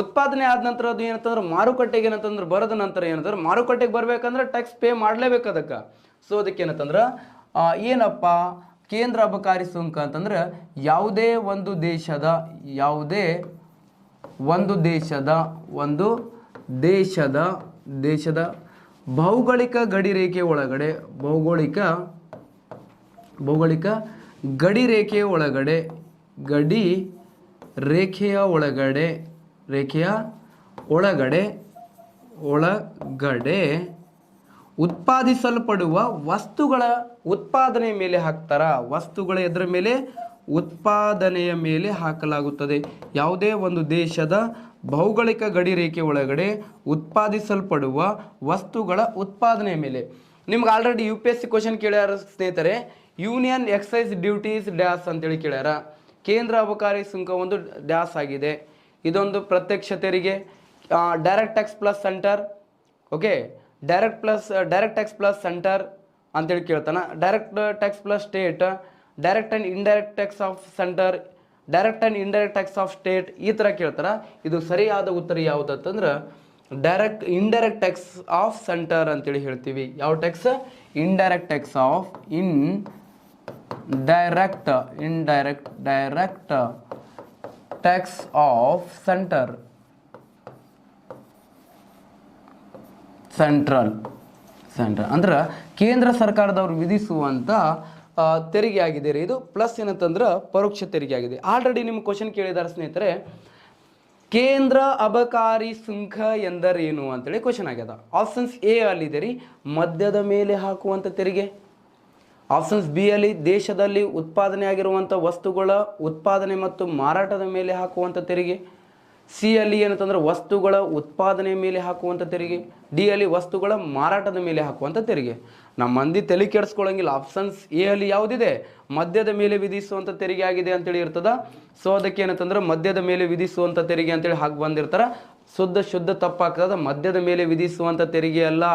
ಉತ್ಪಾದನೆ ಆದ ನಂತರ ಅದು ಏನಂತಂದ್ರೆ ಮಾರುಕಟ್ಟೆಗೆ ಏನಂತಂದ್ರೆ ಬರೋದ ನಂತರ ಏನಂತಂದ್ರೆ ಮಾರುಕಟ್ಟೆಗೆ ಬರ್ಬೇಕಂದ್ರೆ ಟ್ಯಾಕ್ಸ್ ಪೇ ಮಾಡಲೇಬೇಕು ಅದಕ್ಕೆ. ಸೊ ಅದಕ್ಕೆ ಏನಂತಂದ್ರೆ ಏನಪ್ಪ ಕೇಂದ್ರ ಅಬಕಾರಿ ಸುಂಕ ಅಂತಂದ್ರೆ ಯಾವುದೇ ಒಂದು ದೇಶದ ಭೌಗೋಳಿಕ ಗಡಿರೇಖೆ ಒಳಗಡೆ ಉತ್ಪಾದಿಸಲ್ಪಡುವ ವಸ್ತುಗಳ ಉತ್ಪಾದನೆಯ ಮೇಲೆ ಹಾಕ್ತಾರ. ವಸ್ತುಗಳ ಎದರ ಮೇಲೆ? ಉತ್ಪಾದನೆಯ ಮೇಲೆ ಹಾಕಲಾಗುತ್ತದೆ. ಯಾವುದೇ ಒಂದು ದೇಶದ ಭೌಗೋಳಿಕ ಗಡಿರೇಖೆ ಒಳಗಡೆ ಉತ್ಪಾದಿಸಲ್ಪಡುವ ವಸ್ತುಗಳ ಉತ್ಪಾದನೆಯ ಮೇಲೆ. ನಿಮ್ಗೆ ಆಲ್ರೆಡಿ UPSC ಕ್ವಶನ್ ಕೇಳ್ಯಾರ ಸ್ನೇಹಿತರೆ. ಯೂನಿಯನ್ ಎಕ್ಸೈಸ್ ಡ್ಯೂಟೀಸ್ ಡ್ಯಾಸ್ ಅಂತೇಳಿ ಕೇಳ್ಯಾರ. ಕೇಂದ್ರ ಅಬಕಾರಿ ಸುಂಕ ಒಂದು ಡ್ಯಾಸ್ ಆಗಿದೆ. ಇದೊಂದು ಪ್ರತ್ಯಕ್ಷ ತೆರಿಗೆ, direct tax plus centre. Okay, direct tax plus centre ಅಂತೇಳಿ ಕೇಳ್ತಾನ. Direct tax plus state, direct and indirect tax of centre, direct and indirect tax of state, ಈ ಥರ ಕೇಳ್ತಾರ. ಇದು ಸರಿಯಾದ ಉತ್ತರ ಯಾವುದು ಅಂತಂದ್ರೆ ಇಂಡೈರೆಕ್ಟ್ ಟ್ಯಾಕ್ಸ್ ಆಫ್ ಸೆಂಟರ್ ಅಂತೇಳಿ ಹೇಳ್ತೀವಿ. ಯಾವ tax? Indirect tax of tax of central ಅಂದ್ರೆ ಕೇಂದ್ರ ಸರ್ಕಾರದವರು ವಿಧಿಸುವಂಥ ತೆರಿಗೆ ಆಗಿದೆ ರೀ ಇದು. ಪ್ಲಸ್ ಏನಂತಂದ್ರೆ ಪರೋಕ್ಷ ತೆರಿಗೆ ಆಗಿದೆ. ಆಲ್ರೆಡಿ ನಿಮ್ಮ ಕ್ವಶನ್ ಕೇಳಿದಾರೆ ಸ್ನೇಹಿತರೆ, ಕೇಂದ್ರ ಅಬಕಾರಿ ಸುಂಕ ಎಂದರೇನು ಅಂತೇಳಿ ಕ್ವಶನ್ ಆಗ್ಯದ. ಆಪ್ಷನ್ಸ್ ಎ ಅಲ್ಲಿದೆ ರೀ, ಮದ್ಯದ ಮೇಲೆ ಹಾಕುವಂಥ ತೆರಿಗೆ. ಆಪ್ಷನ್ಸ್ ಬಿ ಅಲ್ಲಿ ದೇಶದಲ್ಲಿ ಉತ್ಪಾದನೆ ಆಗಿರುವಂಥ ವಸ್ತುಗಳ ಉತ್ಪಾದನೆ ಮತ್ತು ಮಾರಾಟದ ಮೇಲೆ ಹಾಕುವಂಥ ತೆರಿಗೆ. ಸಿ ಅಲ್ಲಿ ಏನಂತಂದ್ರೆ ವಸ್ತುಗಳ ಉತ್ಪಾದನೆ ಮೇಲೆ ಹಾಕುವಂಥ ತೆರಿಗೆ. ಡಿ ಅಲ್ಲಿ ವಸ್ತುಗಳ ಮಾರಾಟದ ಮೇಲೆ ಹಾಕುವಂಥ ತೆರಿಗೆ. ನಮ್ಮ ಮಂದಿ ತಲೆ ಕೆಡಿಸ್ಕೊಳ್ಳಂಗಿಲ್ಲ. ಆಪ್ಷನ್ಸ್ ಎ ಅಲ್ಲಿ ಯಾವುದಿದೆ, ಮದ್ಯದ ಮೇಲೆ ವಿಧಿಸುವಂಥ ತೆರಿಗೆ ಆಗಿದೆ ಅಂತೇಳಿ ಇರ್ತದ. ಸೊ ಅದಕ್ಕೆ ಏನಂತಂದ್ರೆ ಮದ್ಯದ ಮೇಲೆ ವಿಧಿಸುವಂಥ ತೆರಿಗೆ ಅಂತೇಳಿ ಹಾಕಿ ಬಂದಿರ್ತಾರ. ಶುದ್ಧ ತಪ್ಪಾಗ್ತದ. ಮದ್ಯದ ಮೇಲೆ ವಿಧಿಸುವಂಥ ತೆರಿಗೆ ಅಲ್ಲ.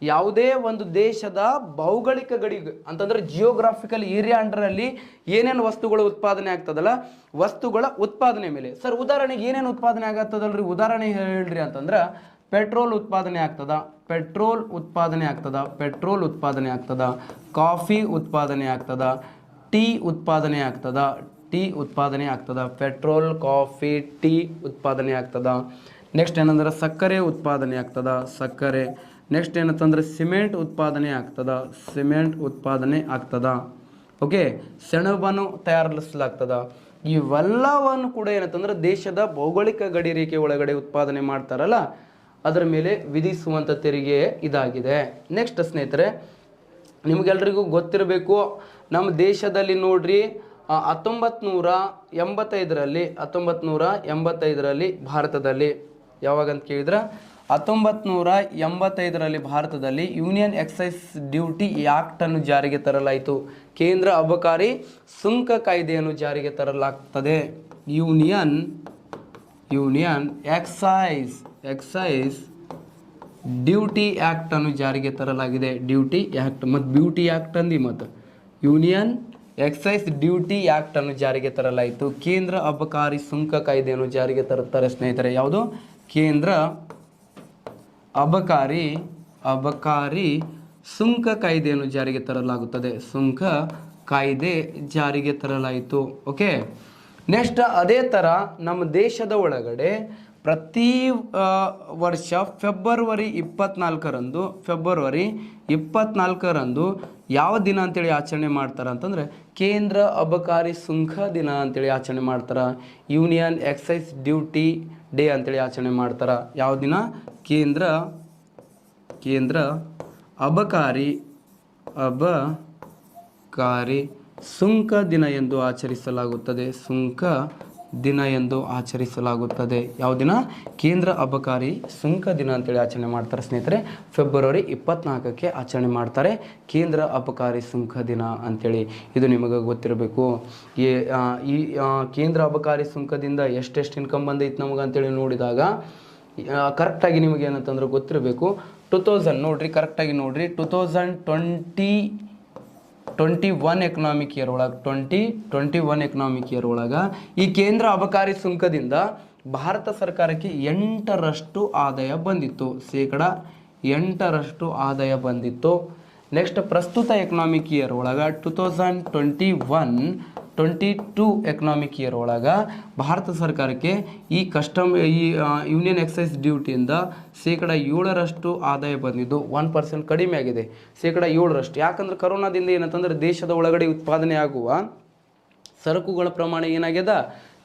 ಯಾವುದೇ ಒಂದು ದೇಶದ ಭೌಗೋಳಿಕ ಗಡಿ ಅಂತಂದ್ರೆ ಜಿಯೋಗ್ರಾಫಿಕಲ್ ಏರಿಯಾ ಅಂಡರಲ್ಲಿ ಏನೇನು ವಸ್ತುಗಳು ಉತ್ಪಾದನೆ ಆಗ್ತದಲ್ಲ, ವಸ್ತುಗಳ ಉತ್ಪಾದನೆ ಮೇಲೆ. ಸರ್ ಉದಾಹರಣೆಗೆ ಏನೇನು ಉತ್ಪಾದನೆ ಆಗತ್ತದಲ್ರಿ, ಉದಾಹರಣೆ ಹೇಳ್ರಿ ಅಂತಂದ್ರೆ ಪೆಟ್ರೋಲ್ ಉತ್ಪಾದನೆ ಆಗ್ತದ, ಪೆಟ್ರೋಲ್ ಉತ್ಪಾದನೆ ಆಗ್ತದ, ಕಾಫಿ ಉತ್ಪಾದನೆ ಆಗ್ತದ, ಟೀ ಉತ್ಪಾದನೆ ಆಗ್ತದ, ಪೆಟ್ರೋಲ್, ಕಾಫಿ, ಟೀ ಉತ್ಪಾದನೆ ಆಗ್ತದ. ನೆಕ್ಸ್ಟ್ ಏನಂದ್ರೆ ಸಕ್ಕರೆ ಉತ್ಪಾದನೆ ಆಗ್ತದ, ಸಕ್ಕರೆ. ನೆಕ್ಸ್ಟ್ ಏನಂತಂದ್ರೆ ಸಿಮೆಂಟ್ ಉತ್ಪಾದನೆ ಆಗ್ತದ. ಓಕೆ, ಸೆಣಬನ್ನು ತಯಾರಿಸಲಾಗ್ತದ. ಇವೆಲ್ಲವನ್ನು ಕೂಡ ಏನಂತಂದ್ರೆ ದೇಶದ ಭೌಗೋಳಿಕ ಗಡಿ ರೇಖೆ ಒಳಗಡೆ ಉತ್ಪಾದನೆ ಮಾಡ್ತಾರಲ್ಲ, ಅದರ ಮೇಲೆ ವಿಧಿಸುವಂಥ ತೆರಿಗೆ ಇದಾಗಿದೆ. ನೆಕ್ಸ್ಟ್ ಸ್ನೇಹಿತರೆ, ನಿಮಗೆಲ್ರಿಗೂ ಗೊತ್ತಿರಬೇಕು, ನಮ್ಮ ದೇಶದಲ್ಲಿ ನೋಡ್ರಿ 1985ರಲ್ಲಿ ಭಾರತದಲ್ಲಿ, ಯಾವಾಗಂತ ಕೇಳಿದ್ರೆ 1985ರಲ್ಲಿ ಭಾರತದಲ್ಲಿ ಯೂನಿಯನ್ ಎಕ್ಸೈಸ್ ಡ್ಯೂಟಿ ಆ್ಯಕ್ಟನ್ನು ಜಾರಿಗೆ ತರಲಾಯಿತು. ಕೇಂದ್ರ ಅಬಕಾರಿ ಸುಂಕ ಕಾಯ್ದೆಯನ್ನು ಜಾರಿಗೆ ತರಲಾಗ್ತದೆ. ಯೂನಿಯನ್ ಎಕ್ಸೈಸ್ ಡ್ಯೂಟಿ ಆ್ಯಕ್ಟನ್ನು ಜಾರಿಗೆ ತರಲಾಗಿದೆ. ಡ್ಯೂಟಿ ಆ್ಯಕ್ಟ್ ಮತ್ತು ಬ್ಯೂಟಿ ಆ್ಯಕ್ಟ್ ಅಂದಿ ಮತ್ತು ಯೂನಿಯನ್ ಎಕ್ಸೈಸ್ ಡ್ಯೂಟಿ ಆ್ಯಕ್ಟನ್ನು ಜಾರಿಗೆ ತರಲಾಯಿತು. ಕೇಂದ್ರ ಅಬಕಾರಿ ಸುಂಕ ಕಾಯ್ದೆಯನ್ನು ಜಾರಿಗೆ ತರುತ್ತಾರೆ ಸ್ನೇಹಿತರೆ. ಯಾವುದು? ಕೇಂದ್ರ ಅಬಕಾರಿ ಸುಂಕ ಕಾಯ್ದೆಯನ್ನು ಜಾರಿಗೆ ತರಲಾಗುತ್ತದೆ. ಸುಂಕ ಕಾಯ್ದೆ ಜಾರಿಗೆ ತರಲಾಯಿತು. ಓಕೆ, ನೆಕ್ಸ್ಟ್ ಅದೇ ಥರ ನಮ್ಮ ದೇಶದ ಒಳಗಡೆ ಪ್ರತಿ ವರ್ಷ ಫೆಬ್ರವರಿ 24ರಂದು ಯಾವ ದಿನ ಅಂತೇಳಿ ಆಚರಣೆ ಮಾಡ್ತಾರೆ ಅಂತಂದರೆ ಕೇಂದ್ರ ಅಬಕಾರಿ ಸುಂಕ ದಿನ ಅಂತೇಳಿ ಆಚರಣೆ ಮಾಡ್ತಾರೆ. ಯೂನಿಯನ್ ಎಕ್ಸೈಸ್ ಡ್ಯೂಟಿ ಡೇ ಅಂತೇಳಿ ಆಚರಣೆ ಮಾಡ್ತಾರೆ. ಯಾವ ದಿನ? ಕೇಂದ್ರ ಅಬಕಾರಿ ಸುಂಕ ದಿನ ಎಂದು ಆಚರಿಸಲಾಗುತ್ತದೆ. ಯಾವ ದಿನ? ಕೇಂದ್ರ ಅಬಕಾರಿ ಸುಂಕ ದಿನ ಅಂತೇಳಿ ಆಚರಣೆ ಮಾಡ್ತಾರೆ ಸ್ನೇಹಿತರೆ. ಫೆಬ್ರವರಿ 24ಕ್ಕೆ ಆಚರಣೆ ಮಾಡ್ತಾರೆ ಕೇಂದ್ರ ಅಬಕಾರಿ ಸುಂಕ ದಿನ ಅಂತೇಳಿ. ಇದು ನಿಮಗೆ ಗೊತ್ತಿರಬೇಕು. ಈ ಕೇಂದ್ರ ಅಬಕಾರಿ ಸುಂಕದಿಂದ ಎಷ್ಟೆಷ್ಟು ಇನ್ಕಮ್ ಬಂದೈತೆ ನಮಗೆ ಅಂತೇಳಿ ನೋಡಿದಾಗ ಕರೆಕ್ಟಾಗಿ ನಿಮಗೆ ಏನಂತಂದ್ರೆ ಗೊತ್ತಿರಬೇಕು. 2000 ನೋಡ್ರಿ, ಕರೆಕ್ಟಾಗಿ ನೋಡ್ರಿ, 2021 ಎಕನಾಮಿಕ್ ಇಯರ್ ಒಳಗೆ ಈ ಕೇಂದ್ರ ಅಬಕಾರಿ ಸುಂಕದಿಂದ ಭಾರತ ಸರ್ಕಾರಕ್ಕೆ 8ರಷ್ಟು ಆದಾಯ ಬಂದಿತ್ತು. ಶೇಕಡ 8ರಷ್ಟು ಆದಾಯ ಬಂದಿತ್ತು. ನೆಕ್ಸ್ಟ್ ಪ್ರಸ್ತುತ ಎಕನಾಮಿಕ್ ಇಯರ್ ಒಳಗೆ 2021-22 ಎಕನಾಮಿಕ್ ಇಯರ್ ಒಳಗೆ ಭಾರತ ಸರ್ಕಾರಕ್ಕೆ ಈ ಯೂನಿಯನ್ ಎಕ್ಸೈಸ್ ಡ್ಯೂಟಿಯಿಂದ ಶೇಕಡ 7ರಷ್ಟು ಆದಾಯ ಬಂದಿದ್ದು. 1% ಕಡಿಮೆ ಆಗಿದೆ, ಶೇಕಡ 7ರಷ್ಟು. ಯಾಕಂದ್ರೆ ಕರೋನಾದಿಂದ ಏನಂತಂದ್ರೆ ದೇಶದ ಒಳಗಡೆ ಉತ್ಪಾದನೆ ಆಗುವ ಸರಕುಗಳ ಪ್ರಮಾಣ ಏನಾಗ್ಯದ?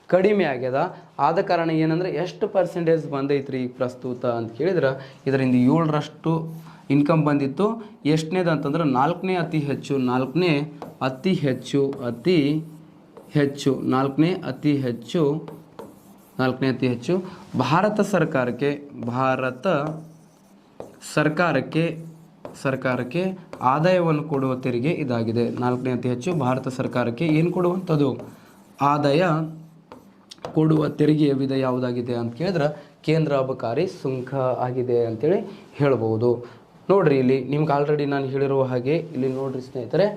ಕಡಿಮೆ ಆಗ್ಯದ. ಆದ ಕಾರಣ ಏನಂದ್ರೆ ಎಷ್ಟು ಪರ್ಸೆಂಟೇಜ್ ಬಂದೈತ್ರಿ ಈಗ ಪ್ರಸ್ತುತ ಅಂತ ಕೇಳಿದ್ರೆ ಇದರಿಂದ 7ರಷ್ಟು ಇನ್ಕಮ್ ಬಂದಿತ್ತು. ಎಷ್ಟನೇದು ಅಂತಂದ್ರೆ ನಾಲ್ಕನೇ ಅತಿ ಹೆಚ್ಚು ಭಾರತ ಸರ್ಕಾರಕ್ಕೆ ಆದಾಯವನ್ನು ಕೊಡುವ ತೆರಿಗೆ ಇದಾಗಿದೆ. 4ನೇ ಅತಿ ಹೆಚ್ಚು ಭಾರತ ಸರ್ಕಾರಕ್ಕೆ ಏನು ಕೊಡುವಂಥದ್ದು? ಆದಾಯ ಕೊಡುವ ತೆರಿಗೆಯ ವಿಧ ಯಾವುದಾಗಿದೆ ಅಂತ ಕೇಳಿದ್ರೆ ಕೇಂದ್ರ ಅಬಕಾರಿ ಸುಂಕ ಆಗಿದೆ ಅಂತೇಳಿ ಹೇಳ್ಬೋದು. ನೋಡ್ರಿ, ಇಲ್ಲಿ ನಿಮ್ಗೆ ಆಲ್ರೆಡಿ ನಾನು ಹೇಳಿರುವ ಹಾಗೆ ಇಲ್ಲಿ ನೋಡ್ರಿ ಸ್ನೇಹಿತರೆ,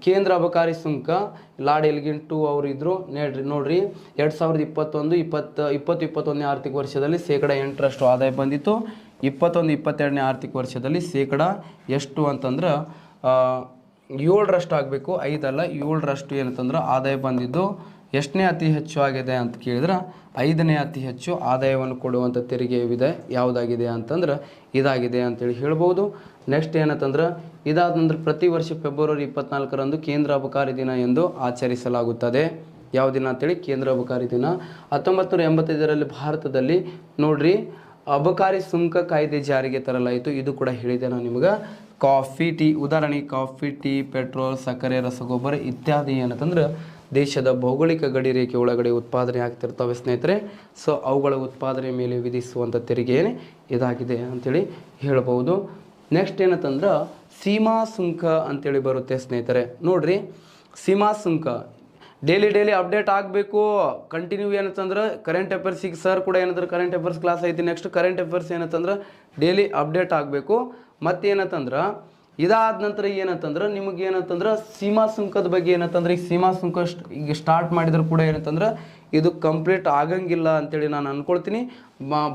ಕೇಂದ್ರ ಅಬಕಾರಿ ಸುಂಕ ಲಾರ್ಡ್ ಎಲ್ಗಿನ್ ಟು ಅವರು ಇದ್ರು. ನೋಡ್ರಿ 2021 ಆರ್ಥಿಕ ವರ್ಷದಲ್ಲಿ ಶೇಕಡ 8ರಷ್ಟು ಆದಾಯ ಬಂದಿತ್ತು. 21-22 ಆರ್ಥಿಕ ವರ್ಷದಲ್ಲಿ ಶೇಕಡ ಎಷ್ಟು ಅಂತಂದ್ರೆ 7ರಷ್ಟು ಆಗಬೇಕು, 5 ಅಲ್ಲ 7ರಷ್ಟು ಏನಂತಂದ್ರೆ ಆದಾಯ ಬಂದಿದ್ದು ಎಷ್ಟನೇ ಅತಿ ಹೆಚ್ಚು ಆಗಿದೆ ಅಂತ ಕೇಳಿದ್ರೆ 5ನೇ ಅತಿ ಹೆಚ್ಚು ಆದಾಯವನ್ನು ಕೊಡುವಂಥ ತೆರಿಗೆ ವಿಧ ಯಾವುದಾಗಿದೆ ಅಂತಂದ್ರೆ ಇದಾಗಿದೆ ಅಂತೇಳಿ ಹೇಳ್ಬೋದು. ನೆಕ್ಸ್ಟ್ ಏನಂತಂದ್ರೆ ಇದಾದ ನಂತರ ಪ್ರತಿ ವರ್ಷ ಫೆಬ್ರವರಿ 24ರಂದು ಕೇಂದ್ರ ಅಬಕಾರಿ ದಿನ ಎಂದು ಆಚರಿಸಲಾಗುತ್ತದೆ. ಯಾವ ದಿನ ಅಂತೇಳಿ ಕೇಂದ್ರ ಅಬಕಾರಿ ದಿನ. 1985ರಲ್ಲಿ ಭಾರತದಲ್ಲಿ ನೋಡ್ರಿ ಅಬಕಾರಿ ಸುಂಕ ಕಾಯ್ದೆ ಜಾರಿಗೆ ತರಲಾಯಿತು. ಇದು ಕೂಡ ಹೇಳಿದೆ ನಾನು ನಿಮ್ಗೆ. ಕಾಫಿ ಟೀ ಉದಾಹರಣೆ ಕಾಫಿ ಟೀ ಪೆಟ್ರೋಲ್ ಸಕ್ಕರೆ ರಸಗೊಬ್ಬರ ಇತ್ಯಾದಿ ಏನಂತಂದ್ರೆ ದೇಶದ ಭೌಗೋಳಿಕ ಗಡಿ ರೇಖೆ ಒಳಗಡೆ ಉತ್ಪಾದನೆ ಆಗ್ತಿರ್ತವೆ ಸ್ನೇಹಿತರೆ. ಸೊ ಅವುಗಳ ಉತ್ಪಾದನೆ ಮೇಲೆ ವಿಧಿಸುವಂಥ ತೆರಿಗೆ ಇದಾಗಿದೆ ಅಂಥೇಳಿ ಹೇಳ್ಬೋದು. ನೆಕ್ಸ್ಟ್ ಏನಂತಂದ್ರೆ ಸೀಮಾ ಸುಂಕ ಅಂತೇಳಿ ಬರುತ್ತೆ ಸ್ನೇಹಿತರೆ. ನೋಡ್ರಿ ಸೀಮಾ ಸುಂಕ ಡೈಲಿ ಅಪ್ಡೇಟ್ ಆಗಬೇಕು. ಕಂಟಿನ್ಯೂ ಏನಂತಂದ್ರೆ ಕರೆಂಟ್ ಅಫೇರ್ಸ್ ಈಗ ಸರ್ ಕೂಡ ಏನಂದ್ರೆ ಕರೆಂಟ್ ಅಫೇರ್ಸ್ ಕ್ಲಾಸ್ ಐತಿ. ನೆಕ್ಸ್ಟ್ ಕರೆಂಟ್ ಅಫೇರ್ಸ್ ಏನಂತಂದ್ರೆ ಡೈಲಿ ಅಪ್ಡೇಟ್ ಆಗಬೇಕು. ಮತ್ತೇನಂತಂದ್ರೆ ಇದಾದ ನಂತರ ಏನಂತಂದ್ರೆ ನಿಮಗೆ ಏನಂತಂದ್ರೆ ಸೀಮಾ ಸುಂಕದ ಬಗ್ಗೆ ಏನಂತಂದ್ರೆ ಈಗ ಸೀಮಾ ಸುಂಕ ಈಗ ಸ್ಟಾರ್ಟ್ ಮಾಡಿದ್ರು ಕೂಡ ಏನಂತಂದ್ರೆ ಇದು ಕಂಪ್ಲೀಟ್ ಆಗಂಗಿಲ್ಲ ಅಂತೇಳಿ ನಾನು ಅಂದ್ಕೊಳ್ತೀನಿ.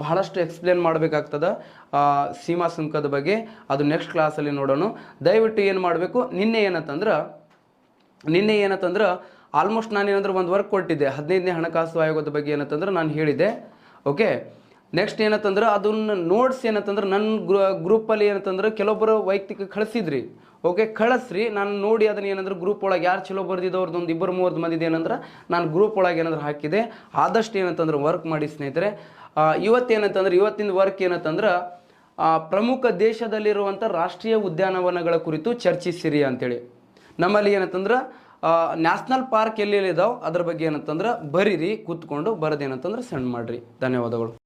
ಬಹಳಷ್ಟು ಎಕ್ಸ್ಪ್ಲೇನ್ ಮಾಡಬೇಕಾಗ್ತದೆ ಸೀಮಾ ಸುಂಕದ ಬಗ್ಗೆ. ಅದು ನೆಕ್ಸ್ಟ್ ಕ್ಲಾಸಲ್ಲಿ ನೋಡೋಣ. ದಯವಿಟ್ಟು ಏನು ಮಾಡಬೇಕು, ನಿನ್ನೆ ಏನಂತಂದ್ರೆ ಆಲ್ಮೋಸ್ಟ್ ನಾನೇನಂದ್ರೆ ಒಂದು ವರ್ಕ್ ಕೊಟ್ಟಿದ್ದೆ 15ನೇ ಹಣಕಾಸು ಆಯೋಗದ ಬಗ್ಗೆ ಏನಂತಂದ್ರೆ ನಾನು ಹೇಳಿದ್ದೆ. ಓಕೆ, ನೆಕ್ಸ್ಟ್ ಏನಂತಂದ್ರೆ ಅದನ್ನ ನೋಟ್ಸ್ ಏನಂತಂದ್ರೆ ನನ್ನ ಗ್ರೂಪಲ್ಲಿ ಏನಂತಂದ್ರೆ ಕೆಲವೊಬ್ಬರು ವೈಯಕ್ತಿಕ ಕಳಿಸಿದ್ರಿ. ಓಕೆ, ಕಳಿಸ್ರಿ, ನಾನು ನೋಡಿ ಅದನ್ನ ಏನಂದ್ರೆ ಗ್ರೂಪ್ ಒಳಗೆ ಯಾರು ಚಲೋ ಬರ್ದಿದ್ದವ್ರದ್ದು ಒಂದು 2-3 ಮಂದಿದು ಏನಂದ್ರೆ ನಾನು ಗ್ರೂಪ್ ಒಳಗೆ ಏನಾದ್ರು ಹಾಕಿದೆ. ಆದಷ್ಟು ಏನಂತಂದ್ರೆ ವರ್ಕ್ ಮಾಡಿ ಸ್ನೇಹಿತರೆ. ಇವತ್ತಿನ ವರ್ಕ್ ಏನಂತಂದ್ರೆ ಪ್ರಮುಖ ದೇಶದಲ್ಲಿರುವಂಥ ರಾಷ್ಟ್ರೀಯ ಉದ್ಯಾನವನಗಳ ಕುರಿತು ಚರ್ಚಿಸಿರಿ ಅಂತೇಳಿ. ನಮ್ಮಲ್ಲಿ ಏನಂತಂದ್ರೆ ನ್ಯಾಷನಲ್ ಪಾರ್ಕ್ ಎಲ್ಲೆಲ್ಲಿ ಇದಾವೆ ಅದ್ರ ಬಗ್ಗೆ ಏನಂತಂದ್ರೆ ಬರೀರಿ, ಕೂತ್ಕೊಂಡು ಬರೋದೇನಂತಂದ್ರೆ ಸೆಂಡ್ ಮಾಡಿರಿ. ಧನ್ಯವಾದಗಳು.